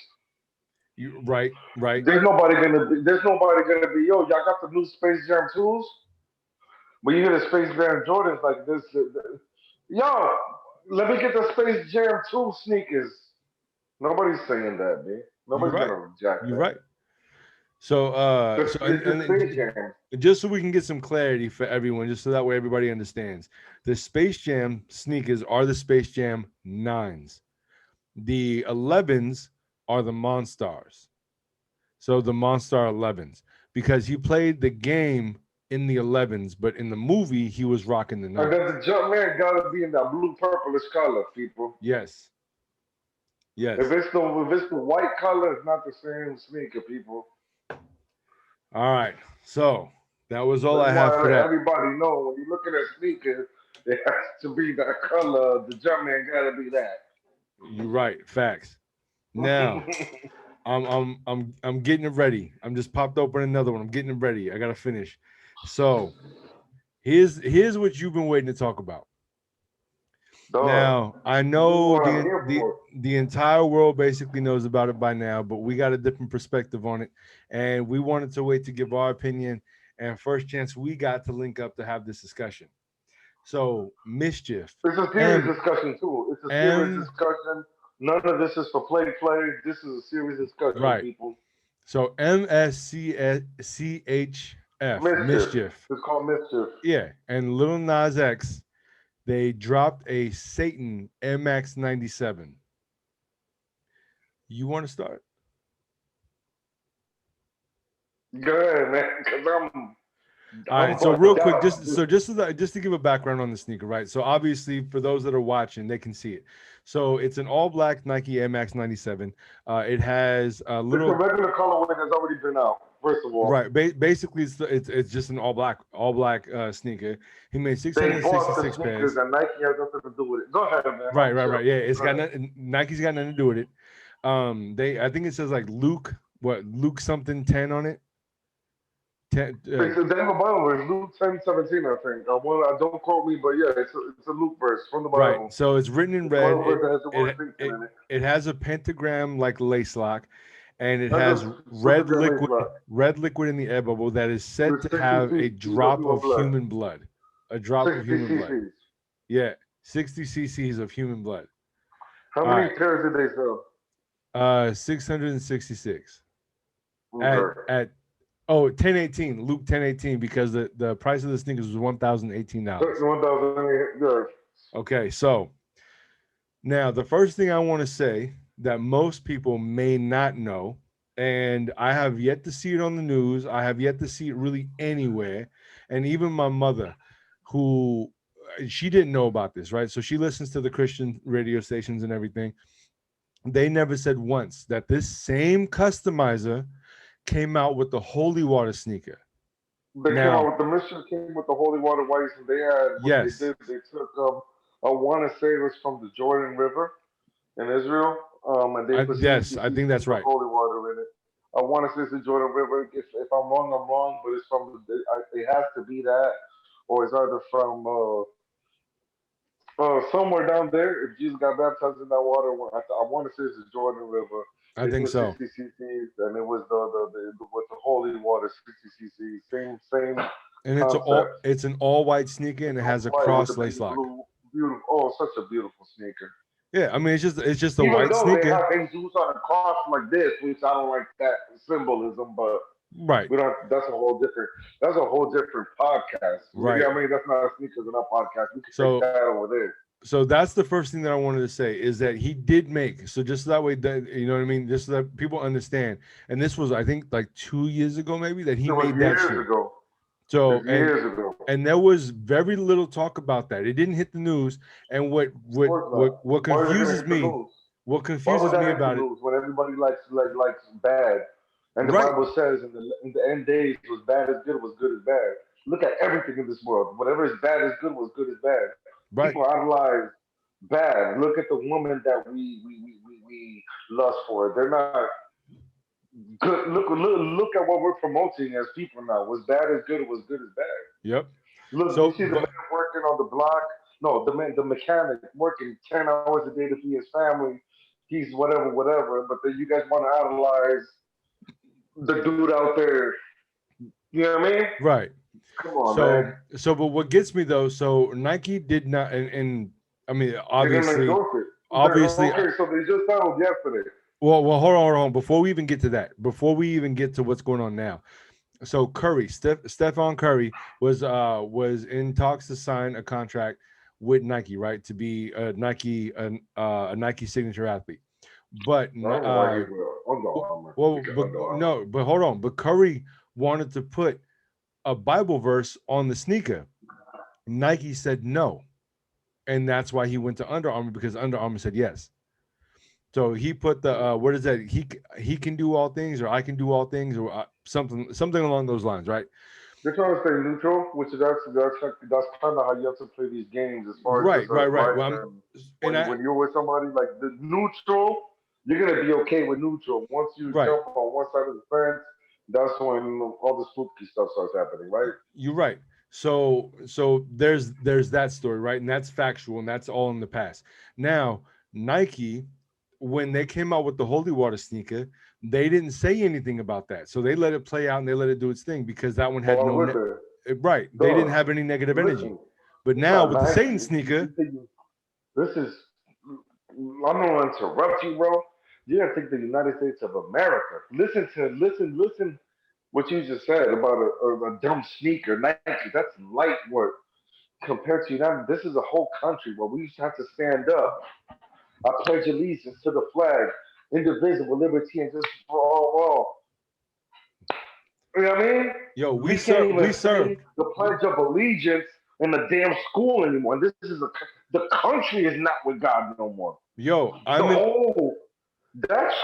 You right. There's nobody gonna be. Yo, y'all got the new Space Jam 2s, but you hear the Space Jam Jordans like this. Yo, let me get the Space Jam 2 sneakers. Nobody's saying that, man. Nobody's gonna reject that. You're right. So, just so we can get some clarity for everyone, just so that way everybody understands, the Space Jam sneakers are the Space Jam 9s. The 11s are the Monstars. So the Monstar 11s, because he played the game in the 11s, but in the movie he was rocking the And 9s. then the Jumpman gotta be in that blue purplish color, people. Yes. Yes. If it's the white color, it's not the same sneaker, people. All right. So that was all That's I have why for that. everybody know when you're looking at sneakers, it has to be that color. The Jumpman gotta be that. You're right. Facts. Now I'm getting it ready. I'm just popped open another one. I'm getting it ready. I gotta finish. So here's what you've been waiting to talk about. Dog. Now I know What I'm here for. the entire world basically knows about it by now, but we got a different perspective on it, and we wanted to wait to give our opinion. And first chance we got to link up to have this discussion. So MSCHF. It's a serious discussion too. It's a serious discussion. None of this is for play. This is a serious discussion, Right. people. So MSCHF, MSCHF. It's called MSCHF. Yeah, and Lil Nas X, they dropped a Satan MX 97. You want to start? Go ahead, man. Because All right, so real quick, just to give a background on the sneaker, right? So obviously, for those that are watching, they can see it. So it's an all-black Nike MX 97. It has a little. It's a regular colorway that's already been out. First of all, Right. Basically, it's just an all black sneaker. He made they bought the 666 sneakers pairs. and Nike has nothing to do with it. Go ahead, man. Right. Yeah, it's got nothing. Nike's got nothing to do with it. I think it says like Luke something 10 on it. 10. They have a Bible verse, Luke 10:17, I think. Don't quote me, but yeah, it's a Luke verse from the Bible. Right. So it's written in red. Bible verse that has the word Satan in it. It has a pentagram like lace lock, and it has red liquid in the air bubble that is said to have a drop of human blood. A drop of human blood. Yeah, 60 cc's of human blood. How many pairs did they sell? 666. Okay. At 1018, Luke 1018, because the price of the sneakers was $1,018. $1,000. Okay, so now the first thing I want to say that most people may not know, and I have yet to see it on the news, I have yet to see it really anywhere, and even my mother, who she didn't know about this, right? So she listens to the Christian radio stations and everything. They never said once that this same customizer came out with the holy water sneaker. They came out with the mission, came with the holy water whites, and they had yes. They took I want to say it was from the Jordan River in Israel, and they yes, I think that's right. Holy water in it. I want to say it's the Jordan River. If I'm wrong, I'm wrong, but it's from it has to be that, or it's either from somewhere down there. If Jesus got baptized in that water, I want to say it's the Jordan River. I think so. 60 cc's, and it was with the holy water 60 cc's. Same. And it's an all white sneaker, and it has a cross lace lock. Beautiful. Oh, such a beautiful sneaker. Yeah, I mean it's just a even white sneaker. They have Jesus on a cross like this, which I don't like that symbolism, but right. We don't. That's a whole different podcast. Right. I mean that's not a sneakers in our podcast. We can take that over there. So that's the first thing that I wanted to say is that he did make, so just that way that, you know what I mean, just so that people understand. And this was, I think, like 2 years ago maybe that he made that shit. Ago. So years ago. And there was very little talk about that. It didn't hit the news. And what confuses me, about it, when everybody likes bad, and the Bible says in the end days was bad as good was good as bad. Look at everything in this world. Whatever is bad is good was good as bad. Right. People idolize bad. Look at the woman that we lust for. They're not good. Look at what we're promoting as people now. Was bad as good was good as bad. Yep. Look, you see the man working on the block. No, the mechanic working 10 hours a day to feed his family. He's whatever. But then you guys want to idolize the dude out there. You know what I mean? Right. Come on, man. But what gets me though, so Nike did not, and I mean, obviously, okay, so they just settled yesterday. Well, hold on. Before we even get to that, before we even get to what's going on now, so Stephon Curry was in talks to sign a contract with Nike, right, to be a Nike signature athlete, but but hold on, but Curry wanted to put a Bible verse on the sneaker. Nike said no. And that's why he went to Under Armour, because Under Armour said yes. So he put the what is that? He can do all things, or I can do all things, or something along those lines, right? They're trying to stay neutral, which is that's kind of how you have to play these games as far as Right. Well, when you're with somebody like the neutral, you're gonna be okay with neutral. Once you jump on one side of the fence, that's when all the spooky stuff starts happening, right? You're right. So there's that story, right? And that's factual, and that's all in the past. Now, Nike, when they came out with the Holy Water sneaker, they didn't say anything about that. So they let it play out and they let it do its thing, because that one had right. They didn't have any negative energy. But now with the Satan sneaker, this is, I'm gonna interrupt you, bro. You gotta think the United States of America. Listen what you just said about a dumb sneaker. Nike, that's light work compared to United. This is a whole country where we have to stand up. I pledge allegiance to the flag, indivisible, liberty, and justice for all. You know what I mean? Yo, we serve the Pledge of Allegiance in the damn school anymore. This is the country is not with God no more. Yo, that's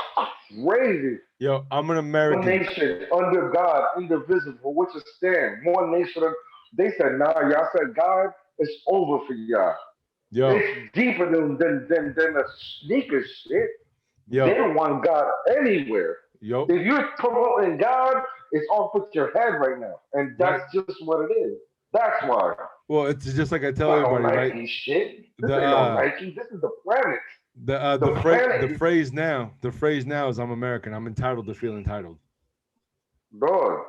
crazy. Yo, I'm an American. One nation under God, indivisible, which is stand. One nation. They said, nah, y'all said God, it's over for y'all. Yo. It's deeper than the sneaker shit. Yo. They don't want God anywhere. Yo. If you're promoting God, it's off with your head right now. And that's just what it is. That's why. Well, it's just like I tell everybody, Nike right? Shit. This ain't no Nike. This is the planet. The phrase now is I'm American. I'm entitled to feel entitled. Dog.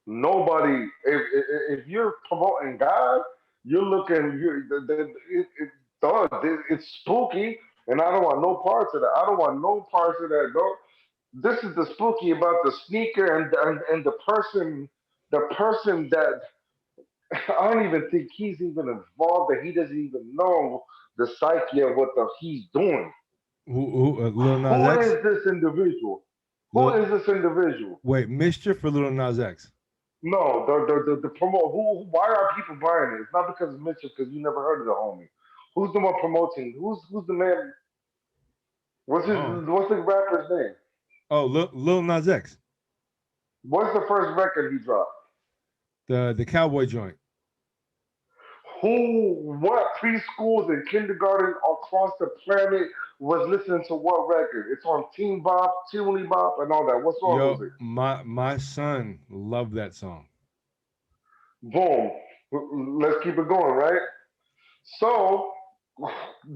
Nobody, if you're promoting God, you're looking, it's spooky, and I don't want no parts of that. Dog. This is the spooky about the sneaker and the person that I don't even think he's even involved, that he doesn't even know the psyche of what he's doing. Lil Nas X? Who is this individual? Who is this individual? Wait, MSCHF or Lil Nas X? No, the promote. Why are people buying it? It's not because of MSCHF, because you never heard of the homie. Who's the one promoting? Who's the man? What's the rapper's name? Oh, Lil Nas X. What's the first record he dropped? The Cowboy joint. What preschools and kindergarten across the planet was listening to what record? It's on Teen Bop, Towelie Bop, and all that. What song was it? My son loved that song. Boom. Let's keep it going, right? So,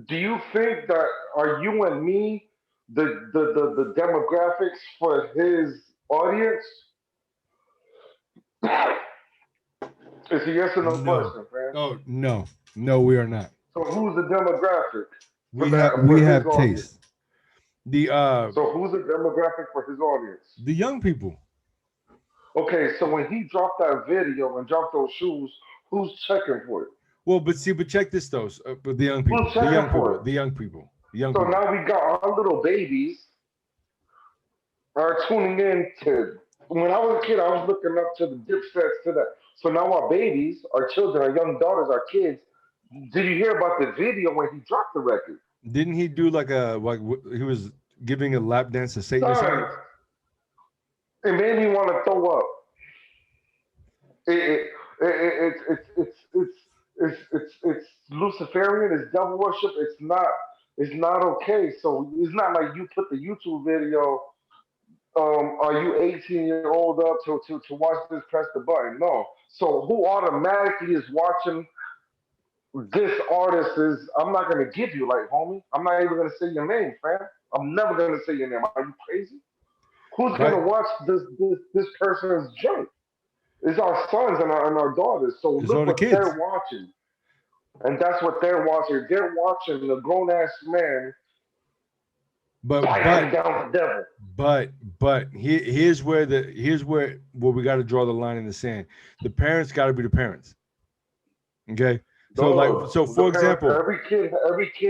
do you think that are you and me the demographics for his audience? It's a yes or no question, man. Oh no, we are not. So who's the demographic? We have taste. So who's the demographic for his audience? The young people. Okay, so when he dropped that video and dropped those shoes, who's checking for it? Well, but check this though. The young people. The young people. So now we got our little babies are tuning in to. When I was a kid, I was looking up to the Dipsets, to that. So now our babies, our children, our young daughters, our kids. Did you hear about the video when he dropped the record? Didn't he do like he was giving a lap dance to Satan or something? It made me want to throw up. It's Luciferian. It's devil worship. It's not okay. So it's not like you put the YouTube video. Are you 18-year-old up to watch this? Press the button. No. So who automatically is watching this artist is? I'm not gonna give you like, homie. I'm not even gonna say your name, fam. I'm never gonna say your name. Are you crazy? Who's gonna watch this person's junk? It's our sons and our daughters. So look what they're watching, and that's what they're watching. They're watching a grown ass man. But here's where we got to draw the line in the sand. The parents got to be the parents. Okay. So for example, every kid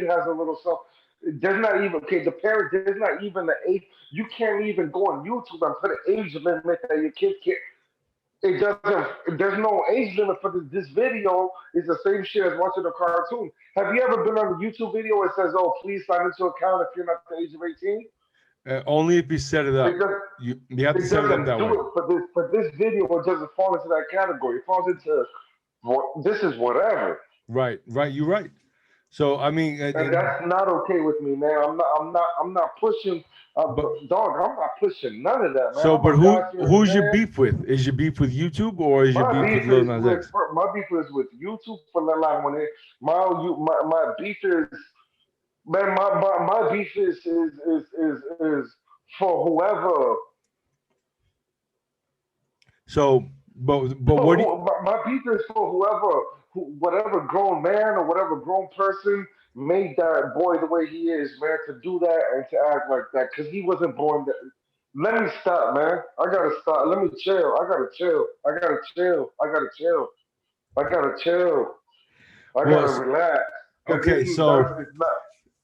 has a little stuff. There's not even the parent. There's not even the age. You can't even go on YouTube and put an age limit that your kid can't. it doesn't. There's no age limit for this video. Is the same shit as watching a cartoon. Have you ever been on a YouTube video? It says, "Oh, please sign into account if you're not the age of 18." Only if you set it up. It, does, You have to it set it up doesn't that do way. it for this video. It doesn't fall into that category. It falls into this is whatever. Right. You're right. So I mean, And that's not okay with me, man. I'm not pushing. Dog, I'm not pushing none of that, man. so, I'm but a God-fearing who's your man. beef with? Is your beef with YouTube or is your My beef beef with Lil is Nas with X? my beef is with YouTube for like when it my beef is man my beef is for whoever. So, but what do you, My beef is for whatever grown man or whatever grown person made that boy the way he is, man, to do that and to act like that, because he wasn't born that. Let me stop, man. I gotta stop. Let me chill. I gotta chill. I gotta chill. I gotta chill. I gotta chill. I well, gotta relax. 'Cause okay, this is so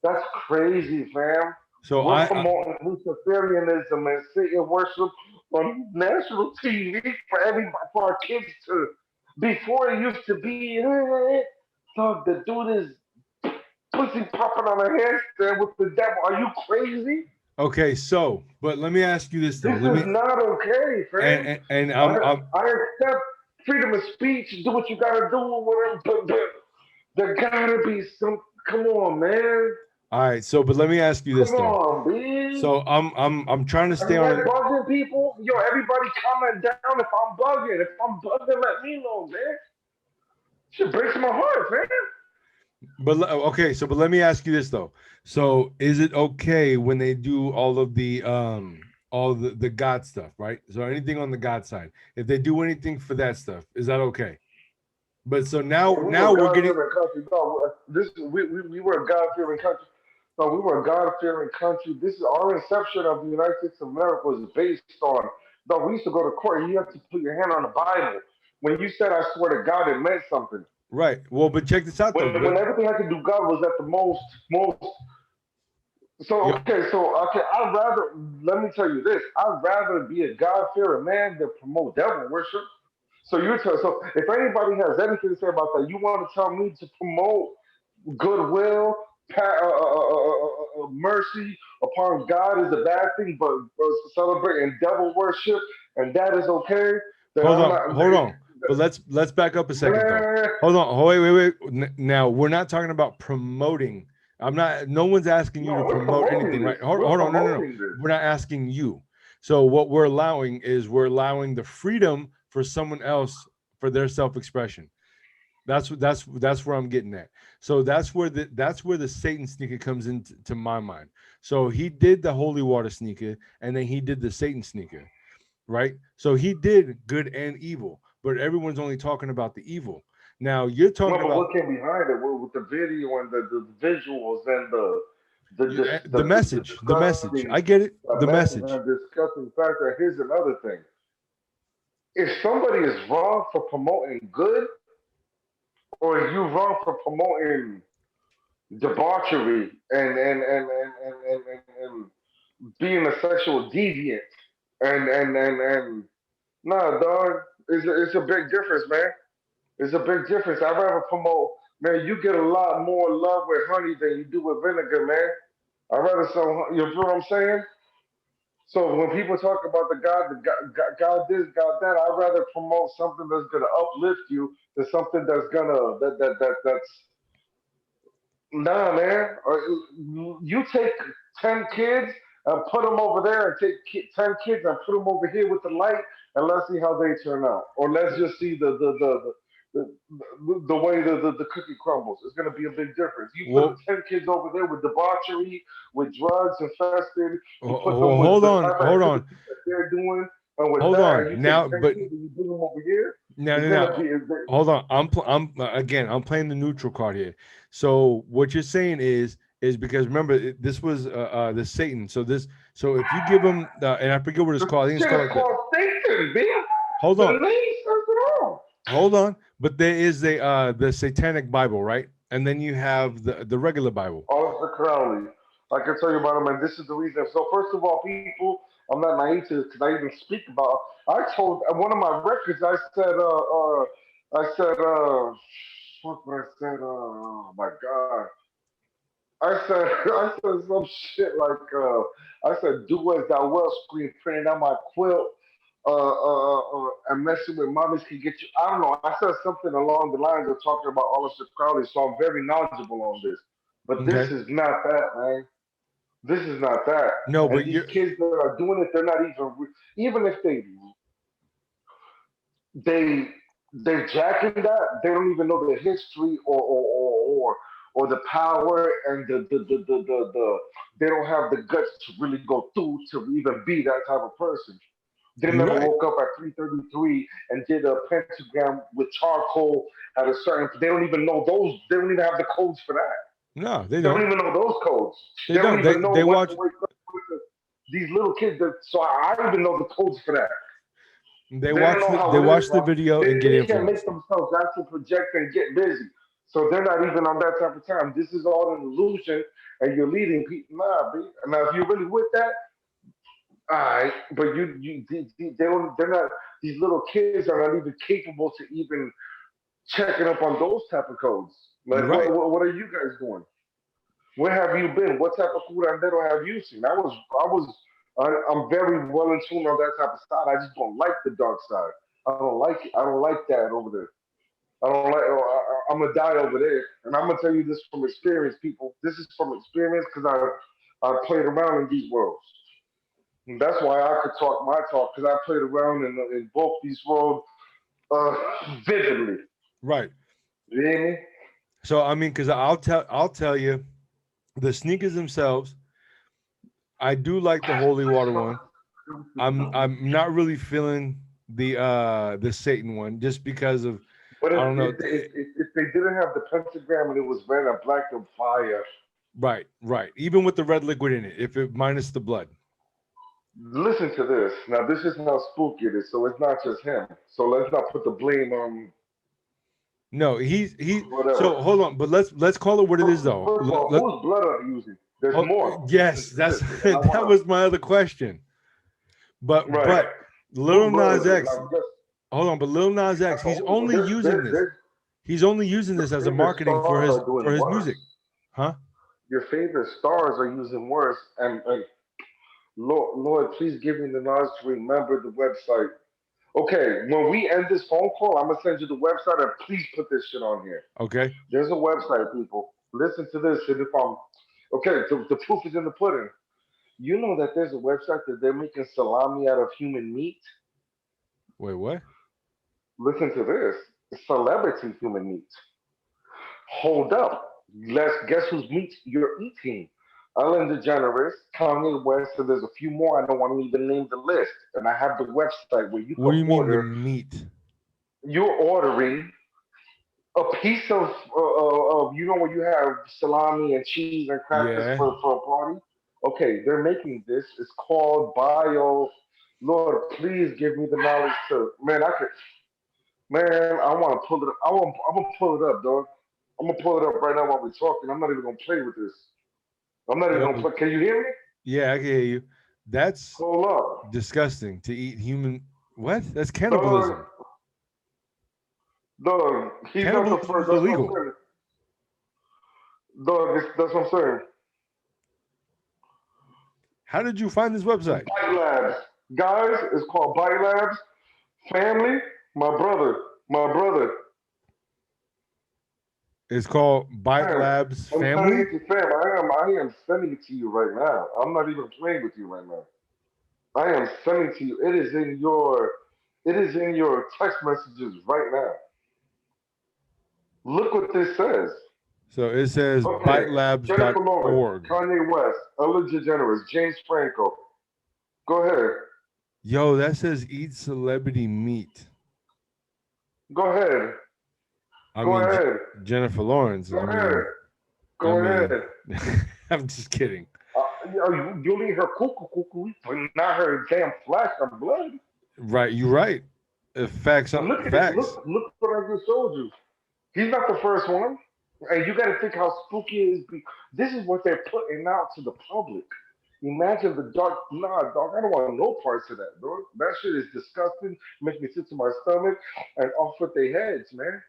that's crazy, fam. so We're I promoting Luciferianism and Satan worship on national TV for everybody, for our kids to. Before it used to be, dog, the dude is pussy popping on a handstand with the devil. Are you crazy? okay, so but let me ask you this though. This Let is me not okay, friend. and I accept freedom of speech, do what you gotta do, whatever, but there gotta be some. Come on, man. all right. So, but let me ask you this Come though. on, B. So I'm trying to stay Am I on. bugging people? Yo, everybody comment down if I'm bugging. If I'm bugging, let me know, man. Shit breaks my heart, man. But okay, so but let me ask you this though. So is it okay when they do all the God stuff, right? So anything on the God side, if they do anything for that stuff, is that okay? But so now we're getting country. No, we were a God-fearing country. No, we were a God-fearing country. This is our inception of the United States of America was based on. No, we used to go to court. You have to put your hand on the Bible. When you said "I swear to God," it meant something. right. Well, but check this out though. When everything had to do God was at the most. So okay, I'd rather let me tell you this. I'd rather be a God-fearing man than promote devil worship. So so if anybody has anything to say about that, you want to tell me to promote goodwill, mercy upon God is a bad thing, but celebrating devil worship and that is okay. Then Hold on. But let's back up a second though. Hold on. Wait. Now we're not talking about promoting. I'm not. No one's asking you to promote anything, right? Hold on. No. We're not asking you. So what we're allowing is the freedom for someone else for their self-expression. That's where I'm getting at. So that's where the Satan sneaker comes into my mind. So he did the holy water sneaker, and then he did the Satan sneaker, right? So he did good and evil, but everyone's only talking about the evil. Now you're talking about what came behind it with the video and the visuals and the message. The message. I get it. The message. And discussing factor. Here's another thing. If somebody is wrong for promoting good, or are you wrong for promoting debauchery and being a sexual deviant and nah, dog, it's a big difference, man. It's a big difference. I'd rather promote, man. You get a lot more love with honey than you do with vinegar, man. I'd rather sell. You know what I'm saying? So when people talk about God this, God that, I'd rather promote something that's gonna uplift you than something that's gonna that's nah, man. You take 10 kids and put them over there, and take 10 kids and put them over here with the light, and let's see how they turn out. Or let's just see the way the cookie crumbles. It's gonna be a big difference. You put 10 kids over there with debauchery, with drugs infested. Hold on. They're doing. And with hold that, on now, but you bring them over here. No. Hold on. I'm playing the neutral card here. So what you're saying is because remember this was the Satan. So if you give him and I forget what it's called. I think it's called Satan, man. Hold on. Hold on. But there is the Satanic Bible, right? And then you have the regular Bible. Oh, it's the Crowley. I can tell you about it, man. This is the reason. So first of all, people, I'm not naive to this because I even speak about. I told one of my records. I said, fuck what I said. Oh my god. I said, I said some shit like, I said, do as thou wilt, screen printing on my quilt, and messing with mommies can get you. I don't know. I said something along the lines of talking about Aleister Crowley, so I'm very knowledgeable on this. But this Okay. is not that, man. This is not that. No, And but these you're kids that are doing it, they're not even, even if they they're jacking that. They don't even know the history or the power and the they don't have the guts to really go through to even be that type of person. They you're never right. woke up at 3:33 and did a pentagram with charcoal at a certain. They don't even know those. They don't even have the codes for that. No, they They don't don't. even know those codes. They They don't don't. They even know they what watch to wake up with. These little kids. So I don't even know the codes for that. they They don't watch know how they it is, watch the bro. video and get They can't make influenced. themselves actually project and get busy. So they're not even on that type of time. This is all an illusion, and you're leading people. Nah, B. Now if you're really with that, all right. But they don't. They're not. These little kids are not even capable to even checking up on those type of codes. You're Like, right. what are you guys doing? Where have you been? What type of curandero have you seen? I'm very well in tune on that type of side. I just don't like the dark side. I don't like it. I don't like that over there. I don't like. I'm gonna die over there, and I'm gonna tell you this from experience, people. This is from experience because I played around in these worlds. And that's why I could talk my talk because I played around in both these worlds uh, vividly. Right. You hear me? So I mean, because I'll tell you, the sneakers themselves, I do like the holy water one. I'm not really feeling the Satan one just because of But I don't know. if they didn't have the pentagram and it was red and black and fire, Right, right. Even with the red liquid in it, if it minus the blood. listen to this. Now, this is how spooky it is. So it's not just him. So let's not put the blame on No, he. whatever. So hold on, but let's call it what it is though. First of all, whose blood are you using? There's Oh, more. yes, Listen to that's this. And I that wanna, was my other question. But right. Lil Whose blood Nas is it? X, Now, just, hold on, but Lil Nas X, he's only using this. He's only using your this as a favorite marketing stars are for doing his worse. music, huh? Your favorite stars are using worse. And Lord, please give me the knowledge to remember the website. Okay, when we end this phone call, I'm gonna send you the website and please put this shit on here. Okay. There's a website, people. Listen to this. And if I'm okay, the proof is in the pudding. You know that there's a website that they're making salami out of human meat. Wait, what? Listen to this. Celebrity human meat. Hold up. Let's guess whose meat you're eating. Ellen DeGeneres, Kanye West, and there's a few more. I don't want to even name the list. And I have the website where you What do can you mean the order. meat? You're ordering a piece of you know when you have salami and cheese and crackers Yeah. for a party. Okay, they're making this. It's called Bio. Lord, please give me the knowledge to man. I could man. I want to pull it up. I'm gonna pull it up, dog. I'm gonna pull it up right now while we're talking. I'm not even gonna play with this. I'm not even Yo, gonna play. Can you hear me? yeah, I can hear you. That's Hold up, disgusting to eat human. What? That's dog. cannibalism. Dog, he's not the Cannibalism first. is That's what I'm illegal. saying. Dog, that's what I'm saying. How did you find this website? Bite Labs. Guys, it's called Bite Labs. Family, my brother. It's called Bite Fam. Labs I'm telling Family. you, fam, I am sending it to you right now. I'm not even playing with you right now. I am sending it to you. It is in your text messages right now. Look what this says. So it says Okay. Jennifer Lawrence, bitelabs.org. Kanye West, Ellen DeGeneres, James Franco. Go ahead. Yo, that says eat celebrity meat. Go ahead. I Go mean, ahead. Jennifer Lawrence. Go I ahead. mean, Go I mean, ahead. I'm just kidding. You need her cuckoo, but not her damn flesh and blood. Right, you're right. Facts, And look at facts. it. Look what I just showed you. He's not the first one. And you got to think how spooky it is. This is what they're putting out to the public. Imagine the dark. Nah, dog. I don't want no parts of that, bro. That shit is disgusting. Makes me sick to my stomach and off with their heads, man.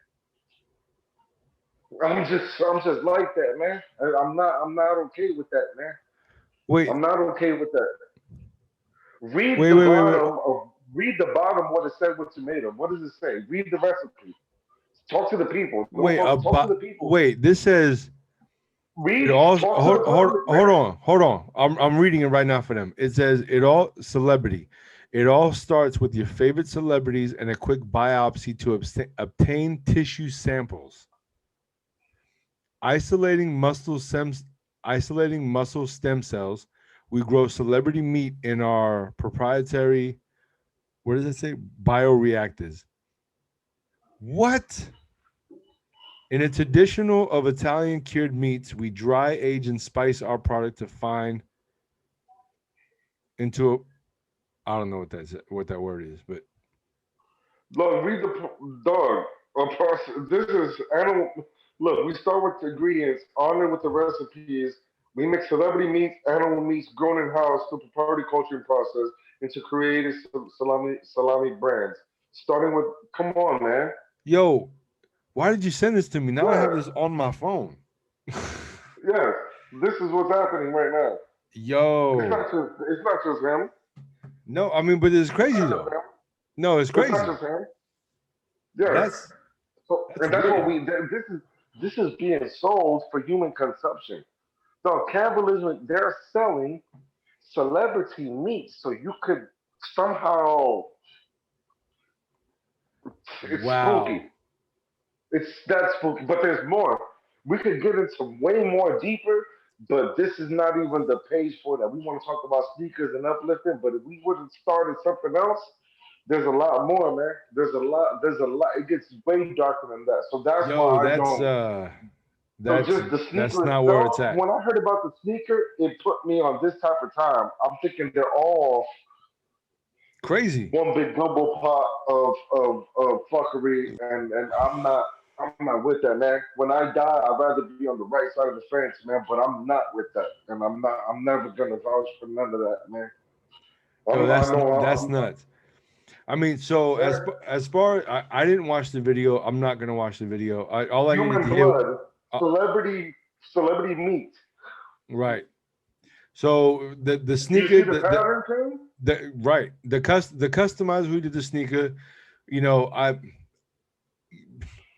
I'm just like that, man. I'm not okay with that, man. Wait, I'm not okay with that. Read wait, the wait, wait, wait. bottom of read the bottom what it said with tomato. What does it say? Read the recipe. Talk to the people. Don't Wait, talk to the people. wait. This says it Read. all. Talk to the public, man. Hold on. I'm reading it right now for them. It says it all celebrity. It all starts with your favorite celebrities and a quick biopsy to obtain tissue samples. Isolating isolating muscle stem cells. We grow celebrity meat in our proprietary. What does it say? Bioreactors. What? In a traditional of Italian cured meats, we dry, age, and spice our product to fine into a. I don't know what that word is, but Look, read the dog. This is animal. Look, we start with the ingredients. On it with the recipes. We mix celebrity meats, animal meats grown in house through proprietary culturing process into creative salami brands. Starting with, come on, man. yo, why did you send this to me? Now I have Yeah, this on my phone. yes. This is what's happening right now. It's Yo, not just. It's not just him. no, I mean, but it's It's crazy not just though. him. No, it's It's not crazy. just him. Yeah. That's So, that's and that's what weird. this is being sold for human consumption. So cannibalism, they're selling celebrity meat, so you could somehow. It's spooky. Wow. It's that spooky, but there's more. We could get into way more deeper, but this is not even the page for that. We want to talk about sneakers and uplifting, but if we would have started something else, there's a lot more, man. There's a lot. There's a lot. It gets way darker than that. So that's Yo, why I don't. So that's just the that's sneaker not where itself. it's at. When I heard about the sneaker, it put me on this type of time. I'm thinking they're all Crazy. one big gumbo pot of fuckery, and I'm not with that, man. When I die, I'd rather be on the right side of the fence, man. But I'm not with that, and I'm never gonna vouch for none of that, man. Yo, I know that's nuts. I mean, so yeah, as far I didn't watch the video. I'm not gonna watch the video. All I needed human to hear. blood, Uh, celebrity meat. right. So the Do you see sneaker the pattern, King? right the customizer who did the sneaker, you know,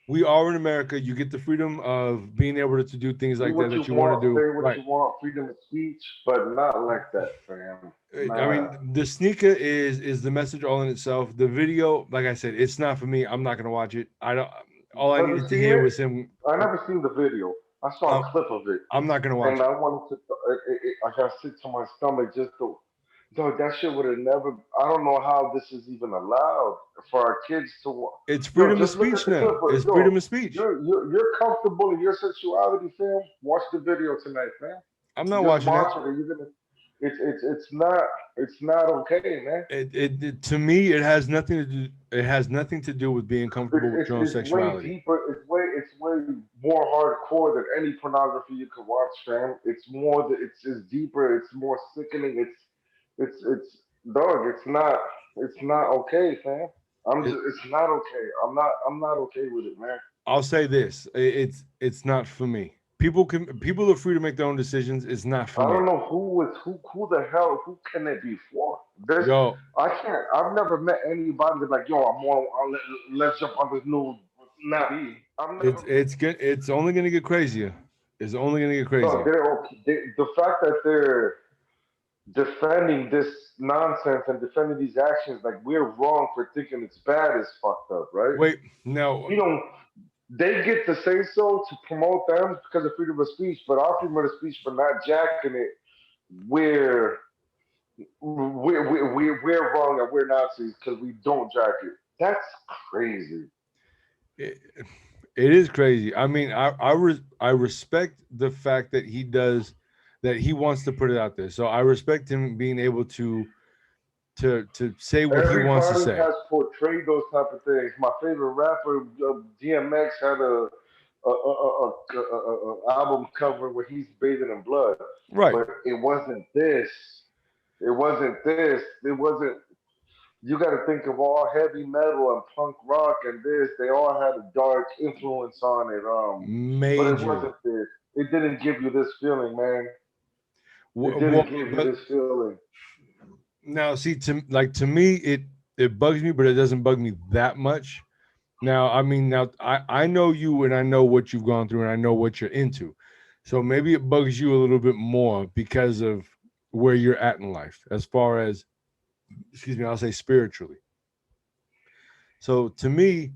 we are in America. You get the freedom of being able to do things Do like what you that you want want, to do. say what Right. you want, freedom of speech, but not like that, fam. I Nah. mean, the sneaker is the message all in itself. The video, like I said, it's not for me. I'm not gonna watch it. I don't. All I Have you needed to seen hear it? was him. I never seen the video. I saw Um, a clip of it, I'm not gonna watch and it. I wanted to. I got sick to my stomach just to. Dog, that shit would have never. I don't know how this is even allowed for our kids to. It's Yo, freedom of just look at speech the clip. now. It's Yo, freedom of speech. you're comfortable in your sexuality, fam. Watch the video tonight, fam. I'm not Just watching it. watch it. Or you're gonna. It's not okay, man. To me, it has nothing to do. It has nothing to do with being comfortable with your own It's way sexuality. deeper. It's way more hardcore than any pornography you could watch, fam. It's deeper. It's more sickening. It's dog. It's not okay, fam. It, It's not okay. I'm not okay with it, man. I'll say this: it's not for me. People are free to make their own decisions. It's not for I me. don't know who the hell who can it be for? This Yo, I can't. I've never met anybody that's like, yo, let's jump on this new. Nah, I've never. it's good. It's only gonna get crazier. It's only gonna get No, crazier. the fact that they're defending this nonsense and defending these actions like we're wrong for thinking it's bad is fucked up, right? Wait, no. We don't. They get to say so to promote them because of freedom of speech, but our freedom of speech for not jacking it, we're we're wrong and we're Nazis because we don't jack it. That's crazy. It, it is crazy. I mean, I respect the fact that he wants to put it out there. So I respect him being able to say what he wants to Everybody say. has portrayed those type of things. My favorite rapper, DMX, had album cover where he's bathing in blood, Right. but it wasn't this. It wasn't this. It wasn't. You got to think of all heavy metal and punk rock and this. They all had a dark influence on it. But it Major. wasn't this. It didn't give you this feeling, man. It Well, didn't give you but this feeling. now see, to me, it bugs me, but it doesn't bug me that much. Now, I mean, now I know you and I know what you've gone through and I know what you're into. So maybe it bugs you a little bit more because of where you're at in life, as far as, excuse me, I'll say spiritually. So to me,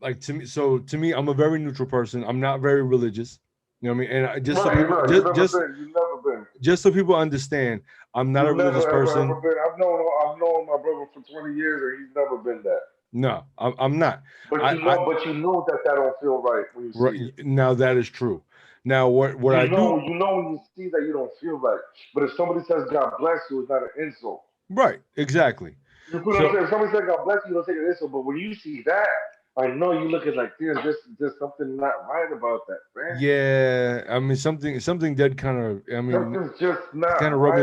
to me, I'm a very neutral person. I'm not very religious. You know what I mean? And just so Right, people, right. You've never been. just so people understand, I'm not a You've religious never, person. ever been. I've known my brother for 20 years, and he's never been that. No, I'm not. But you know that don't feel right when you see it. Now that is true. Now what I do, you know when you see that you don't feel right. But if somebody says God bless you, it's not an insult. right? Exactly. You put up there. If somebody says God bless you, you don't take it an insult. But when you see that, I know you look at like, damn, there's something not right about that, man. Yeah, I mean something did kind of, I mean, something's just not kind of rubbed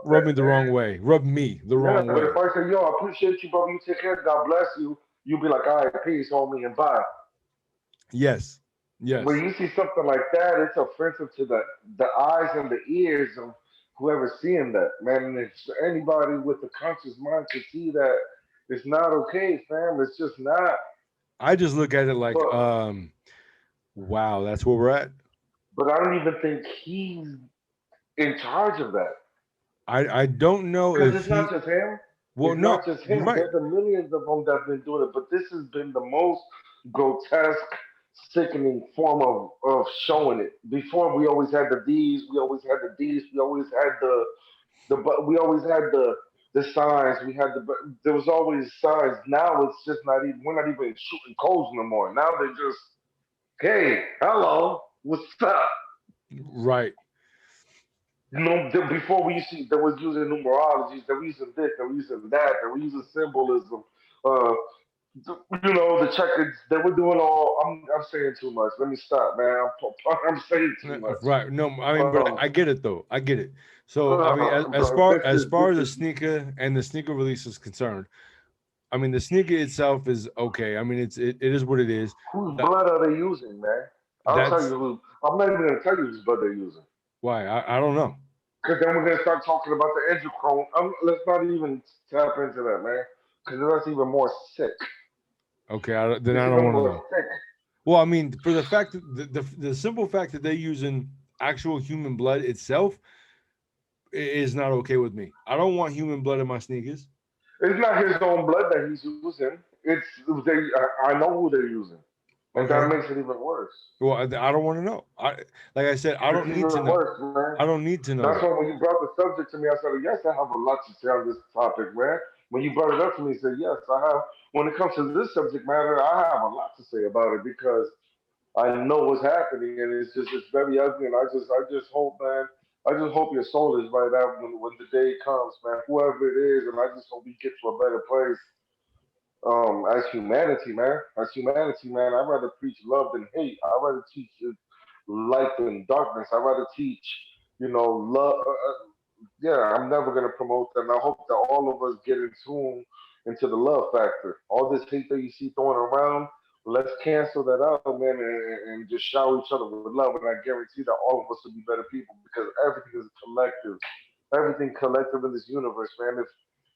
right me the wrong way. Rubbed me the wrong way. But if I say, yo, I appreciate you, brother, you take care, God bless you, you'll be like, all right, peace, homie, and bye. Yes. Yes. When you see something like that, it's offensive to the eyes and the ears of whoever's seeing that, man. And if anybody with a conscious mind can see that, it's not okay, fam. It's just not. I just look at it like, But, wow, that's where we're at. but I don't even think he's in charge of that. I don't know Because if it's not just him. well, It's no, not just him. right. There's a millions of them that've been doing it, but this has been the most grotesque, sickening form of showing it. Before we always had the D's, we always had the signs. There was always signs. Now it's just not even. We're not even shooting codes no more. Now they're just, hey, hello, what's up? Right. You know, before they was using numerologies, they were using this, they were using that, they were using symbolism. The checkers, they were doing all. I'm saying too much. Let me stop, man. I'm saying too much. Right. No, I mean, but I get it though. I get it. So I mean, as far as the sneaker and the sneaker release is concerned, I mean, the sneaker itself is okay. I mean, it is what it is. Whose blood are they using, man? I'll tell you who. I'm not even gonna tell you whose blood they're using. Why? I don't know. Because then we're gonna start talking about the edgechrome. Let's not even tap into that, man. Because that's even more sick. Okay, then I don't want to know. Well, I mean, for the fact that the simple fact that they're using actual human blood itself is not okay with me. I don't want human blood in my sneakers. It's not his own blood that he's using. I know who they're using. And that makes it even worse. Well, I don't want to know. Like I said, I don't need to know. Worse, man. I don't need to know. That's why when you brought the subject to me, I said, yes, I have a lot to say on this topic, man. When you brought it up to me, I said, yes, I have. When it comes to this subject matter, I have a lot to say about it because I know what's happening, and it's very ugly. And I just hope, man, I just hope your soul is right out when the day comes, man. Whoever it is, and I just hope we get to a better place. As humanity, man. I'd rather preach love than hate. I'd rather teach light than darkness. I'd rather teach, love. I'm never gonna promote that. And I hope that all of us get in tune into the love factor. All this hate that you see throwing around, let's cancel that out, man, and just shower each other with love. And I guarantee that all of us will be better people because everything is collective. Everything collective in this universe, man.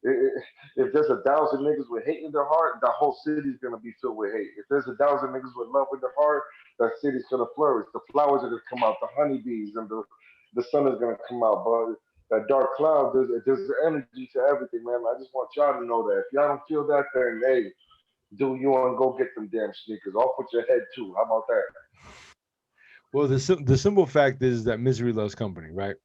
If there's 1,000 niggas with hate in their heart, the whole city's gonna be filled with hate. If there's 1,000 niggas with love in their heart, that city's gonna flourish. The flowers are gonna come out, the honeybees, and the sun is gonna come out. But that dark cloud, there's energy to everything, man. I just want y'all to know that. If y'all don't feel that, then hey, do you want to go get them damn sneakers? Off with your head too. How about that? Well, the simple fact is that misery loves company, right?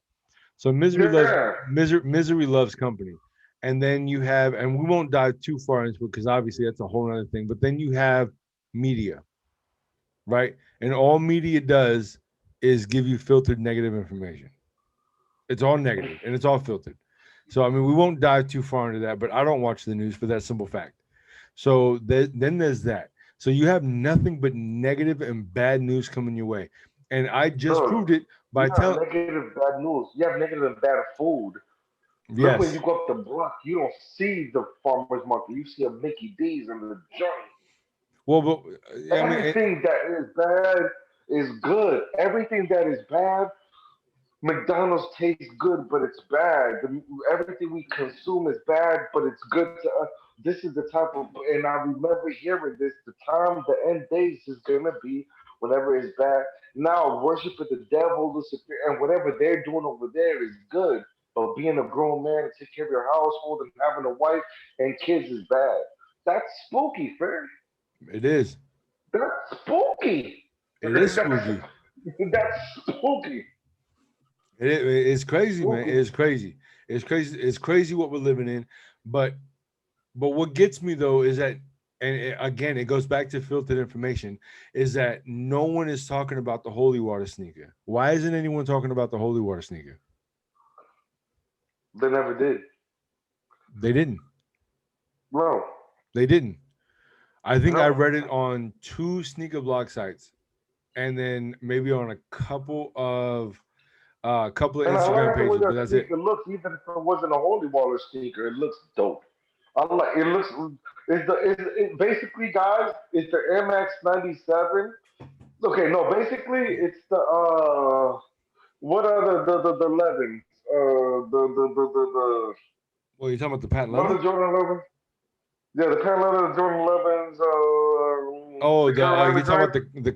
So misery loves company. And then you have, and we won't dive too far into it because obviously that's a whole other thing, but then you have media, right? And all media does is give you filtered negative information. It's all negative and it's all filtered. So, I mean, we won't dive too far into that, but I don't watch the news for that simple fact. So then there's that. So you have nothing but negative and bad news coming your way. And I just Bro, proved it by you have telling, negative bad news. You have negative and bad food. Look when you yes. go up the block, you don't see the farmer's market. You see a Mickey D's and the joint. Well, but I mean, Everything that is bad is good. Everything that is bad, McDonald's tastes good, but it's bad. Everything we consume is bad, but it's good to us. This is the type of, and I remember hearing this. The time, the end days is gonna be whenever it's bad. Now, worshiping the devil, Lucifer, and whatever they're doing over there is good. But being a grown man and take care of your household and having a wife and kids is bad. That's spooky, fam. it is. That's spooky. It is That's, spooky. that's spooky. It's crazy, man. Spooky. It's crazy. It's crazy. It's crazy what we're living in. But what gets me though is that, and again, it goes back to filtered information, is that no one is talking about the holy water sneaker. Why isn't anyone talking about the holy water sneaker? They never did. They didn't. No. They didn't. I think I No. read it on 2 sneaker blog sites, and then maybe on a couple of And I Instagram like the way pages, but that that's it. sneaker looks, even if it wasn't a holy water sneaker, it looks dope. I like it looks basically guys, it's the MX 97. Okay, no, basically it's the what are the 11s? The Well, you're talking about the patent what are leather? the Jordan 11s? Yeah, the patent leather, the Jordan 11s, Oh, the Carolina you're talking about joint. the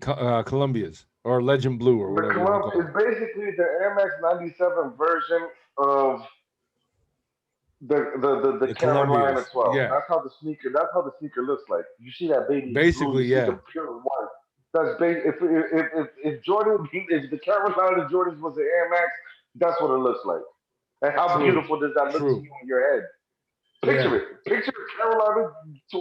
Columbias or Legend Blue or The whatever you want to Columb call is it. basically the MX 97 version of the The Carolina Columbias. 12. Yeah. That's how the sneaker looks like. You see that baby blue, Basically, you see yeah. the pure white. That's if Jordan if the Carolina Jordans was the Air Max, that's what it looks like. And how True. beautiful does that look to True. you in your head? Picture Yeah. it. Picture Carolina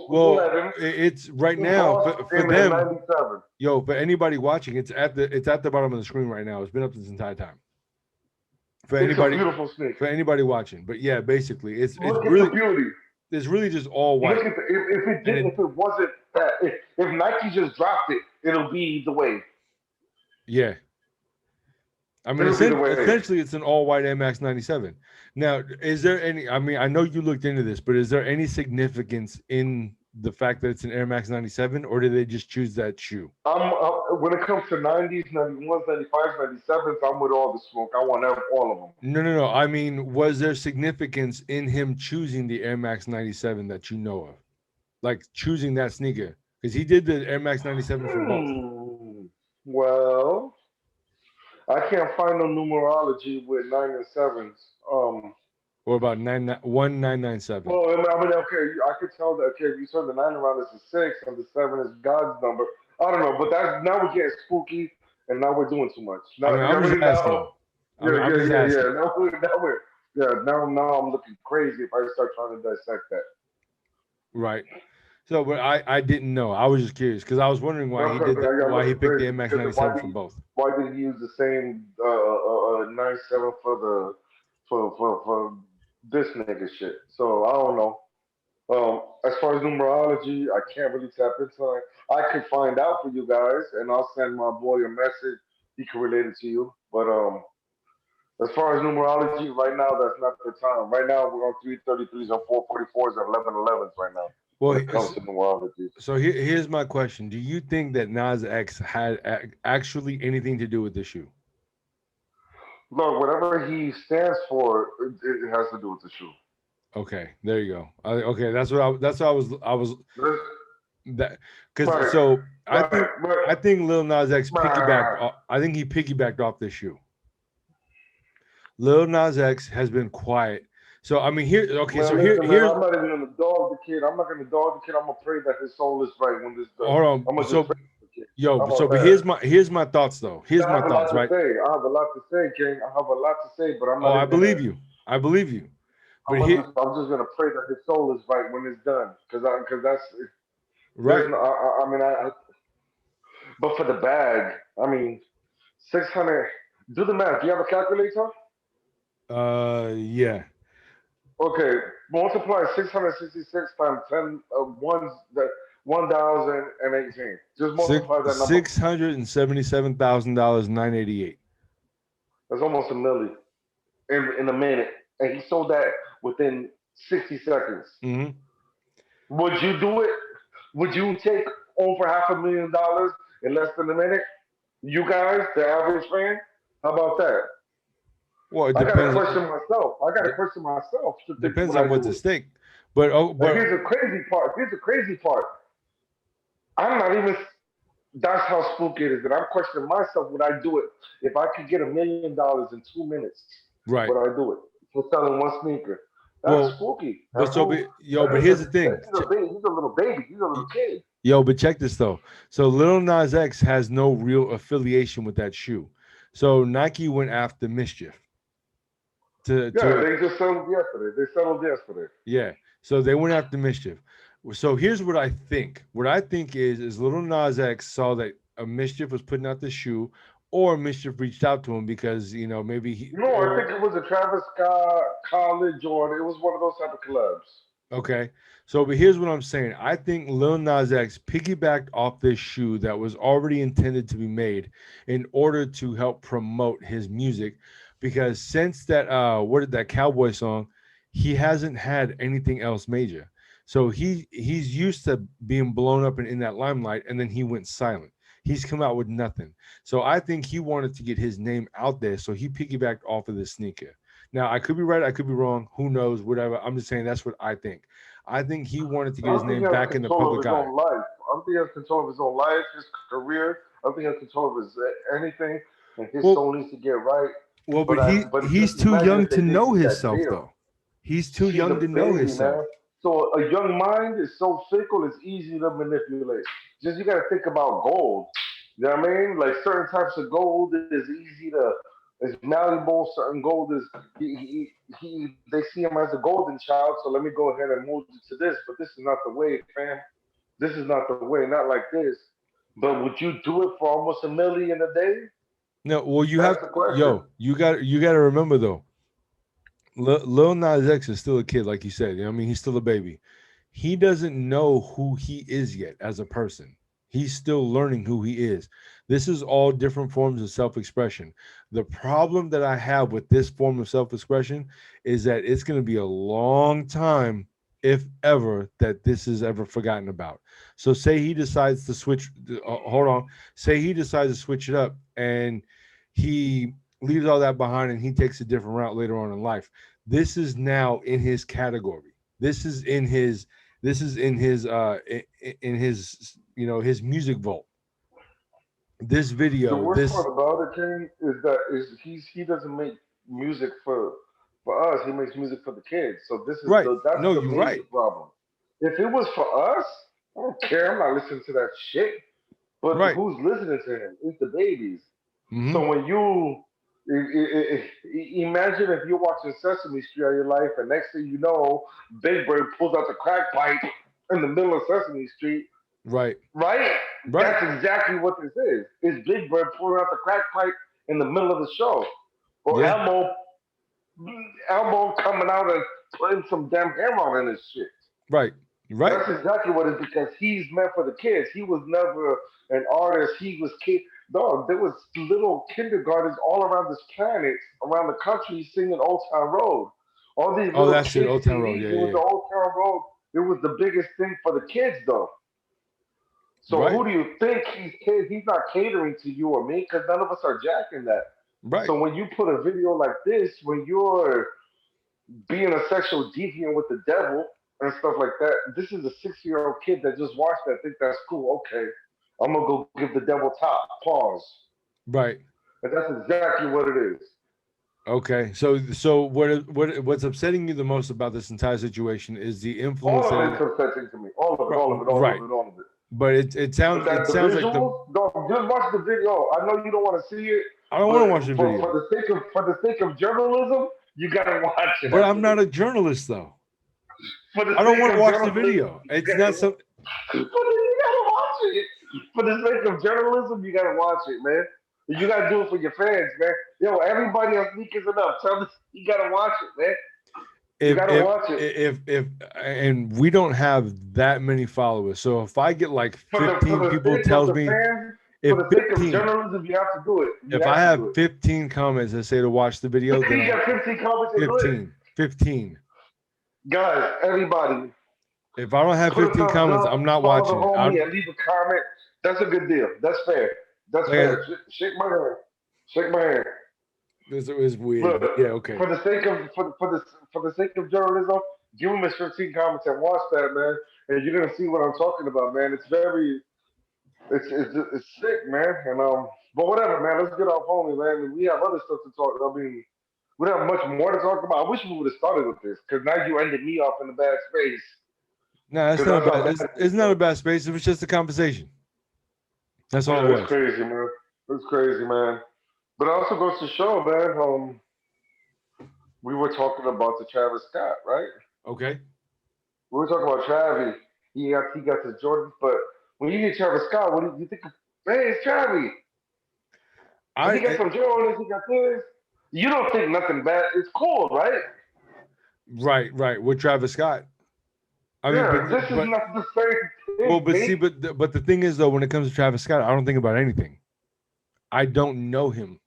Well, 11 it's right in now for Boston in them. '97. Yo, for anybody watching, it's at the bottom of the screen right now. It's been up this entire time. For It's a anybody beautiful sneaker. watching. But yeah, basically, Look at the beauty. it's really just all Look white. at And it, if it wasn't that if Nike just dropped it, it'll be the way. yeah. I mean, It'll be the way. essentially, it's an all-white MX 97. Now, is there any? I mean, I know you looked into this, but is there any significance in the fact that it's an Air Max 97, or did they just choose that shoe? When it comes to 90s, 91s, 95s, 97s, I'm with all the smoke. I want all of them. No. I mean, was there significance in him choosing the Air Max 97 that you know of, like choosing that sneaker? Because he did the Air Max 97 for both. Well, I can't find no numerology with 9 and 7s. Or about 1997. Well, I mean, okay, I could tell that. Okay, if you saw the 9 around is a 6 and the 7 is God's number. I don't know, but that's now we're getting spooky and now we're doing too much. Now, I mean, I'm just asking. I'm just asking. Yeah. Now I'm looking crazy if I start trying to dissect that. Right. So, but I didn't know. I was just curious because I was wondering why he did that, why he picked the MX 97 for both. Why did he use the same 97 for this nigga shit? So I don't know. As far as numerology, I can't really tap into it. I could find out for you guys, and I'll send my boy a message. He can relate it to you. But as far as numerology, right now that's not the time. Right now we're on 333s and 444s and 1111s right now. Well, When it comes to numerology. so here's my question: do you think that Nas X had actually anything to do with the shoe? Look, whatever he stands for, it has to do with the shoe. Okay, there you go. Okay, that's what I was that because Right, so I right. think Lil Nas X piggybacked. I think he piggybacked off this shoe. Lil Nas X has been quiet. So I mean, here. Okay, Man, so listen, man, here's. I'm not even gonna dog the kid. I'm not gonna dog the kid. I'm gonna pray that his soul is right when this does. Hold on. I'm gonna So, just pray for the kid. yo, How so about but that? here's my thoughts though. Here's I my have a thoughts, lot right? to say. I have a lot to say, King. I have a lot to say, but I'm Oh, not. I even believe gonna, you. I believe you. But I'm here, just gonna pray that his soul is right when it's done, because that's right? there's no, I mean but for the bag, I mean 600. Do the math. Do you have a calculator? Yeah. Okay, multiply 666 times 10 ones. 1,018. Just multiply that number. $677,988. That's almost a million in a minute. And he sold that within 60 seconds. Mm-hmm. Would you do it? Would you take over $500,000 in less than a minute? You guys, the average fan? How about that? Well, it I gotta depends. question myself. I gotta question myself. Depends on what's at stake. But here's the crazy part. I'm not even. That's how spooky it is. That I'm questioning myself. Would I do it if I could get $1 million in 2 minutes? Right. Would I do it for selling one sneaker? That's spooky. But here's the thing. He's a little baby. He's a little kid. Yo, but check this though. So Lil Nas X has no real affiliation with that shoe. So Nike went after MSCHF. They just settled yesterday. Yeah. So they went after MSCHF. So here's what I think. What I think is Lil Nas X saw that a MSCHF was putting out the shoe, or MSCHF reached out to him because maybe he. No, I think it was a Travis Scott college, or it was one of those type of collabs. Okay. So, but here's what I'm saying. I think Lil Nas X piggybacked off this shoe that was already intended to be made in order to help promote his music, because since that that Cowboy song, he hasn't had anything else major. So he's used to being blown up and in that limelight, and then he went silent. He's come out with nothing. So I think he wanted to get his name out there, so he piggybacked off of this sneaker. Now, I could be right, I could be wrong. Who knows? Whatever. I'm just saying that's what I think. I think he wanted to get his name back in the public eye. I don't think he has control of his own life, his career. I don't think he has control of his anything, and his soul needs to get right. Well, but he's too young to know himself, though. He's too young to know himself. Man. So a young mind is so fickle, it's easy to manipulate. Just you got to think about gold. You know what I mean? Like certain types of gold is malleable. Certain gold is they see him as a golden child. So let me go ahead and move to this. But this is not the way, fam. This is not the way. Not like this. But would you do it for almost $1 million a day? No. Well, you got to remember though. Lil Nas X is still a kid, like you said. I mean, he's still a baby. He doesn't know who he is yet as a person. He's still learning who he is. This is all different forms of self-expression. The problem that I have with this form of self-expression is that it's going to be a long time, if ever, that this is ever forgotten about. So say he decides to switch. Say he decides to switch it up and he leaves all that behind and he takes a different route later on in life. This is now in his category. This is in his his music vault. This video. The worst part about it, King, is that he doesn't make music for us. He makes music for the kids. So this is right. That's the major problem. If it was for us, I don't care. I'm not listening to that shit. But who's listening to him? It's the babies. Mm-hmm. So when you imagine if you're watching Sesame Street all your life, and next thing you know, Big Bird pulls out the crack pipe in the middle of Sesame Street. Right. That's exactly what this is. It's Big Bird pulling out the crack pipe in the middle of the show. Or Elmo coming out and putting some damn hammer in his shit. Right. That's exactly what it is, because he's meant for the kids. He was never an artist. He was kid. Dog, there was little kindergartens all around this planet, around the country, singing Old Town Road. All these little that's it, Old Town Road. It was the Old Town Road. It was the biggest thing for the kids, though. So who do you think he's not catering to you or me? Because none of us are jacking that. Right. So when you put a video like this, when you're being a sexual deviant with the devil and stuff like that, this is a 6-year-old kid that just watched that, think that's cool. Okay, I'm gonna go give the devil top. Pause. Right. And that's exactly what it is. Okay, so what's upsetting you the most about this entire situation is the influence. All of it's upsetting to me. All of it. But it sounds like just watch the video. I know you don't want to see it. I don't want to watch the video. For the sake of journalism, you gotta watch it. But I'm not a journalist though. I don't want to watch the video. It's not something. But you gotta watch it. For the sake of journalism, you gotta watch it, man. You gotta do it for your fans, man. Yo, everybody on Sneakers Enough. Tell them you gotta watch it, man. You gotta watch it. If and we don't have that many followers, so if I get like 15 people tells me, if for the sake of 15, journalism, you have to do it. if I have 15 comments that say to watch the video, then you got 15 comments. 15. Guys, everybody. If I don't have 15 comments, I'm not watching it. And leave a comment. That's a good deal. That's fair. That's fair. Shake my hand. Shake my hand. This is weird. Look, yeah, okay. For the sake of journalism, give him his 15 comments and watch that, man. And you're gonna see what I'm talking about, man. It's very, it's sick, man. And but whatever, man. Let's get off homie, man. We have other stuff to talk. I mean, we don't have much more to talk about. I wish we would have started with this, because now you ended me off in a bad space. No, it's not bad. It's not a bad space. It was just a conversation. That's all it was. It's crazy, man. It's crazy, man. But it also goes to show, man. We were talking about the Travis Scott, right? Okay. We were talking about Travis. He got the Jordans, but when you get Travis Scott, what do you think? Hey, it's Travis. He got some Jordans. He got this. You don't think nothing bad. It's cool, right? Right. With Travis Scott. I mean, this is not the same thing. Well, but the thing is, though, when it comes to Travis Scott, I don't think about anything. I don't know him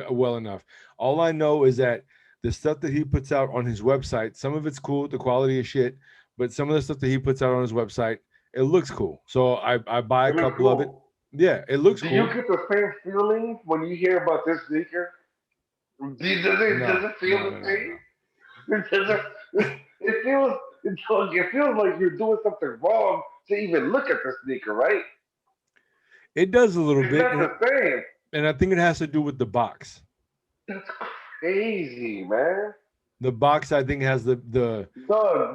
well enough. All I know is that the stuff that he puts out on his website, some of it's cool, the quality is shit, but some of the stuff that he puts out on his website, it looks cool. So I buy a couple of it. Yeah, it looks cool. Do you get the same feeling when you hear about this sneaker? Does it feel the same? It feels like you're doing something wrong to even look at the sneaker, right? It does a little bit. That's the same. And I think it has to do with the box. That's crazy, man. The box, I think, has the. Doug,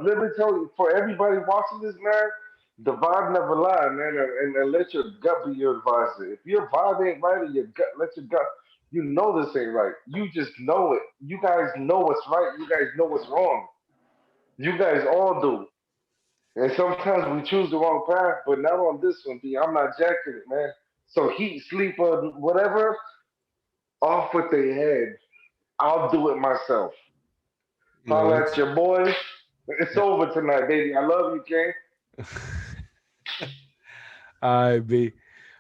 let me tell you, for everybody watching this, man, the vibe never lie, man, and let your gut be your advisor. If your vibe ain't right, or your gut, let your gut. You know this ain't right. You just know it. You guys know what's right. You guys know what's wrong. You guys all do. And sometimes we choose the wrong path, but not on this one, B. I'm not jacking it, man. So heat, sleep, whatever, off with their head. I'll do it myself. Holla at your boy. It's over tonight, baby. I love you, King. All right, B.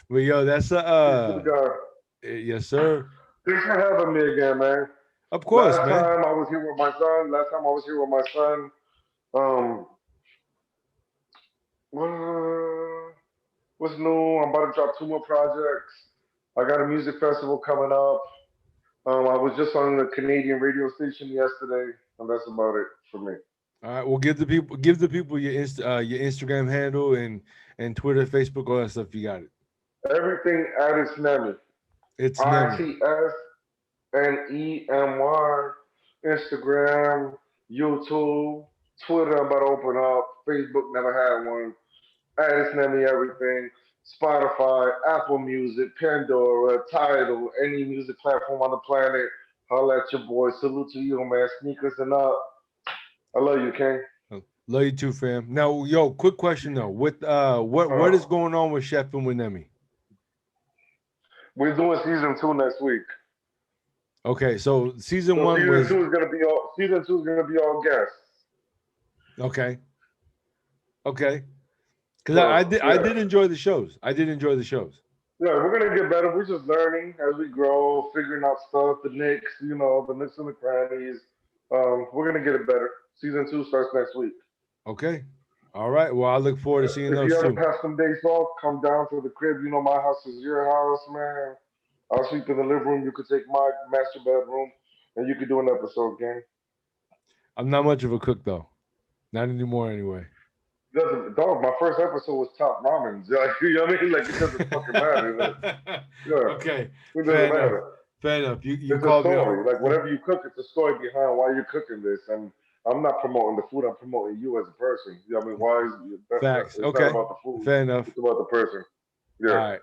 Well, yo, that's yes, sir. Thanks for having me again, man. Of course, man. Last time I was here with my son. What's new? I'm about to drop 2 more projects. I got a music festival coming up. I was just on the Canadian radio station yesterday, and that's about it for me. All right. Well, give the people your Instagram handle and Twitter, Facebook, all that stuff. You got it. Everything at its Nemy. It's Nemy. ITSNEMY. Instagram, YouTube, Twitter. I'm about to open up. Facebook, never had one. At its Nemy, everything. Spotify, Apple Music, Pandora, Tidal, any music platform on the planet. Holla at your boy. Salute to you, man. Sneakers and up. I love you, King. Love you too, fam. Now, yo, quick question though. With what is going on with Chef and with Nemy? We're doing season 2 next week. Okay, so season 1 was season 2 is gonna be all guests. Okay. Because I did enjoy the shows. Yeah, we're gonna get better. We're just learning as we grow, figuring out stuff. The nicks, the nicks and the crannies. We're gonna get it better. Season 2 starts next week. Okay. All right. Well, I look forward to seeing those. If you too. ever have some days off, come down to the crib. You know my house is your house, man. I'll sleep in the living room. You could take my master bedroom, and you could do an episode, gang. I'm not much of a cook though. Not anymore, anyway. Dog, my first episode was top ramen. Like, you know what I mean? Like, it doesn't fucking matter. Like, yeah. Okay. It doesn't matter. Fair enough. You it's called a me story. up. Like, whatever you cook, it's a story behind why you're cooking this. And I'm not promoting the food. I'm promoting you as a person. You know what I mean? Why is Facts. It's Okay. not about the food. Fair enough. It's about the person. Yeah. All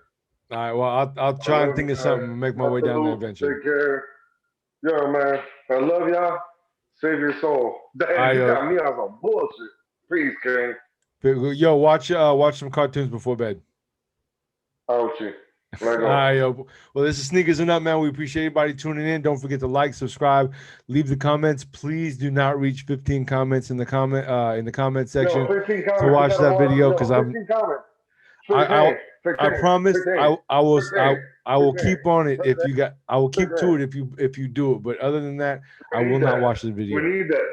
right. Well, I'll try and think of something and make my way down there eventually. Take care. Yo, man. I love y'all. Save your soul. Damn, you got me on some bullshit. Peace, King. Yo, watch some cartoons before bed. Ouchie. Right All on. right, yo. Well, this is Sneakers and Up, man. We appreciate everybody tuning in. Don't forget to like, subscribe, leave the comments. Please do not reach 15 comments in the comment section Yo, 15 comments. to watch that video because 15 comments. I promise I will keep on it if you got. I will keep to it if you do it. But other than that, I will not watch the video. We need that.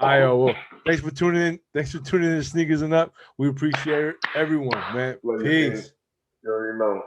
All right, yo. Well, thanks for tuning in. Thanks for tuning in to Sneakers and Up. We appreciate everyone, man. Peace. You already know.